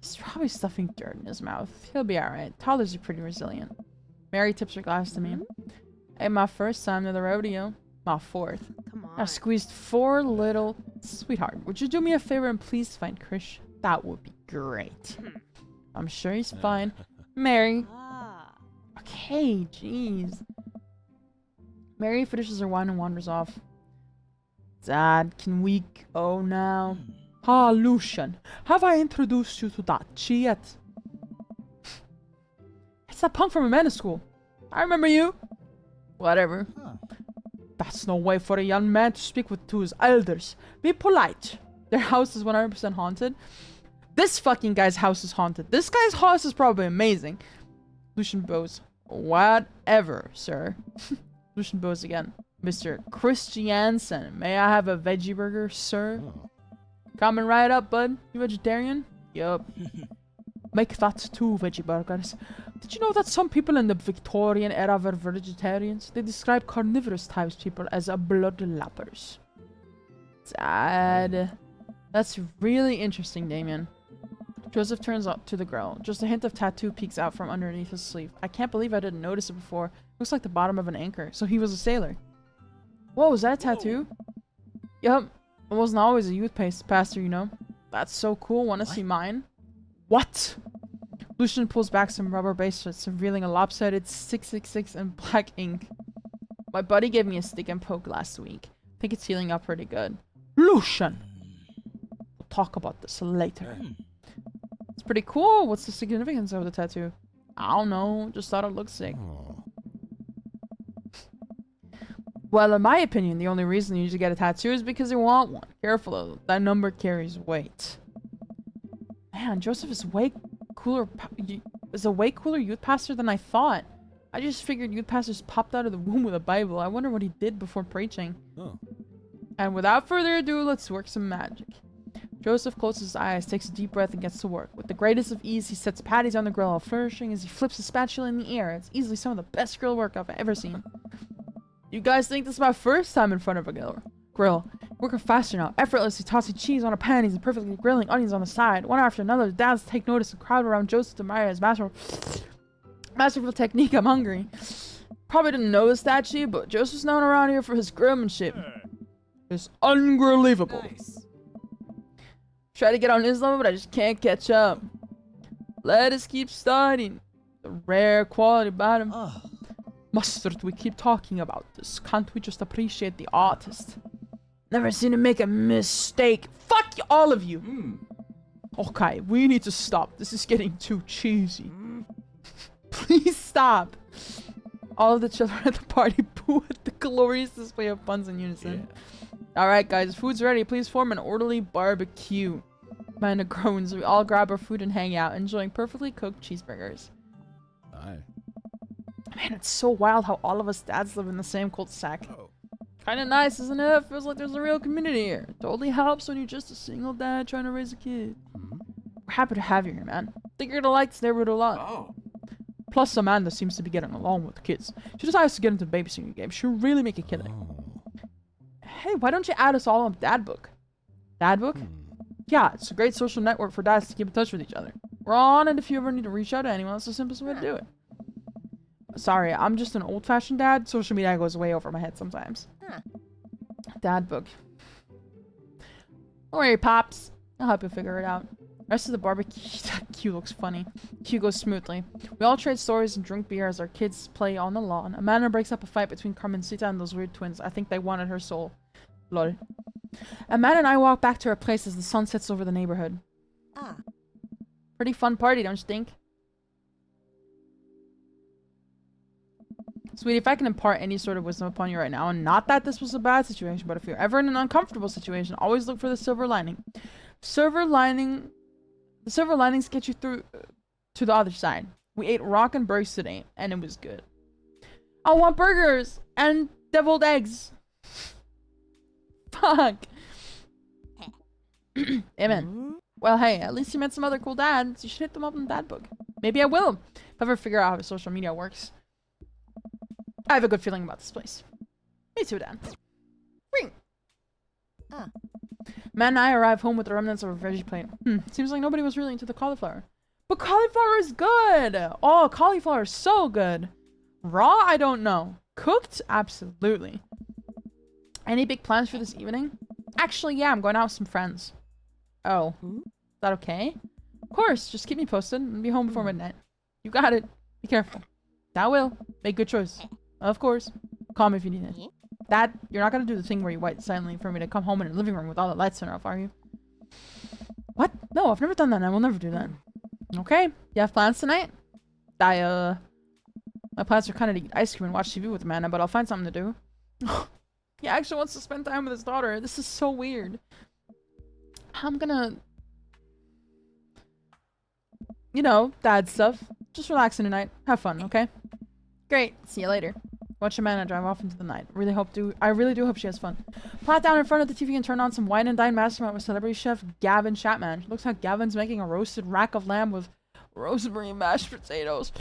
He's probably stuffing dirt in his mouth. He'll be alright. Toddlers are pretty resilient. Mary tips her glass to me. Hey, my first time to the rodeo. My fourth. Come on. I've squeezed 4 little... Sweetheart, would you do me a favor and please find Krish? That would be great. I'm sure he's fine. Mary. Ah. Okay, jeez. Mary finishes her wine and wanders off. Dad, can we go now? Ah, Lucian, have I introduced you to that yet? It's that punk from Amanda School. I remember you. Whatever. That's no way for a young man to speak to his elders. Be polite. Their house is 100% haunted. This fucking guy's house is haunted. This guy's house is probably amazing. Lucian bows. Whatever, sir. Lucian bows again. Mr. Christiansen, may I have a veggie burger, sir? Oh. Coming right up, bud. You vegetarian? Yup. Make that 2 veggie burgers. Did you know that some people in the Victorian era were vegetarians? They describe carnivorous types people as blood lappers. Dad. That's really interesting, Damien. Joseph turns up to the girl. Just a hint of tattoo peeks out from underneath his sleeve. I can't believe I didn't notice it before. Looks like the bottom of an anchor. So he was a sailor. Whoa, is that a tattoo? Yup. I wasn't always a youth pastor, you know. That's so cool. Wanna see mine? What? Lucian pulls back some rubber bracelets, revealing a lopsided 666 in black ink. My buddy gave me a stick and poke last week. Think it's healing up pretty good. Lucian! We'll talk about this later. It's pretty cool. What's the significance of the tattoo? I don't know. Just thought it looked sick. Oh. Well, in my opinion, the only reason you usually get a tattoo is because you want one. Careful though. That number carries weight. Man, Joseph is way cooler. Is a way cooler youth pastor than I thought. I just figured youth pastors popped out of the womb with a Bible. I wonder what he did before preaching. Oh. And without further ado, let's work some magic. Joseph closes his eyes, takes a deep breath, and gets to work. With the greatest of ease, he sets patties on the grill, all flourishing as he flips the spatula in the air. It's easily some of the best grill work I've ever seen. You guys think this is my first time in front of a grill? Working faster now, effortlessly tossing cheese on a pan, and perfectly grilling onions on the side. One after another, the dads take notice and crowd around Joseph to admire his masterful technique. I'm hungry. Probably didn't know this actually, but Joseph's known around here for his grillmanship. It's unbelievable. Nice. Try to get on his level, but I just can't catch up. Let us keep studying. The rare quality about him. Mustard, we keep talking about this. Can't we just appreciate the artist? Never seen him make a mistake. Fuck you, all of you. Okay, we need to stop. This is getting too cheesy. Please stop. All of the children at the party boo at the glorious display of puns in unison. Alright guys, food's ready. Please form an orderly barbecue. Amanda groans. We all grab our food and hang out, enjoying perfectly cooked cheeseburgers. Aye. Man, it's so wild how all of us dads live in the same cul-de-sac. Oh. Kind of nice, isn't it? Feels like there's a real community here. Totally helps when you're just a single dad trying to raise a kid. We're happy to have you here, man. Think you're gonna like this neighborhood a lot. Oh. Plus, Amanda seems to be getting along with the kids. She decides to get into the babysitting game. She'll really make a killing. Hey, why don't you add us all on Dad Book? Dad Book? Yeah, it's a great social network for dads to keep in touch with each other. We're on it if you ever need to reach out to anyone. It's the simplest way to do it. Sorry, I'm just an old-fashioned dad. Social media goes way over my head sometimes. Dad Book. Don't worry, Pops. I'll help you figure it out. Rest of the barbecue queue looks funny. Queue goes smoothly. We all trade stories and drink beer as our kids play on the lawn. Amanda breaks up a fight between Carmencita and those weird twins. I think they wanted her soul. Lol. Amanda and I walk back to our place as the sun sets over the neighborhood. Pretty fun party, don't you think? Sweetie, if I can impart any sort of wisdom upon you right now, and not that this was a bad situation, but if you're ever in an uncomfortable situation, always look for the silver lining. The silver linings get you through to the other side. We ate rockin' burgers today, and it was good. I want burgers and deviled eggs. Fuck. Amen. Well, hey, at least you met some other cool dads. You should hit them up in the Dad Book. Maybe I will, if I ever figure out how social media works. I have a good feeling about this place. Me too, Dan. Ring. Matt and I arrive home with the remnants of a veggie plate. Seems like nobody was really into the cauliflower. But cauliflower is good! Oh, cauliflower is so good. Raw? I don't know. Cooked? Absolutely. Any big plans for this evening? Actually, yeah, I'm going out with some friends. Oh. Is that okay? Of course, just keep me posted and be home before midnight. You got it. Be careful. I will. Make good choice. Of course. Call me if you need it. Dad, you're not gonna do the thing where you wait silently for me to come home in the living room with all the lights turned off, are you? What? No, I've never done that and I will never do that. Okay. You have plans tonight? My plans are kind of to eat ice cream and watch TV with Amanda, but I'll find something to do. He actually wants to spend time with his daughter. This is so weird. I'm gonna... You know, dad stuff. Just relaxing tonight. Have fun, okay? Great. See you later. Watch Amanda drive off into the night. I really do hope she has fun. Plot down in front of the TV and turn on some wine and dine mastermind with celebrity chef Gavin Chapman. Looks like Gavin's making a roasted rack of lamb with rosemary and mashed potatoes.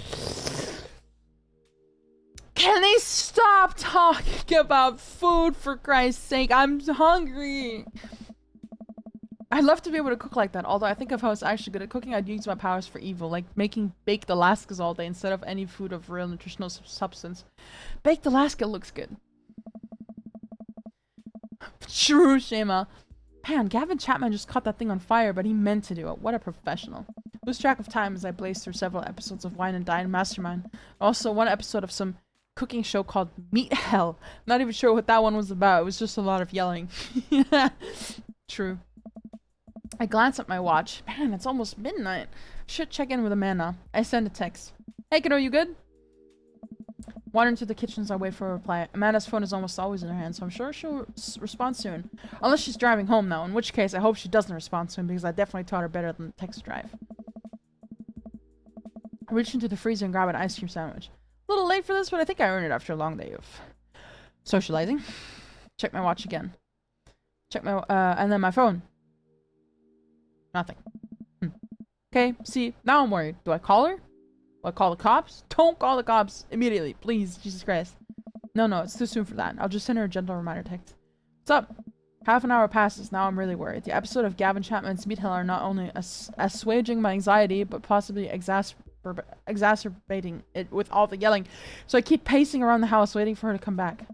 Can they stop talking about food, for Christ's sake? I'm hungry. I'd love to be able to cook like that, although I think if I was actually good at cooking, I'd use my powers for evil, like making baked Alaskas all day instead of any food of real nutritional substance. Baked Alaska looks good. True, Shema. Man, Gavin Chapman just caught that thing on fire, but he meant to do it. What a professional. Lose track of time as I blaze through several episodes of Wine and Dine Mastermind. Also, one episode of some cooking show called Meat Hell. I'm not even sure what that one was about. It was just a lot of yelling. True. I glance at my watch. Man, it's almost midnight. Should check in with Amanda. I send a text. Hey, kiddo, you good? Wander into the kitchen as I wait for a reply. Amanda's phone is almost always in her hand, so I'm sure she'll respond soon. Unless she's driving home, though, in which case I hope she doesn't respond soon because I definitely taught her better than text drive. I reach into the freezer and grab an ice cream sandwich. A little late for this, but I think I earned it after a long day of socializing. Check my watch again. Check my, and then my phone. Nothing. Okay, see, now I'm worried. Do I call her? Do I call the cops? Don't call the cops immediately, please. Jesus Christ. No, it's too soon for that. I'll just send her a gentle reminder text. What's up? Half an hour passes. Now I'm really worried. The episode of Gavin Chapman's Meat Hell are not only assuaging my anxiety, but possibly exacerbating it with all the yelling. So I keep pacing around the house waiting for her to come back.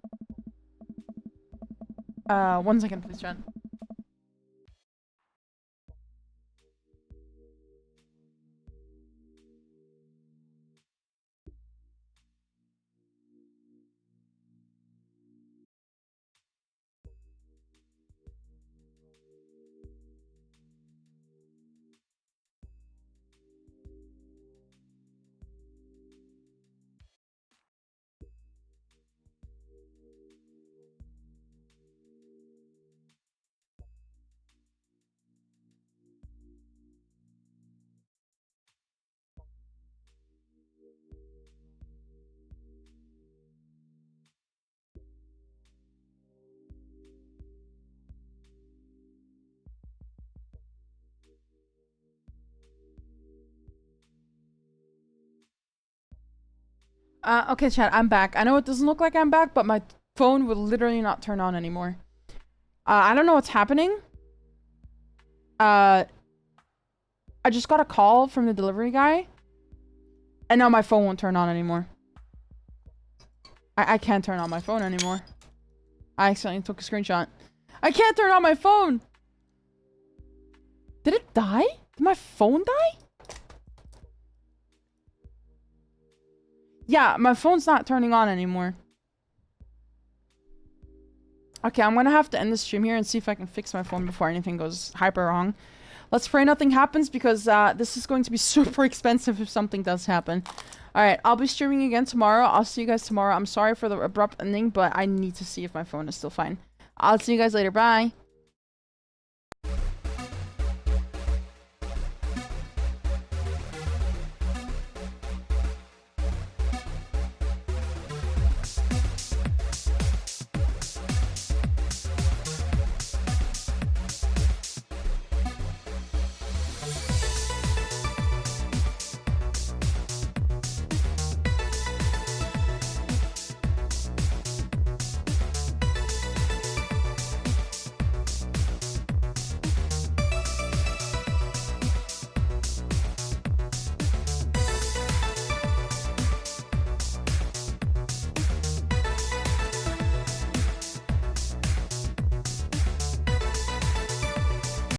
1 second, please, Jen. Okay, chat, I'm back. I know it doesn't look like I'm back, but my phone will literally not turn on anymore. I don't know what's happening. I just got a call from the delivery guy. And now my phone won't turn on anymore. I can't turn on my phone anymore. I accidentally took a screenshot. I can't turn on my phone! Did it die? Did my phone die? Yeah, my phone's not turning on anymore. Okay, I'm gonna have to end the stream here and see if I can fix my phone before anything goes hyper wrong. Let's pray nothing happens because this is going to be super expensive if something does happen. Alright, I'll be streaming again tomorrow. I'll see you guys tomorrow. I'm sorry for the abrupt ending, but I need to see if my phone is still fine. I'll see you guys later. Bye.